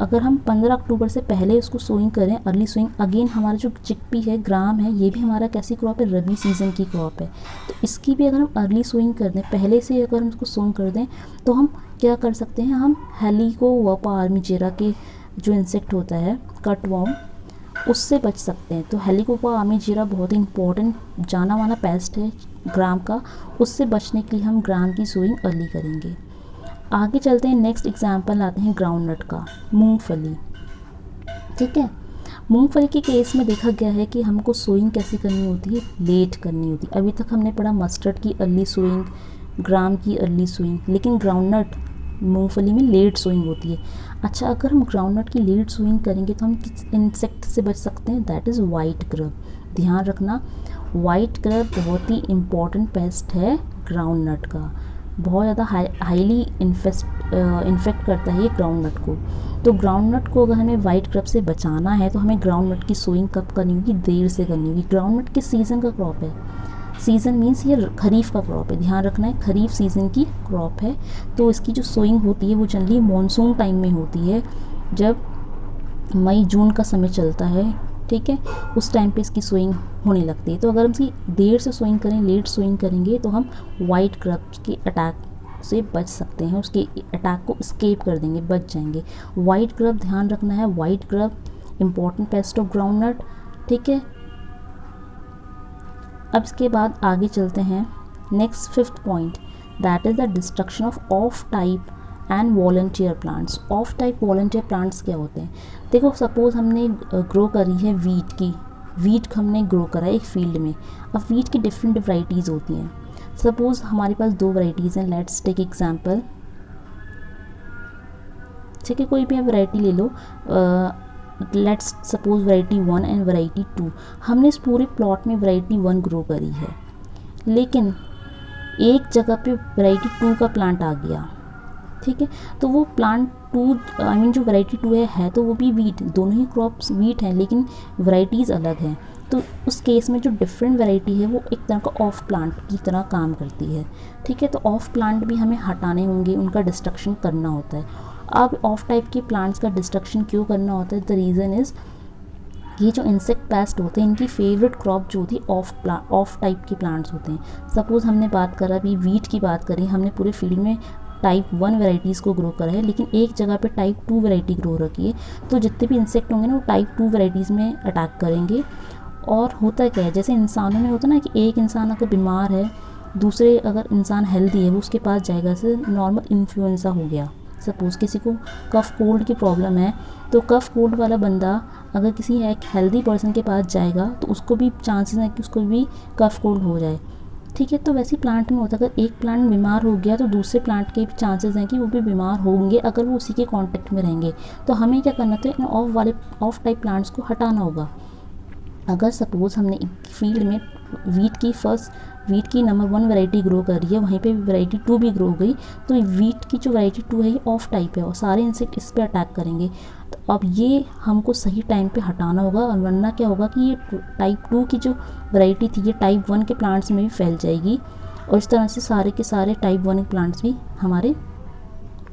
अगर हम 15 अक्टूबर से पहले उसको सोइंग करें, अर्ली सोइंग, अगेन हमारा जो चिकपी है, ग्राम है, ये भी हमारा कैसी क्रॉप है, रबी सीज़न की क्रॉप है, तो इसकी भी अगर हम अर्ली सोइंग कर दें, पहले से अगर हम उसको सोइंग कर दें, तो हम क्या कर सकते हैं, हम हेलिकोवर्पा आर्मीजेरा के जो इंसेक्ट होता है, कटवर्म, उससे बच सकते हैं। तो हेलिकोवर्पा आर्मीजेरा बहुत ही इंपॉर्टेंट जाना माना पेस्ट है ग्राम का, उससे बचने के लिए हम ग्राम की सोइंग अर्ली करेंगे। आगे चलते हैं, नेक्स्ट एग्जांपल आते हैं ग्राउंडनट का, मूंगफली, ठीक है। मूंगफली के केस में देखा गया है कि हमको सोइंग कैसी करनी होती है, लेट करनी होती है। अभी तक हमने पढ़ा मस्टर्ड की अर्ली सोइंग, ग्राम की अर्ली सोइंग, लेकिन ग्राउंडनट मूंगफली में लेट सोइंग होती है। अच्छा, अगर हम ग्राउंडनट की लेट सोइंग करेंगे तो हम किस इंसेक्ट से बच सकते हैं, दैट इज़ वाइट ग्रब। ध्यान रखना, वाइट ग्रब बहुत ही इम्पॉर्टेंट पेस्ट है ग्राउंड नट का, बहुत ज़्यादा हाईली इन्फेक्ट करता है ये ग्राउंड नट को। तो ग्राउंड नट को अगर हमें वाइट ग्रब से बचाना है तो हमें ग्राउंड नट की सोइंग कब करनी होगी, देर से करनी होगी। ग्राउंड नट किस सीज़न का क्रॉप है, सीज़न मीन्स ये खरीफ का क्रॉप है, ध्यान रखना है खरीफ सीज़न की क्रॉप है। तो इसकी जो सोइंग होती है वो जनरली मॉनसून टाइम में होती है, जब मई जून का समय चलता है, ठीक है, उस टाइम पे इसकी सोइंग होने लगती है। तो अगर हम इसकी देर से सोइंग करें, लेट सोइंग करेंगे तो हम वाइट ग्रब के अटैक से बच सकते हैं, उसके अटैक को स्केप कर देंगे, बच जाएंगे। वाइट ग्रब ध्यान रखना है, white grub important pest of ground nut, ठीक है। अब इसके बाद आगे चलते हैं next 5th point, that is the destruction of type and volunteer plants. Off type volunteer plants क्या होते हैं, देखो सपोज हमने ग्रो करी है वीट हमने ग्रो करा है एक फील्ड में। अब वीट की डिफरेंट वैरायटीज़ होती हैं, सपोज हमारे पास 2 वैरायटीज़ हैं, लेट्स टेक एग्जांपल, ठीक है, कोई भी आप वैरायटी ले लो, let's suppose variety 1 and variety 2। हमने इस पूरे प्लॉट में वैरायटी 1 ग्रो करी है, लेकिन एक जगह पे वैरायटी 2 का प्लांट आ गया, ठीक है। तो वो प्लांट 2 जो वैरायटी 2 है तो वो भी वीट, दोनों ही क्रॉप्स वीट हैं लेकिन वैरायटीज़ अलग हैं। तो उस केस में जो डिफरेंट वैरायटी है वो एक तरह का ऑफ प्लांट की तरह काम करती है, ठीक है। तो ऑफ प्लांट भी हमें हटाने होंगे, उनका डिस्ट्रक्शन करना होता है। अब ऑफ टाइप के प्लांट्स का डिस्ट्रक्शन क्यों करना होता है, द रीज़न इज़ ये जो इंसेक्ट पेस्ट होते हैं इनकी फेवरेट क्रॉप जो होती है ऑफ टाइप के प्लांट्स होते हैं। सपोज़ हमने बात करा अभी वीट की बात करी, हमने पूरे फील्ड में टाइप 1 वैरायटीज़ को ग्रो करा है, लेकिन एक जगह पे टाइप 2 वैरायटी ग्रो रखी है, तो जितने भी इंसेक्ट होंगे ना वो टाइप 2 वैरायटीज़ में अटैक करेंगे। और होता क्या है, जैसे इंसानों में होता है ना कि एक इंसान अगर बीमार है, दूसरे अगर इंसान हेल्दी है वो उसके पास जाएगा, जैसे नॉर्मल इन्फ्लुएंजा हो गया, सपोज़ किसी को कफ कोल्ड की प्रॉब्लम है, तो कफ कोल्ड वाला बंदा अगर किसी एक हेल्दी पर्सन के पास जाएगा तो उसको भी चांसेस हैं कि उसको भी कफ कोल्ड हो जाए, ठीक है। तो वैसे प्लांट में होता है, अगर एक प्लांट बीमार हो गया तो दूसरे प्लांट के भी चांसेस हैं कि वो भी बीमार होंगे अगर वो उसी के कांटेक्ट में रहेंगे। तो हमें क्या करना था, इन ऑफ टाइप प्लांट्स को हटाना होगा। अगर सपोज़ हमने फील्ड में वीट की नंबर 1 वैरायटी ग्रो कर रही है, वहीं पे वैरायटी 2 भी ग्रो हो गई, तो वीट की जो वैरायटी 2 है ये ऑफ टाइप है और सारे इंसेक्ट इस पर अटैक करेंगे। तो अब ये हमको सही टाइम पे हटाना होगा, और वरना क्या होगा कि ये टाइप 2 की जो वैरायटी थी ये टाइप 1 के प्लांट्स में भी फैल जाएगी, और इस तरह से सारे के सारे टाइप 1 के प्लांट्स भी हमारे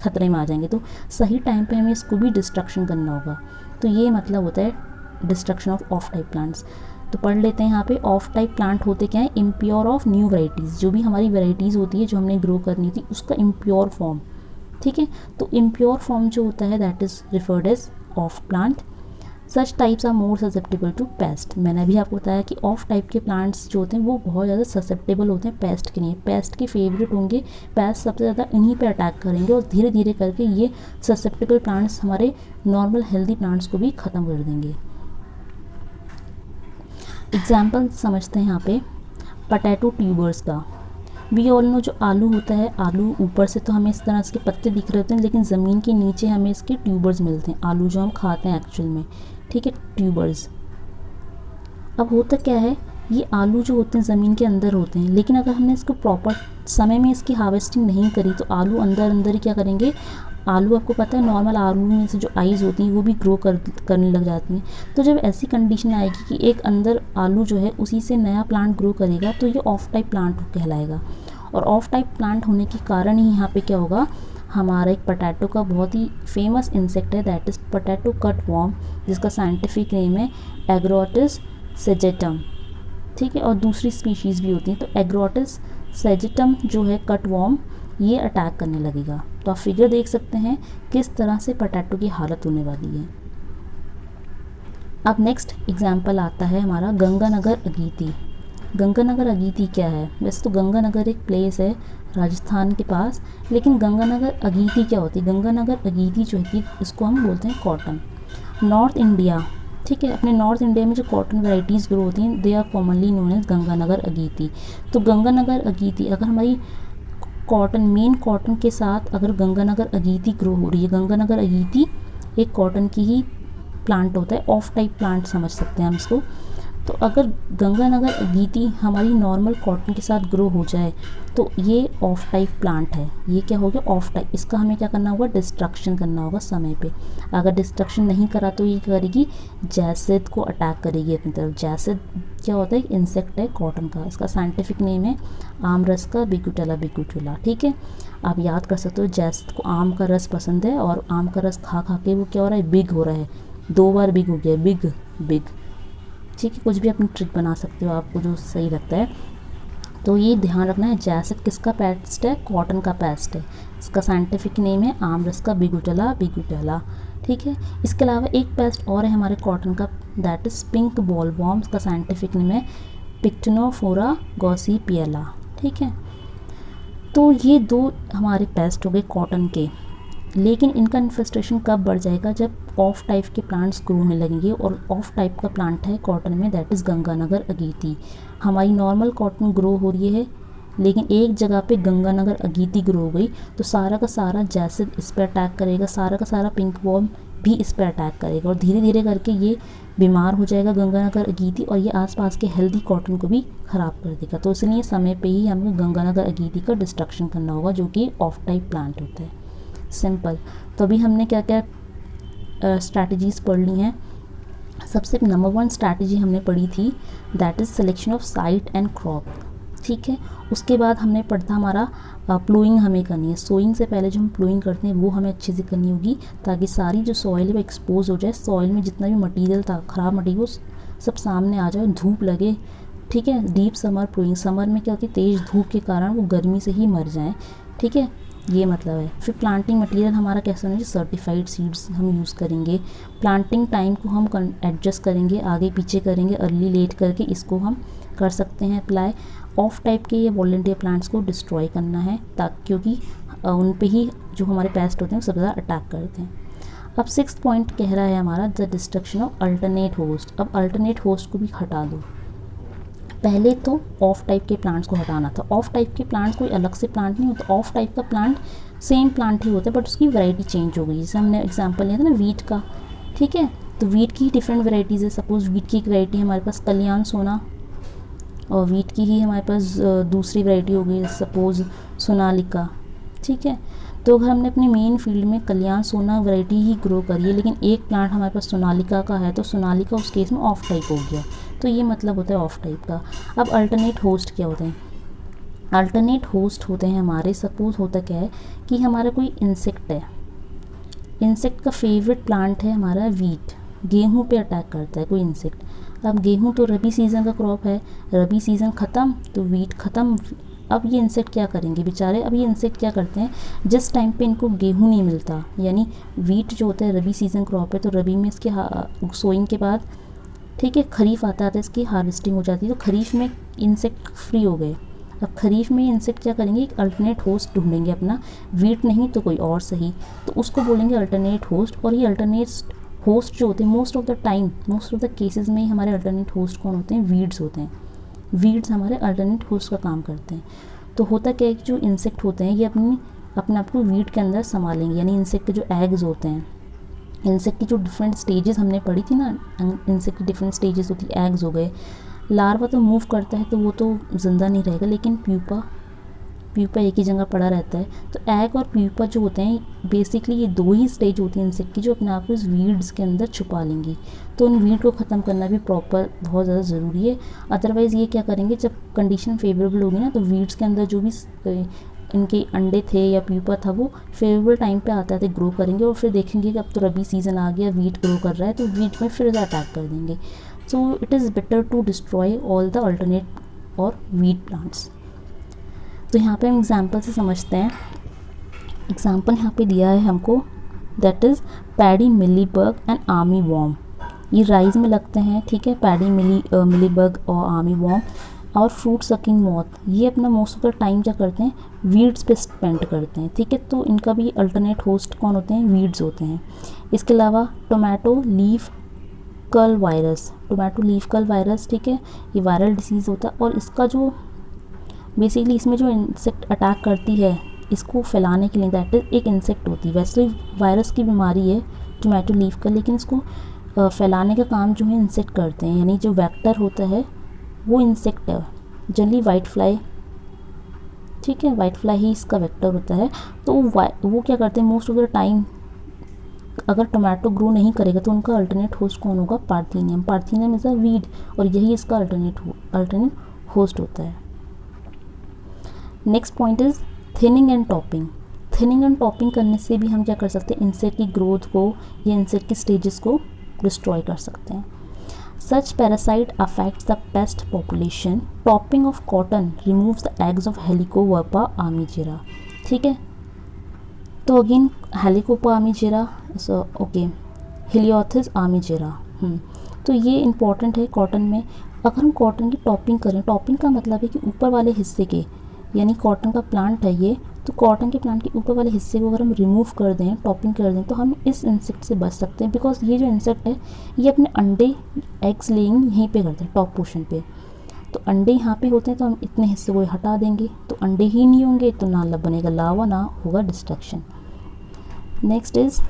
खतरे में आ जाएंगे। तो सही टाइम पे हमें इसको भी डिस्ट्रक्शन करना होगा। तो ये मतलब होता है डिस्ट्रक्शन ऑफ टाइप प्लांट्स। तो पढ़ लेते हैं यहाँ पे, ऑफ टाइप प्लांट होते क्या है, इम्प्योर ऑफ न्यू वैरायटीज़, जो भी हमारी वैरायटीज़ होती है जो हमने ग्रो करनी थी उसका इम्प्योर फॉर्म, ठीक है। तो इम्प्योर फॉर्म जो होता है that is referred as off plant. Such types are more susceptible to pest. मैंने अभी आपको बताया कि ऑफ टाइप के प्लांट्स जो होते हैं वो बहुत ज़्यादा ससेप्टेबल होते हैं पेस्ट के लिए, पेस्ट के फेवरेट होंगे, पेस्ट सबसे ज़्यादा इन्हीं पे अटैक करेंगे और धीरे धीरे करके ये ससेप्टेबल प्लांट्स हमारे नॉर्मल हेल्दी प्लांट्स को भी ख़त्म कर देंगे। एग्जाम्पल समझते हैं यहाँ पे पोटैटो ट्यूबर्स का। वी ऑल नो, जो आलू होता है, आलू ऊपर से तो हमें इस तरह इसके पत्ते दिख रहे होते हैं, लेकिन ज़मीन के नीचे हमें इसके ट्यूबर्स मिलते हैं, आलू जो हम खाते हैं एक्चुअल में, ठीक है, ट्यूबर्स। अब होता क्या है, ये आलू जो होते हैं ज़मीन के अंदर होते हैं, लेकिन अगर हमने इसको प्रॉपर समय में इसकी हार्वेस्टिंग नहीं करी तो आलू अंदर अंदर ही क्या करेंगे, आलू आपको पता है नॉर्मल आलू में से जो आइज़ होती हैं वो भी ग्रो करने लग जाती हैं। तो जब ऐसी कंडीशन आएगी कि एक अंदर आलू जो है उसी से नया प्लांट ग्रो करेगा तो ये ऑफ टाइप प्लांट कहलाएगा। और ऑफ टाइप प्लांट होने के कारण ही यहाँ पे क्या होगा, हमारा एक पोटैटो का बहुत ही फेमस इंसेक्ट है दैट इज़ पोटैटो कटवर्म, जिसका साइंटिफिक नेम है एग्रोटिस सेजेटम, ठीक है। और दूसरी स्पीशीज़ भी होती हैं, तो एग्रोटिस सेजेटम जो है कटवर्म ये अटैक करने लगेगा। तो आप फिगर देख सकते हैं किस तरह से पोटैटो की हालत होने वाली है। अब नेक्स्ट एग्जाम्पल आता है हमारा गंगानगर अगीती। गंगानगर अगीती क्या है, वैसे तो गंगानगर एक प्लेस है राजस्थान के पास, लेकिन गंगानगर अगीती क्या होती है, गंगानगर अगीती जो है इसको हम बोलते हैं कॉटन। नॉर्थ इंडिया, ठीक है, अपने नॉर्थ इंडिया में जो कॉटन वैराइटीज़ ग्रो होती हैं they are commonly known as Ganganagar Ageti. तो गंगानगर अगीती अगर हमारी कॉटन, मेन कॉटन के साथ अगर गंगानगर अगीती ग्रो हो रही है, गंगानगर अगीती एक कॉटन की ही प्लांट होता है, ऑफ टाइप प्लांट समझ सकते हैं हम इसको। तो अगर गंगानगर अगेती हमारी नॉर्मल कॉटन के साथ ग्रो हो जाए तो ये ऑफ टाइप प्लांट है, ये क्या हो गया ऑफ टाइप। इसका हमें क्या करना होगा, डिस्ट्रक्शन करना होगा समय पे। अगर डिस्ट्रक्शन नहीं करा तो ये करेगी, जैसिड को अटैक करेगी अपनी तरफ। जैसिड क्या होता है, एक इंसेक्ट है कॉटन का, इसका साइंटिफिक नेम है आम रस का बिग्यूटेला बिग्यूटेला, ठीक है। आप याद कर सकते हो, जैसिड को आम का रस पसंद है और आम का रस खा खा के वो क्या हो रहा है, बिग हो रहा है, 2 बार बिग हो गया, बिग बिग, ठीक है। कुछ भी अपनी ट्रिक बना सकते हो आपको जो सही लगता है। तो ये ध्यान रखना है, जैसिड किसका पेस्ट है, कॉटन का पेस्ट है। इसका साइंटिफिक नेम है आम रस का बिग्यूटेला बिग्यूटेला, ठीक है। इसके अलावा एक पेस्ट और है हमारे कॉटन का, दैट इज़ पिंक बॉलवॉर्म। इसका साइंटिफिक नेम है पिक्टिनोफोरा गॉसिपिएला, ठीक है। तो ये 2 हमारे पेस्ट हो गए कॉटन के। लेकिन इनका इन्फेस्टेशन कब बढ़ जाएगा, जब ऑफ टाइप के प्लांट्स ग्रो होने लगेंगे। और ऑफ टाइप का प्लांट है कॉटन में, दैट इज़ गंगानगर अगेती। हमारी नॉर्मल कॉटन ग्रो हो रही है, लेकिन एक जगह पे गंगानगर अगेती ग्रो हो गई तो सारा का सारा जैसिड इस पर अटैक करेगा, सारा का सारा पिंक बॉल भी इस पर अटैक करेगा और धीरे धीरे करके ये बीमार हो जाएगा गंगानगर अगेती, और ये आसपास के हेल्दी कॉटन को भी ख़राब कर देगा। तो इसलिए समय पे ही हमें गंगानगर अगेती का डिस्ट्रक्शन करना होगा, जो कि ऑफ टाइप प्लांट होता है। सिंपल। तो अभी हमने क्या क्या स्ट्रैटेजीज़ पढ़ ली हैं। सबसे नंबर 1 स्ट्रैटेजी हमने पढ़ी थी, that is selection of site and crop, ठीक है। उसके बाद हमने पढ़ा हमारा प्लूइंग हमें करनी है। सोइंग से पहले जो हम प्लूइंग करते हैं वो हमें अच्छे से करनी होगी, ताकि सारी जो सॉइल है वो एक्सपोज हो जाए। सॉइल में जितना भी मटीरियल था, ख़राब मटीरियल, वो सब सामने आ जाए, धूप लगे, ठीक है। डीप समर प्लूइंग, समर में क्या होती है, तेज़ धूप के कारण वो गर्मी से ही मर जाएँ, ठीक है, ये मतलब है। फिर प्लांटिंग मटेरियल हमारा कैसा होना चाहिए, सर्टिफाइड सीड्स हम यूज़ करेंगे। प्लांटिंग टाइम को हम एडजस्ट करेंगे, आगे पीछे करेंगे, अर्ली लेट करके इसको हम कर सकते हैं अप्लाई। ऑफ टाइप के ये वॉलंटियर प्लांट्स को डिस्ट्रॉय करना है, ताकि क्योंकि उन पे ही जो हमारे पेस्ट होते हैं वो सबसे ज़्यादा अटैक करते हैं। अब 6th पॉइंट कह रहा है हमारा, the destruction of alternate host. अब अल्टरनेट होस्ट को भी हटा दो। पहले तो ऑफ टाइप के प्लांट्स को हटाना था। ऑफ टाइप के प्लांट्स कोई अलग से प्लांट नहीं होता, ऑफ टाइप का प्लांट सेम प्लांट ही होता है, बट उसकी वैरायटी चेंज हो गई। जैसे हमने एग्जांपल लिया था ना वीट का, ठीक है। तो वीट की डिफरेंट वैरायटीज़ है। सपोज़ वीट की एक वैरायटी हमारे पास कल्याण सोना, और वीट की ही हमारे पास दूसरी वैरायटी हो गई सपोज़ सोनालिका, ठीक है। तो अगर हमने अपनी मेन फील्ड में कल्याण सोना वैरायटी ही ग्रो करी है, लेकिन एक प्लांट हमारे पास सोनालिका का है, तो सोनालिका उस केस में ऑफ टाइप हो गया। तो ये मतलब होता है ऑफ टाइप का। अब अल्टरनेट होस्ट क्या होते हैं, अल्टरनेट होस्ट होते हैं हमारे, सपोज होता क्या है कि हमारा कोई इंसेक्ट है, इंसेक्ट का फेवरेट प्लांट है हमारा वीट, गेहूं पे अटैक करता है कोई इंसेक्ट। अब गेहूं तो रबी सीज़न का क्रॉप है, रबी सीज़न ख़त्म तो वीट ख़त्म। अब ये इंसेक्ट क्या करेंगे बेचारे, अब ये इंसेक्ट क्या करते हैं, जिस टाइम पे इनको गेहूं नहीं मिलता, यानी वीट जो होता है रबी सीज़न क्रॉप है, तो रबी में इसके सोइंग के बाद, ठीक है, खरीफ आता है इसकी हार्वेस्टिंग हो जाती है, तो खरीफ में इंसेक्ट फ्री हो गए। अब खरीफ में इंसेक्ट क्या करेंगे, एक अल्टरनेट होस्ट ढूंढेंगे अपना, वीट नहीं तो कोई और सही, तो उसको बोलेंगे अल्टरनेट होस्ट। और ये अल्टरनेट होस्ट जो होते हैं most of the time, most of the cases में ही हमारे अल्टरनेट होस्ट कौन होते हैं, वीड्स होते हैं। वीड्स हमारे अल्टरनेट होस्ट का काम करते हैं। तो होता क्या है कि जो इंसेक्ट होते हैं ये अपने आप को वीड के अंदर संभालेंगे, यानी इंसेक्ट के जो एग्स होते हैं, इंसेक्ट की जो डिफरेंट स्टेजेस हमने पढ़ी थी ना, इंसेक्ट की डिफरेंट स्टेजेस होती है, एग्स हो गए, लार्वा तो मूव करता है तो वो तो ज़िंदा नहीं रहेगा, लेकिन प्यूपा एक ही जगह पड़ा रहता है। तो एग और प्यूपा जो होते हैं बेसिकली ये 2 ही स्टेज होती हैं इंसेक्ट की, जो अपने आप को इस वीड्स के अंदर छुपा लेंगी। तो उन वीड को ख़त्म करना भी प्रॉपर बहुत ज़्यादा ज़रूरी है। अदरवाइज़ ये क्या करेंगे, जब कंडीशन फेवरेबल होगी ना, तो वीड्स के अंदर जो भी इनके अंडे थे या प्यूपा था वो फेवरेबल टाइम पे आता है ग्रो करेंगे, और फिर देखेंगे कि अब तो रबी सीज़न आ गया, वीट ग्रो कर रहा है, तो वीट में फिर अटैक कर देंगे। So it is better to destroy all the alternate और वीट प्लांट्स। तो यहाँ पे हम एग्जांपल से समझते हैं। एग्जांपल यहाँ पे दिया है हमको, that is paddy mealybug and army worm. ये राइस में लगते हैं, ठीक है, पैडी मिलीबग और आर्मी वॉर्म और फ्रूट सकिंग मॉथ, ये अपना मोस्ट ऑफ द टाइम क्या करते हैं, वीड्स पे स्पेंड करते हैं, ठीक है। तो इनका भी अल्टरनेट होस्ट कौन होते हैं, वीड्स होते हैं। इसके अलावा tomato leaf curl virus, tomato leaf curl virus, ठीक है, ये वायरल डिसीज़ होता है, और इसका जो बेसिकली इसमें जो इंसेक्ट अटैक करती है इसको फैलाने के लिए, दैट इज़ एक इंसेक्ट होती है। वैसे तो वायरस की बीमारी है टोमेटो लीफ का, लेकिन इसको फैलाने का काम जो है इंसेक्ट करते हैं, यानी जो वेक्टर होता है वो इंसेक्ट है, जनरली वाइट फ्लाई, ठीक है, वाइट फ्लाई ही इसका वेक्टर होता है। तो वो क्या करते हैं मोस्ट ऑफ द टाइम, अगर टोमेटो ग्रो नहीं करेगा तो उनका अल्टरनेट होस्ट कौन होगा, parthenium. Parthenium is a weed और यही इसका अल्टरनेट होस्ट होता है। Next point is thinning and topping. Thinning and topping करने से भी हम क्या कर सकते हैं, इंसेक्ट की ग्रोथ को या इंसेक्ट की स्टेजेस को डिस्ट्रॉय कर सकते हैं। Such parasite affects the pest population. Topping of cotton removes the eggs of Helicoverpa armigera, ठीक है। तो again Helicoverpa armigera, okay, Heliothis armigera, तो ये इंपॉर्टेंट है कॉटन में। अगर हम कॉटन की टॉपिंग करें, टॉपिंग का मतलब है कि ऊपर वाले हिस्से के, यानी कॉटन का प्लांट है ये, तो कॉटन के प्लांट के ऊपर वाले हिस्से को अगर हम रिमूव कर दें, टॉपिंग कर दें, तो हम इस इंसेक्ट से बच सकते हैं। बिकॉज ये जो इंसेक्ट है ये अपने अंडे, एग्स लेइंग यहीं पे करते हैं, टॉप पोर्शन पे। तो अंडे यहाँ पे होते हैं, तो हम इतने हिस्से को हटा देंगे तो अंडे ही नहीं होंगे, तो ना बनेगा लावा, ना होगा डिस्ट्रक्शन। नेक्स्ट इज,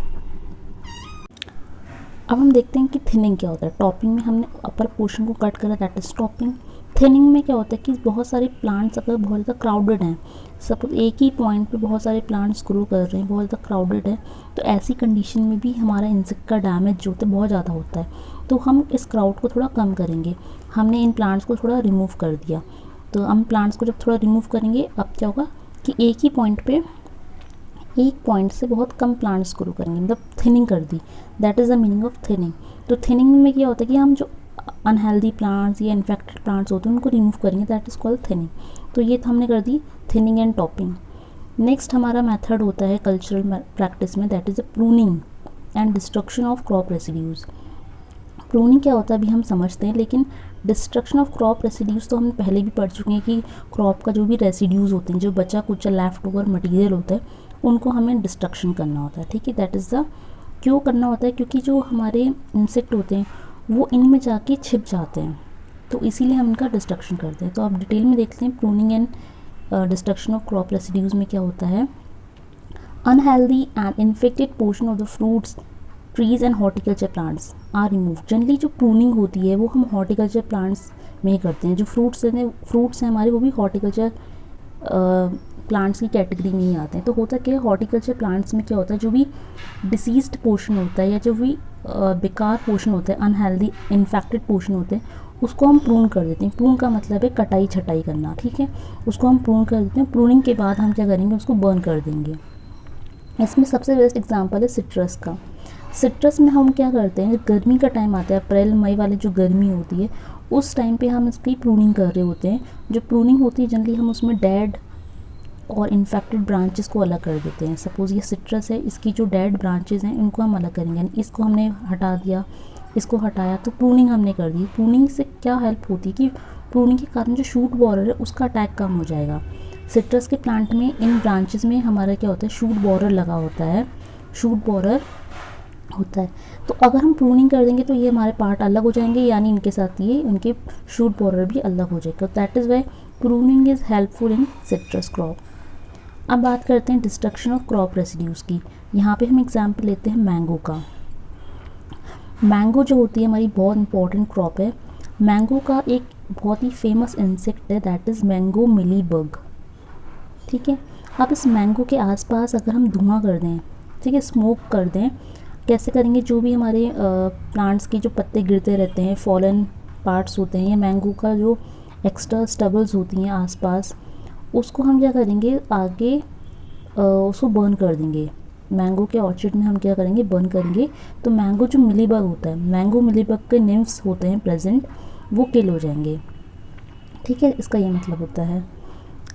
अब हम देखते हैं कि थिनिंग क्या होता है। टॉपिंग में हमने अपर पोर्शन को कट करा, दैट इज टॉपिंग। थिनिंग में क्या होता है कि बहुत सारे प्लांट्स अगर बहुत ज़्यादा क्राउडेड हैं, सपोज एक ही पॉइंट पे बहुत सारे प्लांट्स ग्रो कर रहे हैं, बहुत ज़्यादा क्राउडेड है, तो ऐसी कंडीशन में भी हमारा इंसेक्ट का डैमेज जो होता है बहुत ज़्यादा होता है। तो हम इस क्राउड को थोड़ा कम करेंगे, हमने इन प्लांट्स को थोड़ा रिमूव कर दिया। तो हम प्लांट्स को जब थोड़ा रिमूव करेंगे, अब क्या होगा कि एक ही पॉइंट पे, एक पॉइंट से बहुत कम प्लांट्स ग्रो करेंगे, मतलब थिनिंग कर दी, that is the meaning of thinning. तो थिनिंग में क्या होता है कि हम जो अनहेल्दी प्लांट्स या इन्फेक्टेड प्लांट्स होते हैं उनको रिमूव करेंगे, दैट इज़ कॉल्ड थिनिंग। तो ये हमने कर दी थिनिंग एंड टॉपिंग। नेक्स्ट हमारा मेथड होता है कल्चरल प्रैक्टिस में, that is the pruning and destruction of crop residues. Pruning क्या होता है अभी हम समझते हैं, लेकिन डिस्ट्रक्शन ऑफ क्रॉप रेसिड्यूज़ तो हम पहले भी पढ़ चुके हैं कि क्रॉप का जो भी रेसिड्यूज़ होते हैं, जो बचा कुचा लेफ्ट ओवर मटीरियल होता है, उनको हमें डिस्ट्रक्शन करना होता है, ठीक है। दैट इज़ द, क्यों करना होता है, क्योंकि जो हमारे इंसेक्ट होते हैं वो इनमें जाके छिप जाते हैं, तो इसीलिए हम इनका डिस्ट्रक्शन करते हैं। तो आप डिटेल में देखते हैं pruning and destruction of crop residues में क्या होता है। Unhealthy and infected portion of the fruits, trees and horticulture plants are remove. Generally जो प्रूनिंग होती है वो हम हॉर्टिकल्चर प्लांट्स में ही करते हैं। जो फ्रूट्स हैं हमारे, वो भी हॉर्टिकल्चर प्लांट्स की कैटेगरी में ही आते हैं। तो होता क्या है, हॉर्टिकल्चर प्लांट्स में क्या होता है, जो भी डिसीज्ड पोर्शन होता है या जो भी बेकार पोर्शन होता है, अनहेल्दी इन्फेक्टेड पोर्शन होते हैं, उसको हम प्रून कर देते हैं। प्रून का मतलब है कटाई छटाई करना, ठीक है, उसको हम प्रून कर देते हैं। प्रूनिंग के बाद हम क्या करेंगे, उसको बर्न कर देंगे। इसमें सबसे बेस्ट एग्जांपल है सिट्रस का। सिट्रस में हम क्या करते हैं, गर्मी का टाइम आता है, अप्रैल मई वाली जो गर्मी होती है, उस टाइम पे हम इसकी प्रूनिंग कर रहे होते हैं। जो प्रूनिंग होती है जनरली हम उसमें डेड और इन्फेक्टेड ब्रांचेस को अलग कर देते हैं। सपोज़ ये सिट्रस है, इसकी जो डेड ब्रांचेस हैं इनको हम अलग करेंगे, यानी इसको हमने हटा दिया, इसको हटाया, तो प्रूनिंग हमने कर दी। प्रूनिंग से क्या हेल्प होती है कि प्रूनिंग के कारण जो शूट बोरर है उसका अटैक कम हो जाएगा। सिट्रस के प्लांट में इन ब्रांचेस में हमारा क्या होता है, शूट बोरर लगा होता है, शूट बोरर होता है। तो अगर हम प्रूनिंग कर देंगे तो ये हमारे पार्ट अलग हो जाएंगे, यानी इनके साथ ये इनके शूट बोरर भी अलग हो जाएगा। That is Y pruning is helpful in citrus crop. अब बात करते हैं डिस्ट्रक्शन ऑफ क्रॉप रेसिड्यूज़ की। यहाँ पे हम एग्जांपल लेते हैं मैंगो का। मैंगो जो होती है हमारी बहुत इंपॉर्टेंट क्रॉप है। मैंगो का एक बहुत ही फेमस इंसेक्ट है, दैट इज़ मैंगो मिलीबग, ठीक है। अब इस मैंगो के आसपास अगर हम धुआं कर दें, ठीक है, स्मोक कर दें, कैसे करेंगे, जो भी हमारे प्लांट्स के जो पत्ते गिरते रहते हैं, फॉलन पार्ट्स होते हैं, या मैंगो का जो एक्स्ट्रा स्टबल्स होती हैं आसपास, उसको हम क्या करेंगे, आगे उसको बर्न कर देंगे। मैंगो के ऑर्चिड में हम क्या करेंगे, बर्न करेंगे, तो मैंगो जो मिलीबग होता है, मैंगो मिलीबग के निम्फ्स होते हैं प्रेजेंट, वो किल हो जाएंगे, ठीक है, इसका ये मतलब होता है।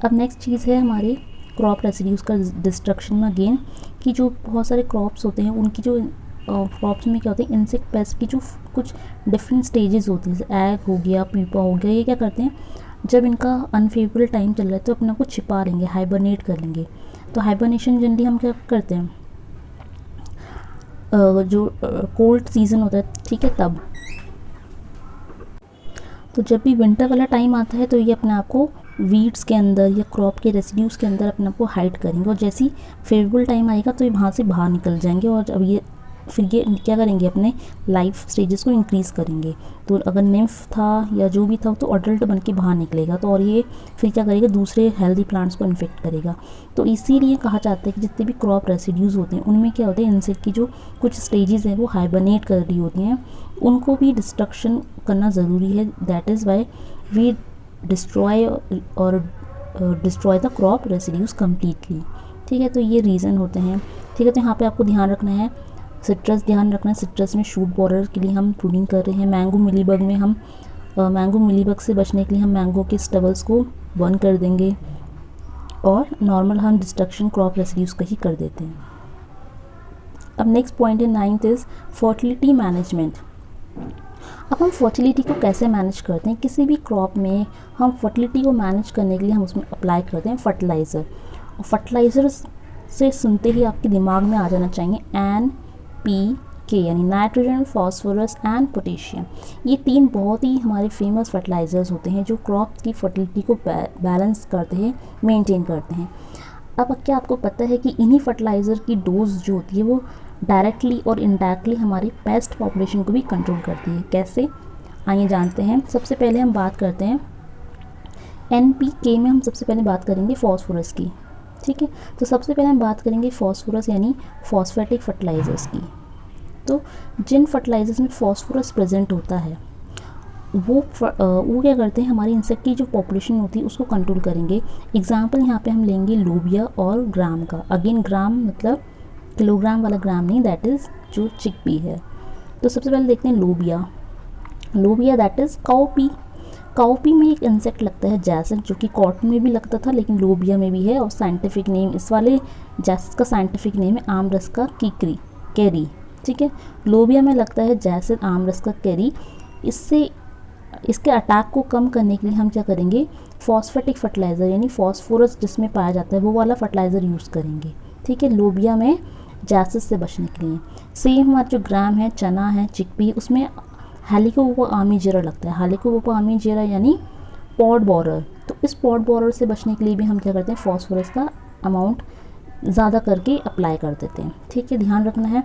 अब नेक्स्ट चीज़ है हमारे क्रॉप रेसिड्यूज़ का डिस्ट्रक्शन में अगेन, कि जो बहुत सारे क्रॉप्स होते हैं उनकी जो क्रॉप्स में क्या होते हैं, इंसेक्ट पेस्ट की जो कुछ डिफरेंट स्टेजेस होती हैं, जैसे एग हो गया, प्यूपा हो गया, ये क्या करते हैं, जब इनका अनफेवरेबल टाइम चल रहा है तो अपने को छिपा लेंगे, हाइबरनेट कर लेंगे। तो हाइबरनेशन जनरली हम क्या करते हैं, जो कोल्ड सीज़न होता है, ठीक है, तब। तो जब भी विंटर वाला टाइम आता है तो ये अपने आप को वीड्स के अंदर या क्रॉप के रेसिड्यूज़ के अंदर अपने आप को हाइड करेंगे, और जैसे ही फेवरेबल टाइम आएगा तो ये वहाँ से बाहर निकल जाएंगे, और जब ये फिर ये क्या करेंगे, अपने लाइफ स्टेजेस को इंक्रीज़ करेंगे। तो अगर निम्फ था या जो भी था तो अडल्ट बन के बाहर निकलेगा, तो और ये फिर क्या करेगा, दूसरे हेल्दी प्लांट्स को इन्फेक्ट करेगा। तो इसीलिए कहा जाता है कि जितने भी क्रॉप रेसिड्यूज़ होते हैं उनमें क्या होता है, इंसेक्ट की जो कुछ स्टेजेस हैं वो हाइबरनेट कर रही होती हैं, उनको भी डिस्ट्रक्शन करना ज़रूरी है। That is why we destroy और destroy the crop residues completely. ठीक है, तो ये रीज़न होते हैं। ठीक है, तो यहाँ पे आपको ध्यान रखना है, सिट्रस ध्यान रखना है, सिट्रस में शूट बोरर के लिए हम प्रूनिंग कर रहे हैं। मैंगो मिलीबग में हम मैंगो मिलीबग से बचने के लिए हम मैंगो के स्टबल्स को बर्न कर देंगे, और नॉर्मल हम डिस्ट्रक्शन क्रॉप रेसिड्यूज़ का ही कर देते हैं। अब नेक्स्ट पॉइंट है 9th इज़ फर्टिलिटी मैनेजमेंट। अब हम फर्टिलिटी को कैसे मैनेज करते हैं, किसी भी क्रॉप में हम फर्टिलिटी को मैनेज करने के लिए हम उसमें अप्लाई करते हैं फर्टिलाइज़र। और फर्टिलाइज़र से सुनते ही आपके दिमाग में आ जाना चाहिए NPK, यानी नाइट्रोजन, फास्फोरस एंड पोटेशियम। ये 3 बहुत ही हमारे फेमस फर्टिलाइज़र्स होते हैं जो क्रॉप की फर्टिलिटी को बैलेंस करते हैं, मेंटेन करते हैं। अब क्या आपको पता है कि इन्हीं फर्टिलाइज़र की डोज जो होती है वो डायरेक्टली और इनडायरेक्टली हमारी पेस्ट पॉपुलेशन को भी कंट्रोल करती है। कैसे, आइए जानते हैं। सबसे पहले हम बात करते हैं NPK में, हम सबसे पहले बात करेंगे फॉस्फोरस की। ठीक है, तो सबसे पहले हम बात करेंगे फॉस्फोरस यानी फॉस्फेटिक फर्टिलाइज़र्स की। तो जिन फर्टिलाइज़र्स में फॉस्फोरस प्रेजेंट होता है वो क्या करते हैं, हमारी इंसेक्ट की जो पॉपुलेशन होती है उसको कंट्रोल करेंगे। एग्जाम्पल यहाँ पे हम लेंगे लोबिया और ग्राम का। अगेन ग्राम मतलब किलोग्राम वाला ग्राम नहीं, दैट इज़ जो चिकपी है। तो सबसे पहले देखते हैं लोबिया। लोबिया दैट इज़ काउपी। काउपी में एक इंसेक्ट लगता है जैसिड, जो कि कॉटन में भी लगता था लेकिन लोबिया में भी है, और साइंटिफिक नेम इस वाले जैसिड का साइंटिफिक नेम है आमरस का कैरी। ठीक है, लोबिया में लगता है जैसिड, आमरस का कैरी। इसके अटैक को कम करने के लिए हम क्या करेंगे, फॉस्फेटिक फर्टिलाइज़र यानी फॉस्फोरस जिसमें पाया जाता है वो वाला फर्टिलाइज़र यूज़ करेंगे। ठीक है, लोबिया में जैसिड से बचने के लिए। सेम हमारा जो ग्राम है, चना है, चिकपी, उसमें हेलिकोवर्पा आर्मीजेरा लगता है। हेलिकोवर्पा आर्मीजेरा यानी पॉड बोरर। तो इस पॉड बोरर से बचने के लिए भी हम क्या करते हैं, फॉस्फोरस का अमाउंट ज़्यादा करके अप्लाई कर देते हैं। ठीक है, ध्यान रखना है,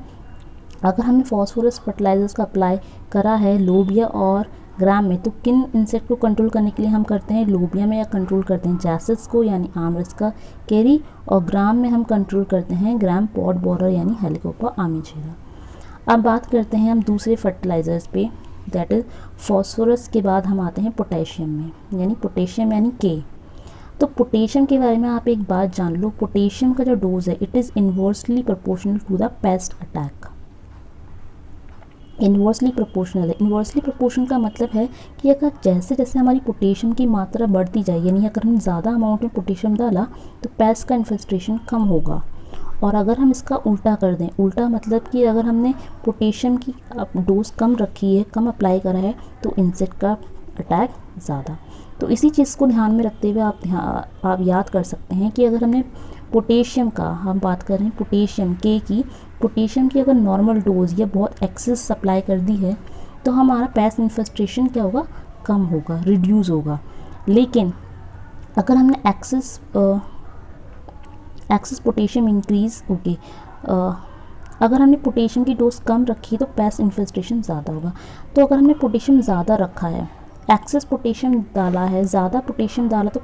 अगर हमने फॉस्फोरस फर्टिलाइजर्स का अप्लाई करा है लोबिया और ग्राम में, तो किन इंसेक्ट को कंट्रोल करने के लिए हम करते हैं, लोबिया में या कंट्रोल करते हैं जैसिड्स को यानी आमरस का कैरी, और ग्राम में हम कंट्रोल करते हैं ग्राम पॉड बोरर यानी हेलिकोवर्पा आर्मीजेरा। अब बात करते हैं हम दूसरे फर्टिलाइज़र्स पे, दैट इज़ फॉस्फोरस के बाद हम आते हैं पोटेशियम में, यानी पोटेशियम यानी के। तो पोटेशियम के बारे में आप एक बात जान लो, पोटेशियम का जो डोज है it is inversely proportional to the pest attack. Inversely proportional है। इन्वर्सली प्रोपोर्शनल का मतलब है कि अगर जैसे जैसे हमारी पोटेशियम की मात्रा बढ़ती जाए, यानी अगर हम ज़्यादा अमाउंट में पोटेशियम डाला तो पेस्ट का इन्फेस्टेशन कम होगा। और अगर हम इसका उल्टा कर दें, उल्टा मतलब कि अगर हमने पोटेशियम की डोज कम रखी है, कम अप्लाई करा है, तो इंसेक्ट का अटैक ज़्यादा। तो इसी चीज़ को ध्यान में रखते हुए आप याद कर सकते हैं कि अगर हमने पोटेशियम का, हम बात कर रहे हैं पोटेशियम के की, पोटेशियम की अगर नॉर्मल डोज या बहुत एक्सेस सप्लाई कर दी है तो हमारा पेस्ट इन्फेस्टेशन क्या होगा, कम होगा, रिड्यूस होगा। लेकिन अगर हमने एक्सेस पोटेशियम इंक्रीज होगी, अगर हमने पोटेशियम की डोज कम रखी तो पेस्ट इन्फेस्टेशन ज़्यादा होगा। तो अगर हमने पोटेशियम ज़्यादा रखा है, एक्सेस पोटेशियम डाला है, ज़्यादा पोटेशियम डाला, तो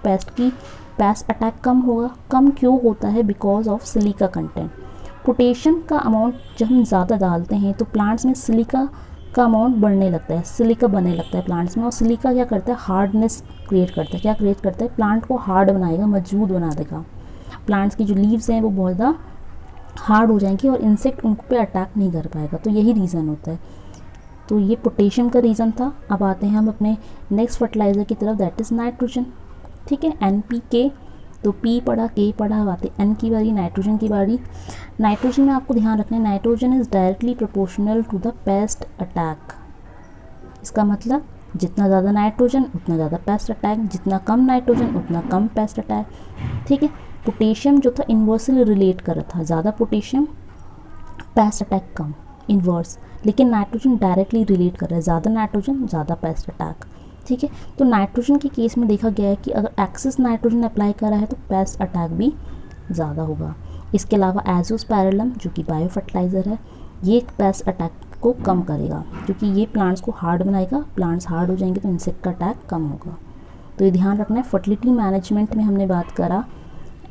पेस्ट अटैक कम होगा। कम क्यों होता है, because of silica content. Potassium का अमाउंट जब हम ज़्यादा डालते हैं तो प्लांट्स में सिलिका का अमाउंट बढ़ने लगता है, सिलिका बनने लगता है प्लांट्स में। और सिलिका क्या करता है, हार्डनेस क्रिएट करता है। क्या क्रिएट करता है, प्लांट को हार्ड बनाएगा, मजबूत बना देगा। प्लांट्स की जो लीव्स हैं वो बहुत ज़्यादा हार्ड हो जाएंगी और इंसेक्ट उन पे अटैक नहीं कर पाएगा। तो यही रीज़न होता है। तो ये पोटेशियम का रीज़न था। अब आते हैं हम अपने नेक्स्ट फर्टिलाइज़र की तरफ, दैट इज़ नाइट्रोजन। ठीक है, NPK, तो P पढ़ा, K पढ़ा, आते N की बारी, नाइट्रोजन की बारी। नाइट्रोजन में आपको ध्यान रखना है, nitrogen is directly proportional to the pest attack. इसका मतलब जितना ज़्यादा नाइट्रोजन उतना ज़्यादा पेस्ट अटैक, जितना कम नाइट्रोजन उतना कम पेस्ट अटैक। ठीक है, पोटेशियम जो था इन्वर्सली रिलेट कर रहा था, ज़्यादा पोटेशियम पेस्ट अटैक कम, इन्वर्स। लेकिन नाइट्रोजन डायरेक्टली रिलेट कर रहा है, ज़्यादा नाइट्रोजन ज़्यादा पेस्ट अटैक। ठीक है, तो नाइट्रोजन के केस में देखा गया है कि अगर एक्सेस नाइट्रोजन अप्लाई करा है तो पेस्ट अटैक भी ज़्यादा होगा। इसके अलावा एजोस्पैरेलम जो कि बायो फर्टिलाइज़र है, ये पेस्ट अटैक को कम करेगा, क्योंकि ये प्लांट्स को हार्ड बनाएगा। प्लांट्स हार्ड हो जाएंगे तो इंसेक्ट का अटैक कम होगा। तो ये ध्यान रखना है। फर्टिलिटी मैनेजमेंट में हमने बात करा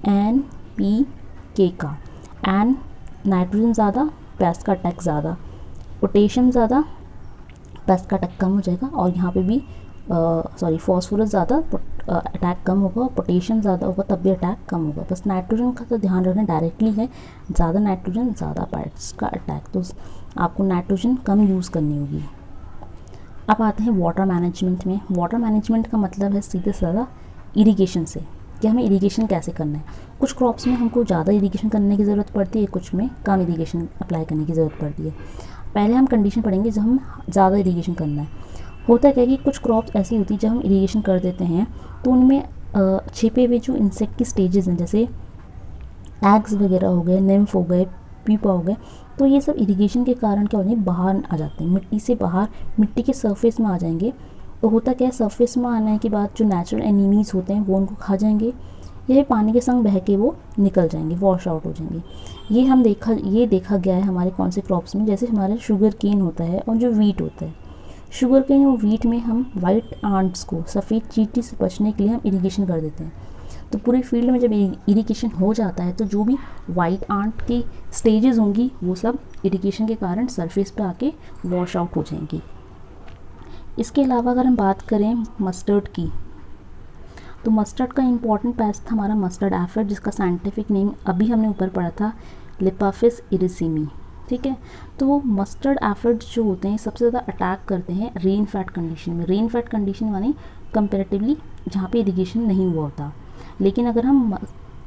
NPK का। एन नाइट्रोजन ज़्यादा, पेस्ट का अटैक ज़्यादा, पोटेशियम ज़्यादा, पेस्ट का अटैक कम हो जाएगा। और यहाँ पे भी फॉस्फोरस ज़्यादा, अटैक कम होगा, और पोटेशियम ज़्यादा होगा तब भी अटैक कम होगा। बस नाइट्रोजन का तो ध्यान रखना, डायरेक्टली है, ज़्यादा नाइट्रोजन ज़्यादा पेस्ट का अटैक, तो आपको नाइट्रोजन कम यूज़ करनी होगी। अब आते हैं वाटर मैनेजमेंट में। वाटर मैनेजमेंट का मतलब है सीधे साधा इरिगेशन से, कि हमें इरिगेशन कैसे करना है। कुछ क्रॉप्स में हमको ज़्यादा इरिगेशन करने की ज़रूरत पड़ती है, कुछ में कम इरिगेशन अप्लाई करने की ज़रूरत पड़ती है। पहले हम कंडीशन पढ़ेंगे जब हम ज़्यादा इरिगेशन करना है। होता क्या है कि कुछ क्रॉप्स ऐसी होती है जब हम इरिगेशन कर देते हैं तो उनमें छिपे हुए जो इंसेक्ट की स्टेजेस हैं, जैसे एग्स वगैरह हो गए, निम्फ हो गए, प्यूपा हो गए, तो ये सब इरिगेशन के कारण क्या हो जाएंगे, बाहर आ जाते हैं, मिट्टी से बाहर, मिट्टी के सरफेस में आ जाएंगे। तो होता क्या है, सरफेस में आने के बाद जो नेचुरल एनिमीज़ होते हैं वो उनको खा जाएंगे, यह पानी के संग बह के वो निकल जाएंगे, वॉश आउट हो जाएंगे। ये देखा गया है हमारे कौन से क्रॉप्स में, जैसे हमारे शुगर केन होता है और जो वीट होता है। शुगर केन और वीट में हम वाइट आंट्स को, सफ़ेद चींटी से बचने के लिए हम इरिगेशन कर देते हैं। तो पूरे फील्ड में जब इरिगेशन हो जाता है तो जो भी वाइट आंट की स्टेजेस होंगी वो सब इरिगेशन के कारण सरफेस पे आके वॉश आउट हो जाएंगी। इसके अलावा अगर हम बात करें मस्टर्ड की, तो मस्टर्ड का इम्पॉर्टेंट पेस्ट था हमारा मस्टर्ड एफिड, जिसका साइंटिफिक नेम अभी हमने ऊपर पढ़ा था, लिपाफिस इरिसिमी। ठीक है, तो मस्टर्ड एफिड्स जो होते हैं सबसे ज़्यादा अटैक करते हैं रेन फेड कंडीशन में। रेन फेड कंडीशन माने कंपेरेटिवली जहाँ पे इरिगेशन नहीं हुआ होता। लेकिन अगर हम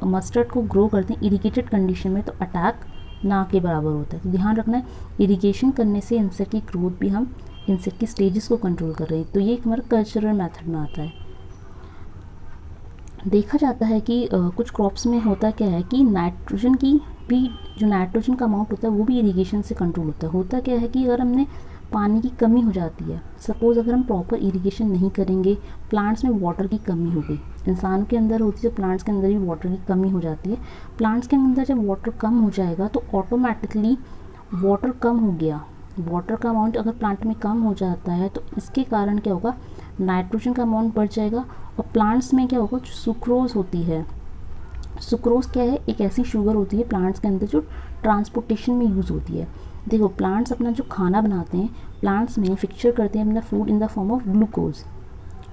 मस्टर्ड को ग्रो करते हैं इरिगेटेड कंडीशन में तो अटैक ना के बराबर होता है। तो ध्यान रखना है, इरिगेशन करने से इंसेक्ट की ग्रोथ भी हम इंसेक्ट की स्टेजेस को कंट्रोल कर रहे हैं। तो ये हमारा कल्चरल मेथड में आता है। देखा जाता है कि कुछ क्रॉप्स में होता क्या है कि नाइट्रोजन की भी, जो नाइट्रोजन का अमाउंट होता है वो भी इरिगेशन से कंट्रोल होता है। होता क्या है कि अगर हमने पानी की कमी हो जाती है, सपोज़ अगर हम प्रॉपर इरिगेशन नहीं करेंगे, प्लांट्स में वाटर की कमी हो गई, इंसान के अंदर होती है तो प्लांट्स के अंदर भी वाटर की कमी हो जाती है। प्लांट्स के अंदर जब वाटर कम हो जाएगा तो ऑटोमेटिकली वाटर कम हो गया, वाटर का अमाउंट अगर प्लांट में कम हो जाता है तो इसके कारण क्या होगा, नाइट्रोजन का अमाउंट बढ़ जाएगा। और प्लांट्स में क्या होगा, जो सुक्रोज होती है, सुक्रोज क्या है, एक ऐसी शुगर होती है प्लांट्स के अंदर जो ट्रांसपोर्टेशन में यूज़ होती है। देखो प्लांट्स अपना जो खाना बनाते हैं, प्लांट्स मैन्युफैक्चर करते हैं अपना food in the form of glucose,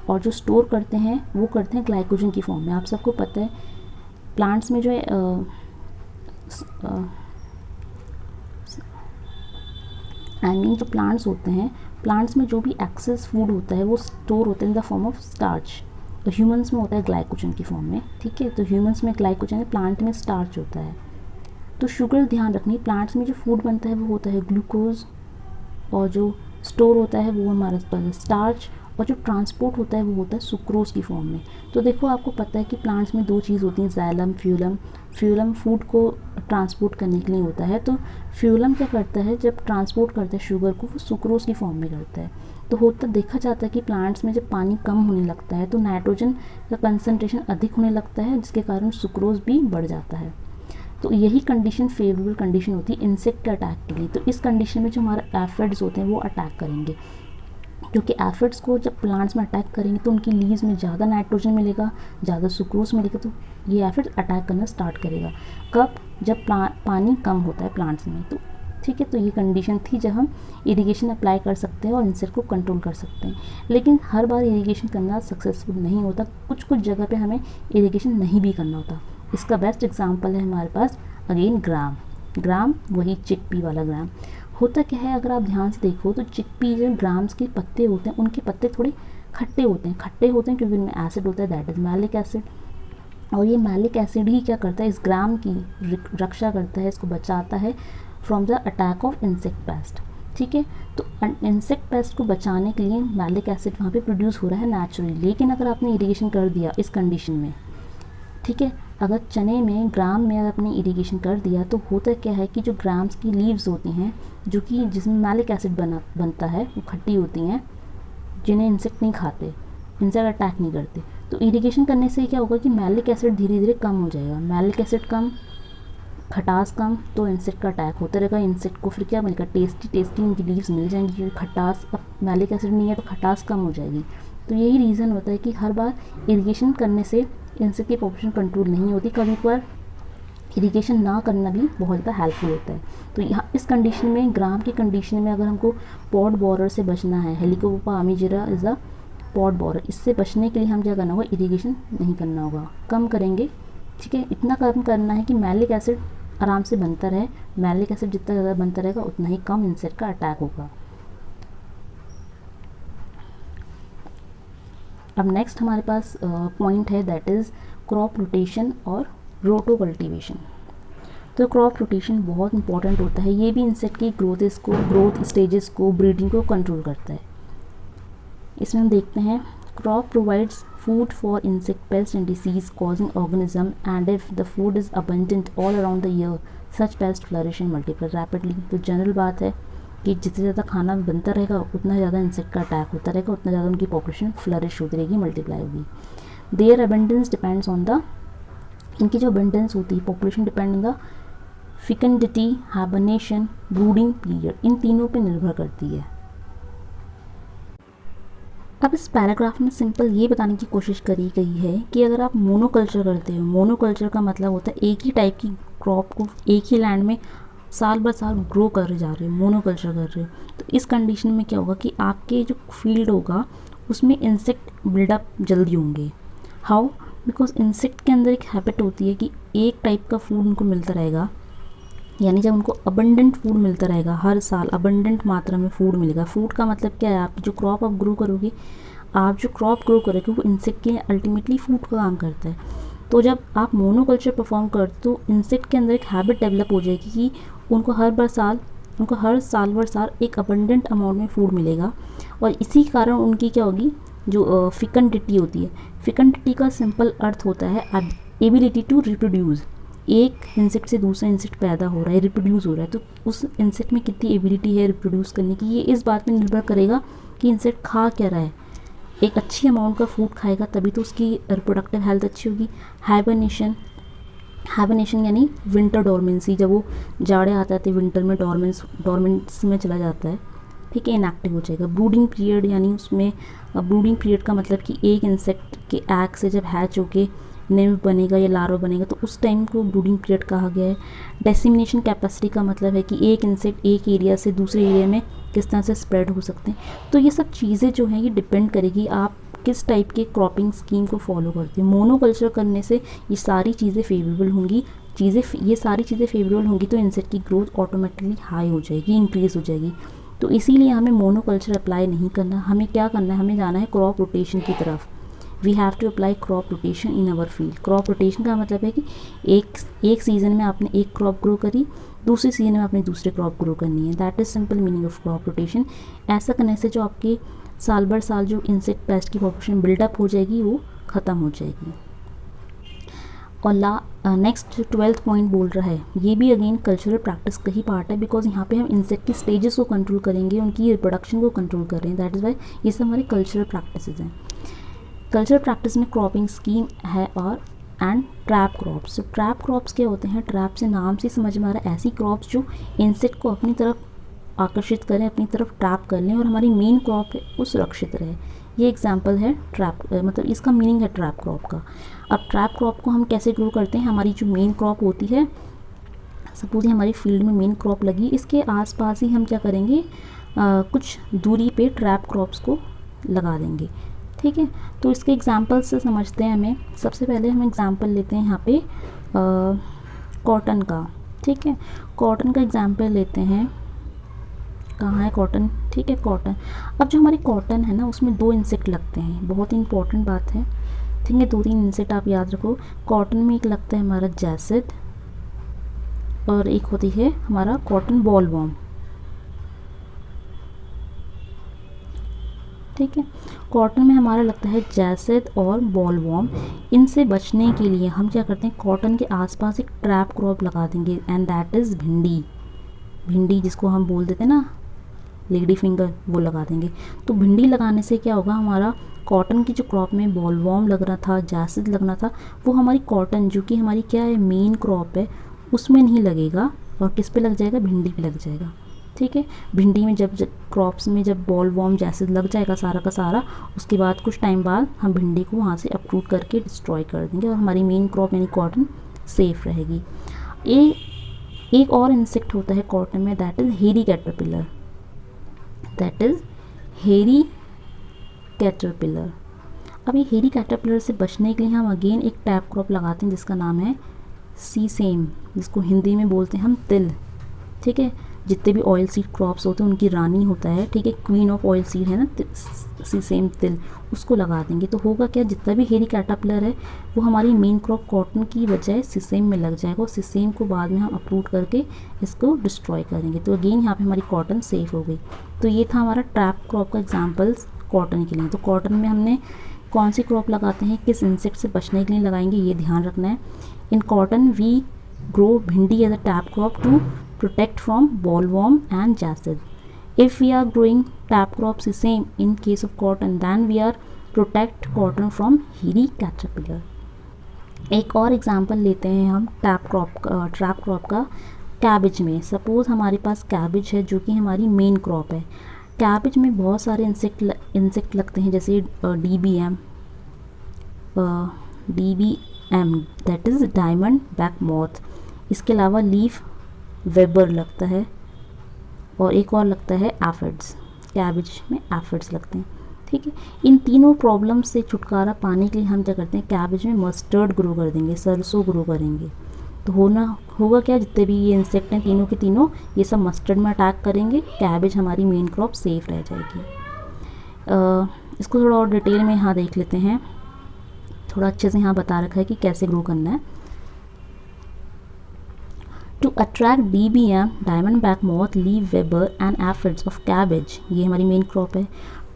और जो स्टोर करते हैं वो करते हैं ग्लाइकोजन की फॉर्म में। आप सबको पता है प्लांट्स में जो है जो प्लांट्स होते हैं, प्लांट्स में जो भी एक्सेस फूड होता है वो स्टोर होता है in the form of starch. तो ह्यूमंस में होता है ग्लाइकोजन की फॉर्म में। ठीक है, तो ह्यूमंस में ग्लाइकोजन है, प्लांट में स्टार्च होता है। तो शुगर ध्यान रखनी, प्लांट्स में जो फूड बनता है वो होता है ग्लूकोज, और जो स्टोर होता है वो हमारे पास स्टार्च, और जो ट्रांसपोर्ट होता है वो होता है सुक्रोज की फॉर्म में। तो देखो आपको पता है कि प्लांट्स में दो चीज़ होती हैं, जाइलम, फ्यूलम। फ्यूलम फूड को ट्रांसपोर्ट करने के लिए होता है, तो फ्यूलम क्या करता है, जब ट्रांसपोर्ट करता है शुगर को वो सुक्रोज की फॉर्म में करता है। तो होता देखा जाता है कि प्लांट्स में जब पानी कम होने लगता है तो नाइट्रोजन का कंसनट्रेशन अधिक होने लगता है, जिसके कारण सुक्रोज भी बढ़ जाता है। तो यही कंडीशन फेवरेबल कंडीशन होती है इंसेक्ट के अटैक के लिए। तो इस कंडीशन में जो हमारे एफिड्स होते हैं वो अटैक करेंगे, क्योंकि एफिड्स को जब प्लांट्स में अटैक करेंगे तो उनकी लीव्स में ज़्यादा नाइट्रोजन मिलेगा, ज़्यादा सुक्रोज मिलेगा, तो ये एफिड अटैक करना स्टार्ट करेगा। कब, जब पानी कम होता है प्लांट्स में। तो ठीक है, तो ये कंडीशन थी जब हम इरिगेशन अप्लाई कर सकते हैं और इंसेक्ट को कंट्रोल कर सकते हैं। लेकिन हर बार इरिगेशन करना सक्सेसफुल नहीं होता, कुछ कुछ जगह पे हमें इरिगेशन नहीं भी करना होता। इसका बेस्ट एग्जांपल है हमारे पास अगेन ग्राम, वही चिकपी वाला ग्राम। होता क्या है, अगर आप ध्यान से देखो तो चिकपी जो ग्राम्स के पत्ते होते हैं उनके पत्ते थोड़े खट्टे होते हैं क्योंकि उनमें एसिड होता है, दैट इज़ मैलिक एसिड। और ये मैलिक एसिड ही क्या करता है, इस ग्राम की रक्षा करता है, इसको बचाता है from the attack of insect pest. ठीक है, तो इंसेक्ट पेस्ट को बचाने के लिए मैलिक एसिड वहाँ पे प्रोड्यूस हो रहा है नेचुरली। लेकिन अगर आपने इरिगेशन कर दिया इस कंडीशन में, ठीक है, अगर चने में, ग्राम में अगर आपने इरिगेशन कर दिया तो होता क्या है कि जो ग्राम्स की लीव्स होती हैं, जो कि जिसमें मैलिक एसिड बनता है, वो खट्टी होती हैं, जिन्हें इंसेक्ट नहीं खाते, इंसेक्ट अटैक नहीं करते। तो इरिगेशन करने से क्या होगा कि मैलिक एसिड धीरे धीरे कम हो जाएगा। मैलिक एसिड कम खटास कम तो इंसेक्ट का अटैक होता रहेगा, इंसेक्ट को फिर क्या मिलेगा, टेस्टी टेस्टी इनकी लीव्स मिल जाएंगी, क्योंकि खटास, अब मैलिक एसिड नहीं है तो खटास कम हो जाएगी। तो यही रीज़न होता है कि हर बार इरिगेशन करने से इंसेक्ट की पॉपुलेशन कंट्रोल नहीं होती, कभी कभार इरिगेशन ना करना भी बहुत ज़्यादा हेल्पफुल होता है। तो यहाँ इस कंडीशन में, ग्राम की कंडीशन में, अगर हमको पॉड बोरर से बचना है, Helicoverpa armigera is a pod borer, इससे बचने के लिए हम क्या करना होगा, इरिगेशन नहीं करना होगा, कम करेंगे। ठीक है, इतना कम करना है कि मैलिक एसिड आराम से बनता रहे, मैलिक एसिड जितना ज़्यादा बनता रहेगा उतना ही कम इंसेक्ट का अटैक होगा। अब नेक्स्ट हमारे पास पॉइंट है, दैट इज़ क्रॉप रोटेशन और रोटो कल्टीवेशन। तो क्रॉप रोटेशन बहुत इंपॉर्टेंट होता है, ये भी इंसेक्ट की ग्रोथ स्टेजेस को, ब्रीडिंग को कंट्रोल करता है। इसमें हम देखते हैं, crop provides food for insect pests and disease causing organism, and if the food is abundant all around the year such pests flourish and multiply rapidly। तो जनरल बात है कि जितना ज़्यादा खाना बनता रहेगा उतना ज़्यादा इंसेक्ट का अटैक होता रहेगा, उतना ज़्यादा उनकी पॉपुलेशन फ्लरिश होती रहेगी, मल्टीप्लाई होगी। Their abundance depends on the, इनकी जो अबंडेंस होती है population depend on the fecundity, hibernation, brooding period, इन तीनों पे निर्भर करती है। अब इस पैराग्राफ में सिंपल ये बताने की कोशिश करी गई है कि अगर आप मोनोकल्चर करते हो, मोनोकल्चर का मतलब होता है एक ही टाइप की क्रॉप को एक ही लैंड में साल भर साल ग्रो कर जा रहे हो, मोनोकल्चर कर रहे हो, तो इस कंडीशन में क्या होगा कि आपके जो फील्ड होगा उसमें इंसेक्ट बिल्डअप जल्दी होंगे। हाउ, बिकॉज इंसेक्ट के अंदर एक हैबिट होती है कि एक टाइप का फूड उनको मिलता रहेगा, यानी जब उनको अबंडेंट फूड मिलता रहेगा, हर साल अबंडेंट मात्रा में फूड मिलेगा। फूड का मतलब क्या है, आप जो क्रॉप आप ग्रो करोगे, वो इंसेक्ट के अल्टीमेटली फूड का काम करता है। तो जब आप मोनोकल्चर परफॉर्म करते तो इंसेक्ट के अंदर एक हैबिट डेवलप हो जाएगी कि उनको हर साल भर साल एक अबंडेंट अमाउंट में फूड मिलेगा, और इसी कारण उनकी क्या होगी, जो फिकेंडिटी होती है, फिकेंडिटी का सिंपल अर्थ होता है एबिलिटी टू रिप्रोड्यूस। एक इंसेक्ट से दूसरा इंसेक्ट पैदा हो रहा है, रिप्रोड्यूस हो रहा है, तो उस इंसेक्ट में कितनी एबिलिटी है रिप्रोड्यूस करने की, ये इस बात पर निर्भर करेगा कि इंसेक्ट खा क्या रहा है। एक अच्छी अमाउंट का फूड खाएगा तभी तो उसकी रिप्रोडक्टिव हेल्थ अच्छी होगी। हाइबरनेशन यानी विंटर डोरमेंसी, जब वो जाड़े आता है तो विंटर में डोरमेंस में चला जाता है, ठीक है, इनएक्टिव हो जाएगा। ब्रूडिंग पीरियड, यानी उसमें ब्रूडिंग पीरियड का मतलब कि एक इंसेक्ट के एग से जब हैच होके निम्फ बनेगा या लार्वा बनेगा तो उस टाइम को ब्रूडिंग पीरियड कहा गया है। डेसिमिनेशन कैपेसिटी का मतलब है कि एक इंसेक्ट एक एरिया से दूसरे एरिया में किस तरह से स्प्रेड हो सकते हैं। तो ये सब चीज़ें जो हैं ये डिपेंड करेगी आप किस टाइप के क्रॉपिंग स्कीम को फॉलो करते हैं। मोनोकल्चर करने से ये सारी चीज़ें फेवरेबल होंगी, तो इंसेक्ट की ग्रोथ ऑटोमेटिकली हाई हो जाएगी, इंक्रीज़ हो जाएगी। तो इसीलिए हमें मोनोकल्चर अप्लाई नहीं करना, हमें क्या करना है, हमें जाना है क्रॉप रोटेशन की तरफ। We have to apply crop rotation in our field. Crop rotation का मतलब है कि एक सीज़न में आपने एक क्रॉप ग्रो करी, दूसरे सीजन में आपने दूसरे क्रॉप ग्रो करनी है। That is simple meaning of crop rotation. ऐसा करने से जो आपकी साल भर साल जो इंसेक्ट पेस्ट की पॉपुलेशन बिल्डअप हो जाएगी वो ख़त्म हो जाएगी। और नेक्स्ट 12th पॉइंट बोल रहा है, ये भी अगेन कल्चरल प्रैक्टिस का ही पार्ट है, बिकॉज यहाँ पे हम इंसेक्ट की स्टेजेस को कंट्रोल करेंगे, उनकी रिप्रोडक्शन को कंट्रोल कर रहे हैं। दैट इज़ वाई ये सब हमारे कल्चरल प्रैक्टिसेस हैं। कल्चरल प्रैक्टिस में क्रॉपिंग स्कीम है और एंड ट्रैप क्रॉप्स। तो ट्रैप क्रॉप्स क्या होते हैं, ट्रैप से नाम से समझ में आ रहा है ऐसी क्रॉप्स जो इंसेक्ट को अपनी तरफ आकर्षित करें, अपनी तरफ ट्रैप कर लें और हमारी मेन क्रॉप है वो सुरक्षित रहे। ये एग्जांपल है ट्रैप, मतलब इसका मीनिंग है ट्रैप क्रॉप का। अब ट्रैप क्रॉप को हम कैसे ग्रो करते हैं, हमारी जो मेन क्रॉप होती है, सपोज हमारी फील्ड में मेन क्रॉप लगी, इसके आसपास ही हम क्या करेंगे, कुछ दूरी पे ट्रैप क्रॉप्स को लगा देंगे। ठीक है, तो इसके एग्जांपल से समझते हैं हमें। सबसे पहले हम एग्जांपल लेते हैं यहाँ पे कॉटन का। ठीक है, कॉटन का एग्जांपल लेते हैं। कहाँ है कॉटन, ठीक है कॉटन। अब जो हमारी कॉटन है ना उसमें 2 इंसेक्ट लगते हैं, बहुत इंपॉर्टेंट बात है। ठीक है, 2-3 इंसेक्ट आप याद रखो। कॉटन में एक लगता है हमारा जैसिड और एक होती है हमारा कॉटन बॉलवॉर्म। ठीक है, कॉटन में हमारा लगता है जैसिड और बॉलवॉर्म। इनसे बचने के लिए हम क्या करते हैं, कॉटन के आसपास एक ट्रैप क्रॉप लगा देंगे एंड दैट इज़ भिंडी जिसको हम बोल देते हैं ना लेडी फिंगर, वो लगा देंगे। तो भिंडी लगाने से क्या होगा, हमारा कॉटन की जो क्रॉप में बॉलवॉर्म लग रहा था, जैसिड लगना था, वो हमारी कॉटन जो कि हमारी क्या है मेन क्रॉप है, उसमें नहीं लगेगा और किस पे लग जाएगा, भिंडी पे लग जाएगा। ठीक है, भिंडी में जब क्रॉप्स में जब बॉल वॉर्म जैसे लग जाएगा सारा का सारा, उसके बाद कुछ टाइम बाद हम भिंडी को वहाँ से अपरूट करके डिस्ट्रॉय कर देंगे और हमारी मेन क्रॉप यानी कॉटन सेफ रहेगी। एक और इंसेक्ट होता है कॉटन में, दैट इज़ हेरी कैटरपिलर, दैट इज़ हेरी कैटरपिलर। अब ये हेरी कैटरपिलर से बचने के लिए हम अगेन एक टैप क्रॉप लगाते हैं जिसका नाम है सीसेम, जिसको हिंदी में बोलते हैं हम तिल। ठीक है, जितने भी ऑयल सीड क्रॉप्स होते हैं उनकी रानी होता है, ठीक है, क्वीन ऑफ ऑयल सीड है ना सीसेम तिल, उसको लगा देंगे। तो होगा क्या, जितना भी हेरी कैटरपिलर है वो हमारी मेन क्रॉप कॉटन की बजाय सीसेम में लग जाएगा और सीसेम को बाद में हम अपरूट करके इसको डिस्ट्रॉय करेंगे। तो अगेन यहाँ पे हमारी कॉटन सेफ हो गई। तो ये था हमारा ट्रैप क्रॉप का एग्जाम्पल्स कॉटन के लिए। तो कॉटन में हमने कौन सी क्रॉप लगाते हैं, किस इंसेक्ट से बचने के लिए लगाएंगे, ये ध्यान रखना है। In cotton we grow bhindi as a trap crop to protect from bollworm and jacid. If we are growing tap crop sesame in case of cotton, then we are protect cotton from hairy caterpillar. एक और example लेते हैं हम trap crop का cabbage में। Suppose हमारे पास cabbage है जो कि हमारी मेन क्रॉप है। कैबेज में बहुत सारे इंसेक्ट लगते हैं, जैसे DBM that is diamond back moth. इसके अलावा लीफ वेबर लगता है और एक और लगता है एफिड्स। कैबेज में एफिड्स लगते हैं। ठीक है, इन तीनों प्रॉब्लम से छुटकारा पाने के लिए हम क्या करते हैं, कैबेज में मस्टर्ड ग्रो कर देंगे, सरसों ग्रो करेंगे। तो होगा क्या, जितने भी ये इंसेक्ट हैं तीनों के तीनों ये सब मस्टर्ड में अटैक करेंगे, कैबेज हमारी मेन क्रॉप सेफ रह जाएगी। इसको थोड़ा और डिटेल में यहाँ देख लेते हैं। थोड़ा अच्छे से यहाँ बता रखा है कि कैसे ग्रो करना है। To attract DBM, diamond back moth, leaf weber and aphids of cabbage, ये हमारी मेन क्रॉप है।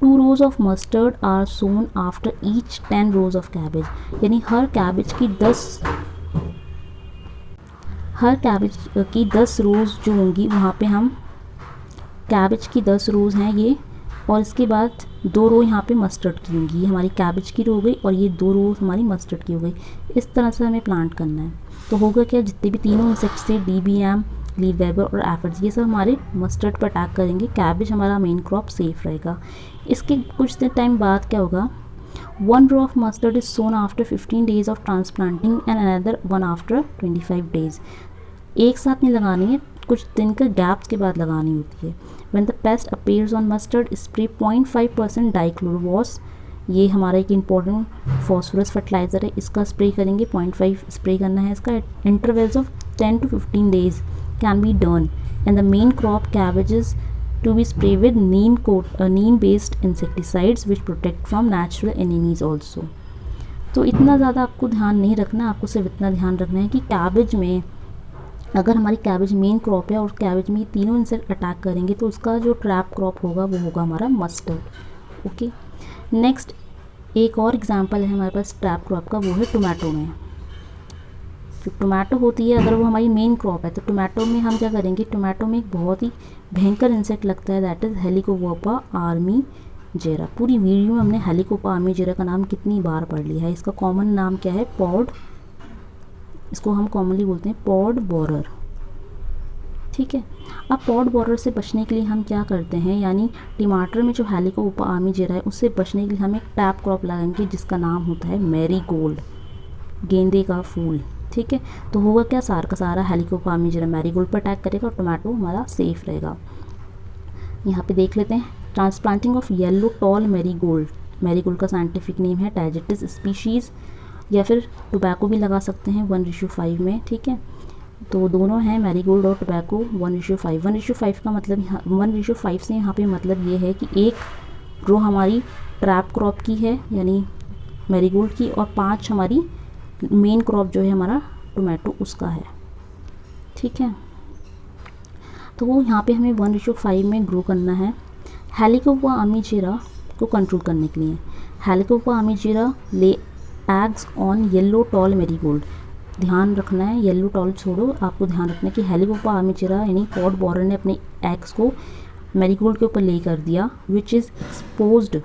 2 rows of mustard are sown after each 10 rows of cabbage, यानी हर कैबेज की 10 रोज़ जो होंगी वहाँ पे हम कैबेज की 10 रोज़ हैं ये, और इसके बाद 2 रो यहाँ पे मस्टर्ड की होंगी। ये हमारी कैबेज की रो हो गई और ये 2 रोज़ हमारी मस्टर्ड की हो गई। इस तरह से हमें प्लांट करना है। तो होगा क्या, जितने भी तीनों इंसेक्ट्स थे DBM, लीफ वेबर और एफिड्स, ये सब हमारे मस्टर्ड पर अटैक करेंगे। कैबेज हमारा मेन क्रॉप सेफ रहेगा। इसके कुछ टाइम बाद क्या होगा, 1 row of mustard is sown after 15 days of transplanting and another one after 25 days. एक साथ नहीं लगानी है, कुछ दिन का गैप्स के बाद लगानी होती है। When the pest appears on mustard, spray 0.5% डाइक्लोरोवॉस, ये हमारा एक इम्पॉर्टेंट फॉस्फोरस फर्टिलाइज़र है, इसका स्प्रे करेंगे। 0.5 स्प्रे करना है इसका। Intervals of 10 to 15 days can be done and the main crop cabbages to be spray with neem based insecticides which protect from natural enemies also. तो इतना ज़्यादा आपको ध्यान नहीं रखना, आपको सिर्फ इतना ध्यान रखना है कि कैबेज में अगर हमारी कैबेज मेन क्रॉप है और कैबेज में ये तीनों इंसेक्ट अटैक करेंगे तो उसका जो ट्रैप क्रॉप होगा वो होगा हमारा मस्टर्ड। ओके, नेक्स्ट एक और एग्जांपल है हमारे पास ट्रैप क्रॉप का, वो है टोमेटो में। जो टोमेटो होती है अगर वो हमारी मेन क्रॉप है तो टोमेटो में हम क्या करेंगे, टोमेटो में एक बहुत ही भयंकर इंसेक्ट लगता है, दैट इज़ हेलिकोवर्पा आर्मीजेरा। पूरी वीडियो में हमने हेलिकोवर्पा आर्मीजेरा का नाम कितनी बार पढ़ लिया है। इसका कॉमन नाम क्या है, पॉड, इसको हम कॉमनली बोलते हैं पॉड बोरर। ठीक है, अब पॉड बोरर से बचने के लिए हम क्या करते हैं, यानी टमाटर में जो हेलिकोवर्पा आर्मीजेरा है उससे बचने के लिए हम एक टैप क्रॉप लगाएंगे जिसका नाम होता है मैरीगोल्ड, गेंदे का फूल। ठीक है, तो होगा क्या, सारा का सारा हेलिकोवर्पा आर्मीजेरा मैरीगोल्ड पर अटैक करेगा और टमाटो हमारा सेफ रहेगा। यहाँ पे देख लेते हैं, transplanting of yellow tall marigold, marigold का साइंटिफिक नेम है टैजेटिस स्पीशीज़, या फिर टोबैको भी लगा सकते हैं 1:5 में। ठीक है, तो दोनों हैं मैरीगोल्ड और टोबैको 1:5। 1:5 का मतलब 1:5 से यहाँ पे मतलब ये है कि एक रो हमारी ट्रैप क्रॉप की है यानी मैरीगोल्ड की, और 5 हमारी मेन क्रॉप जो है हमारा टोमेटो उसका है। ठीक है, तो वो यहाँ पे हमें 1:5 में ग्रो करना है। हेलिकोवर्पा आर्मीजेरा को कंट्रोल करने के लिए helicoverpa armigera lay eggs on yellow tall marigold. ध्यान रखना है, येलो टॉल छोड़ो, आपको ध्यान रखना है कि हेलिकोवर्पा आर्मीजेरा यानी पॉड बोरर ने अपने एग्स को मैरीगोल्ड के ऊपर ले कर दिया, which is exposed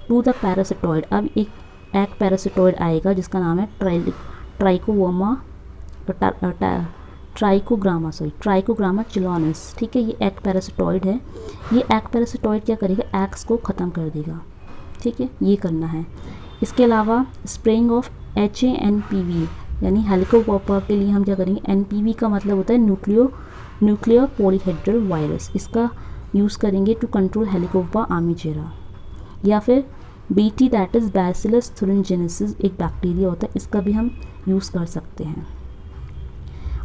to the parasitoid. अब एक पैरासिटॉइड आएगा जिसका नाम है ट्राइकोवर्मा ट्राइकोग्रामा चिलोनिस, ठीक है, ये एग पैरासिटॉइड है। ये एग पैरासिटॉइड क्या करेगा, एग्स को ख़त्म कर देगा, ठीक है, ये करना है। इसके अलावा स्प्रेइंग ऑफ HANPV यानी हेलिकोबाक्टर के लिए हम क्या करेंगे, NPV का मतलब होता है न्यूक्लियर पॉलीहेड्रल वायरस, इसका यूज़ करेंगे टू कंट्रोल हेलिकोबा आर्मीचेरा। या फिर BT that is bacillus thuringiensis, एक बैक्टीरिया होता है, इसका भी हम यूज़ कर सकते हैं।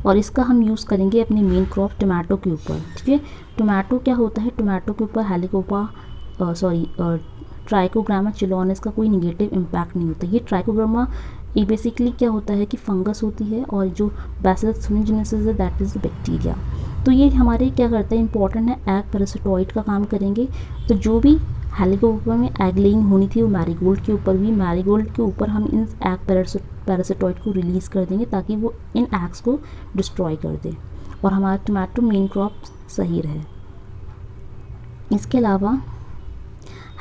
और इसका हम यूज़ करेंगे अपनी मेन क्रॉप टोमेटो के ऊपर, ठीक है। टोमेटो क्या होता है, टोमेटो के ऊपर ट्राइकोग्रामा चिलोनिस का कोई निगेटिव इम्पैक्ट नहीं होता। ये ट्राइकोग्रामा ये बेसिकली क्या होता है कि फंगस होती है, और जो बैसिलस थुरिनजेनेसिस है दैट इज़ बैक्टीरिया। तो ये हमारे क्या करता है, इंपॉर्टेंट है, एग पैरासिटॉइड का काम करेंगे। तो जो भी हेलिकोबाक्टर में एग लेइंग होनी थी वो मैरीगोल्ड के ऊपर हुई, मैरीगोल्ड के ऊपर हम इन एग पैरासिटॉइड को रिलीज़ कर देंगे ताकि वो इन एग्स को डिस्ट्रॉय कर दे और हमारा टोमेटो मेन क्रॉप सही रहे। इसके अलावा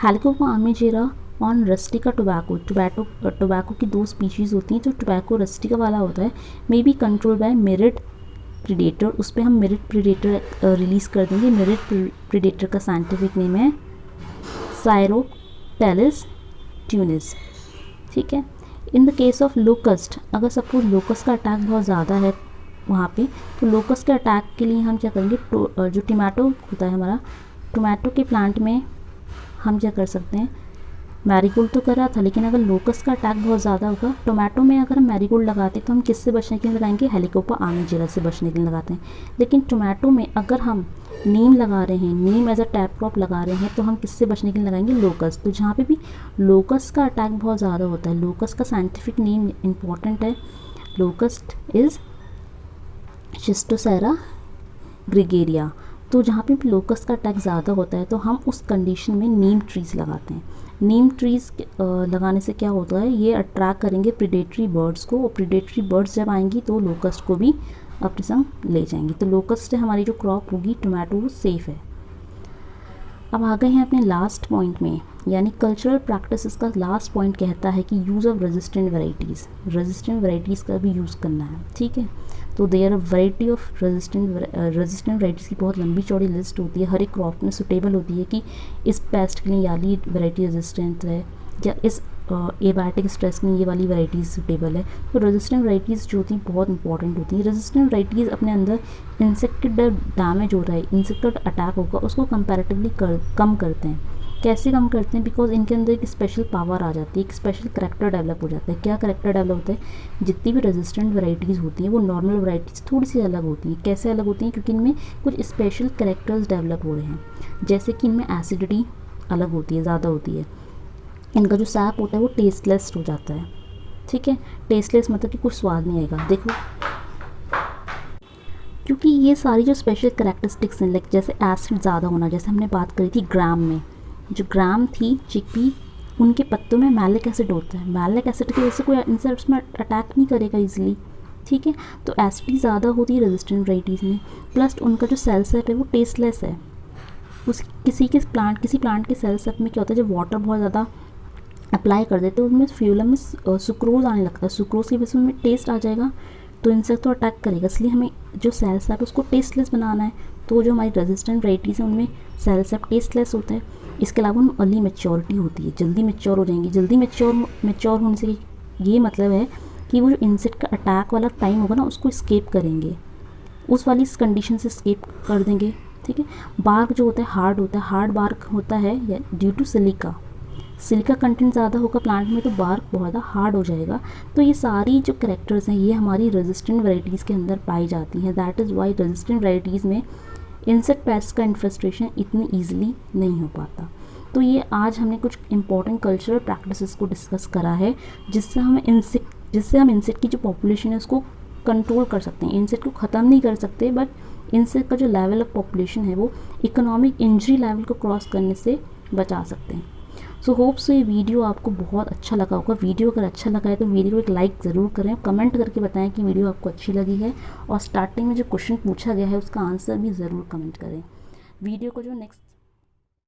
हेलिकोबा आर्मीचेरा ऑन रस्टिका टोबैको की 2 स्पीशीज़ होती हैं। जो टोबैको रस्टिका वाला होता है may be control by merit predator, उस पर हम मेरिट प्रीडेटर रिलीज़ कर देंगे। मेरिट प्रीडेटर का साइंटिफिक नेम है साइरोप्टेलिस ट्यूनिस, ठीक है। In the case of locust, अगर सपोज लोकस्ट का अटैक बहुत ज़्यादा है वहाँ पे, तो लोकस्ट के अटैक के लिए हम क्या करेंगे, जो टोमेटो होता है हमारा, टोमेटो के प्लांट में हम क्या कर सकते हैं, मैरीगोल्ड तो कर रहा था, लेकिन अगर लोकस्ट का अटैक बहुत ज़्यादा होगा टोमेटो में, अगर हम मैरीगोल्ड लगाते तो हम किससे बचने के लिए लगाएंगे, हेलिकोबा आर्मीचेरा से बचने के लिए लगाते हैं। लेकिन टोमेटो में अगर हम नीम लगा रहे हैं, नीम एज अ टैप क्रॉप लगा रहे हैं, तो हम किससे बचने के लिए लगाएंगे, लोकस्ट। तो जहाँ पे भी लोकस्ट का अटैक बहुत ज़्यादा होता है, लोकस्ट का साइंटिफिक नेम इंपॉर्टेंट है, लोकस्ट इज़ शिस्टोसेरा ग्रेगेरिया। तो जहाँ पे लोकस्ट का अटैक ज़्यादा होता है तो हम उस कंडीशन में नीम ट्रीज़ लगाते हैं। नीम ट्रीज़ लगाने से क्या होता है, ये अट्रैक्ट करेंगे प्रीडेटरी बर्ड्स को, और प्रीडेटरी बर्ड्स जब आएंगी तो लोकस्ट को भी अपने संग ले जाएंगी। तो लोकस्ट से हमारी जो क्रॉप होगी टोमेटो वो सेफ़ है। अब आ गए हैं अपने लास्ट पॉइंट में, यानी कल्चरल प्रैक्टिसेस का लास्ट पॉइंट कहता है कि यूज़ ऑफ रेजिस्टेंट वैराइटीज़ का भी यूज़ करना है, ठीक है। तो there variety of resistant varieties की बहुत लंबी चौड़ी लिस्ट होती है, हर एक क्रॉप में सुटेबल होती है कि इस पेस्ट के लिए ये वाली वैरायटी रेजिस्टेंट है या इस एबायोटिक स्ट्रेस में ये वाली वैराइटीज़ सुटेबल है। तो रेजिस्टेंट वैराइटीज़ जो होती हैं बहुत इंपॉर्टेंट होती हैं। रेजिस्टेंट वैराइटीज़ अपने अंदर इंसेक्ट डैमेज हो रहा है, इंसेक्ट अटैक होगा उसको कंपैरेटिवली कम करते हैं। कैसे कम करते हैं, बिकॉज इनके अंदर एक स्पेशल पावर आ जाती है, एक स्पेशल करेक्टर डेवलप हो जाता है। क्या करेक्टर डेवलप होता है, जितनी भी रेजिस्टेंट वैराइटीज़ होती हैं वो नॉर्मल वैराइटीज़ थोड़ी सी अलग होती हैं। कैसे अलग होती हैं, क्योंकि इनमें कुछ स्पेशल करेक्टर्स डेवलप हो रहे हैं। जैसे कि इनमें एसिडिटी अलग होती है, ज़्यादा होती है, इनका जो सैप होता है वो टेस्टलेस हो जाता है, ठीक है। टेस्टलेस मतलब कि कुछ स्वाद नहीं आएगा। देखो, क्योंकि ये सारी जो स्पेशल करेक्टरिस्टिक्स हैं, लाइक जैसे एसिड ज़्यादा होना, जैसे हमने बात करी थी ग्राम में, जो ग्राम थी चिकपी, उनके पत्तों में मैलिक एसिड होता है। मैलिक एसिड की वजह से कोई इंसेक्ट उसमें अटैक नहीं करेगा ईजिली, ठीक है। तो एसिडिटी ज़्यादा होती है रेजिस्टेंट वैराइटीज़ में, प्लस उनका जो सेल सेप है वो टेस्टलेस है। किसी प्लांट के सेल सेप में क्या होता है, जब वाटर बहुत ज़्यादा अप्लाई कर देते हैं उनमें फ्यूलम में सुक्रोज आने लगता है, सुक्रोज की वजह से उनमें टेस्ट आ जाएगा, तो इंसेक्ट तो अटैक करेगा। इसलिए हमें जो सेल सेप है उसको टेस्टलेस बनाना है। तो जो हमारी रेजिस्टेंट वैराइटीज़ हैं उनमें सेल सेप टेस्टलेस होता है। इसके अलावा उनमें अर्ली मैच्योरिटी होती है, जल्दी मैच्योर हो जाएंगी। जल्दी मैच्योर होने से ये मतलब है कि वो जो इंसेक्ट का अटैक वाला टाइम होगा ना उसको स्केप करेंगे, उस वाली कंडीशन से स्केप कर देंगे, ठीक है। बार्क जो होता है हार्ड होता है, हार्ड बार्क होता है ड्यू टू सिलिका कंटेंट ज़्यादा होगा प्लांट में, तो बार्क बहुत ज़्यादा हार्ड हो जाएगा। तो ये सारी जो कैरेक्टर्स हैं ये हमारी रेजिस्टेंट वैराइटीज़ के अंदर पाई जाती हैं। That is Y resistant varieties में इंसेक्ट पेस्ट का इन्फेस्टेशन इतनी ईजिली नहीं हो पाता। तो ये आज हमने कुछ इंपॉर्टेंट कल्चरल प्रैक्टिसेस को डिस्कस करा है, जिससे हम इंसेक्ट की जो पॉपुलेशन है उसको कंट्रोल कर सकते हैं। इंसेक्ट को ख़त्म नहीं कर सकते, बट इंसेक्ट का जो लेवल ऑफ पॉपुलेशन है वो इकोनॉमिक इंजरी लेवल को क्रॉस करने से बचा सकते हैं। सो होप सो ये वीडियो आपको बहुत अच्छा लगा होगा। वीडियो अगर अच्छा लगा है तो वीडियो को एक लाइक ज़रूर करें, कमेंट करके बताएं कि वीडियो आपको अच्छी लगी है, और स्टार्टिंग में जो क्वेश्चन पूछा गया है उसका आंसर भी ज़रूर कमेंट करें। वीडियो को जो नेक्स्ट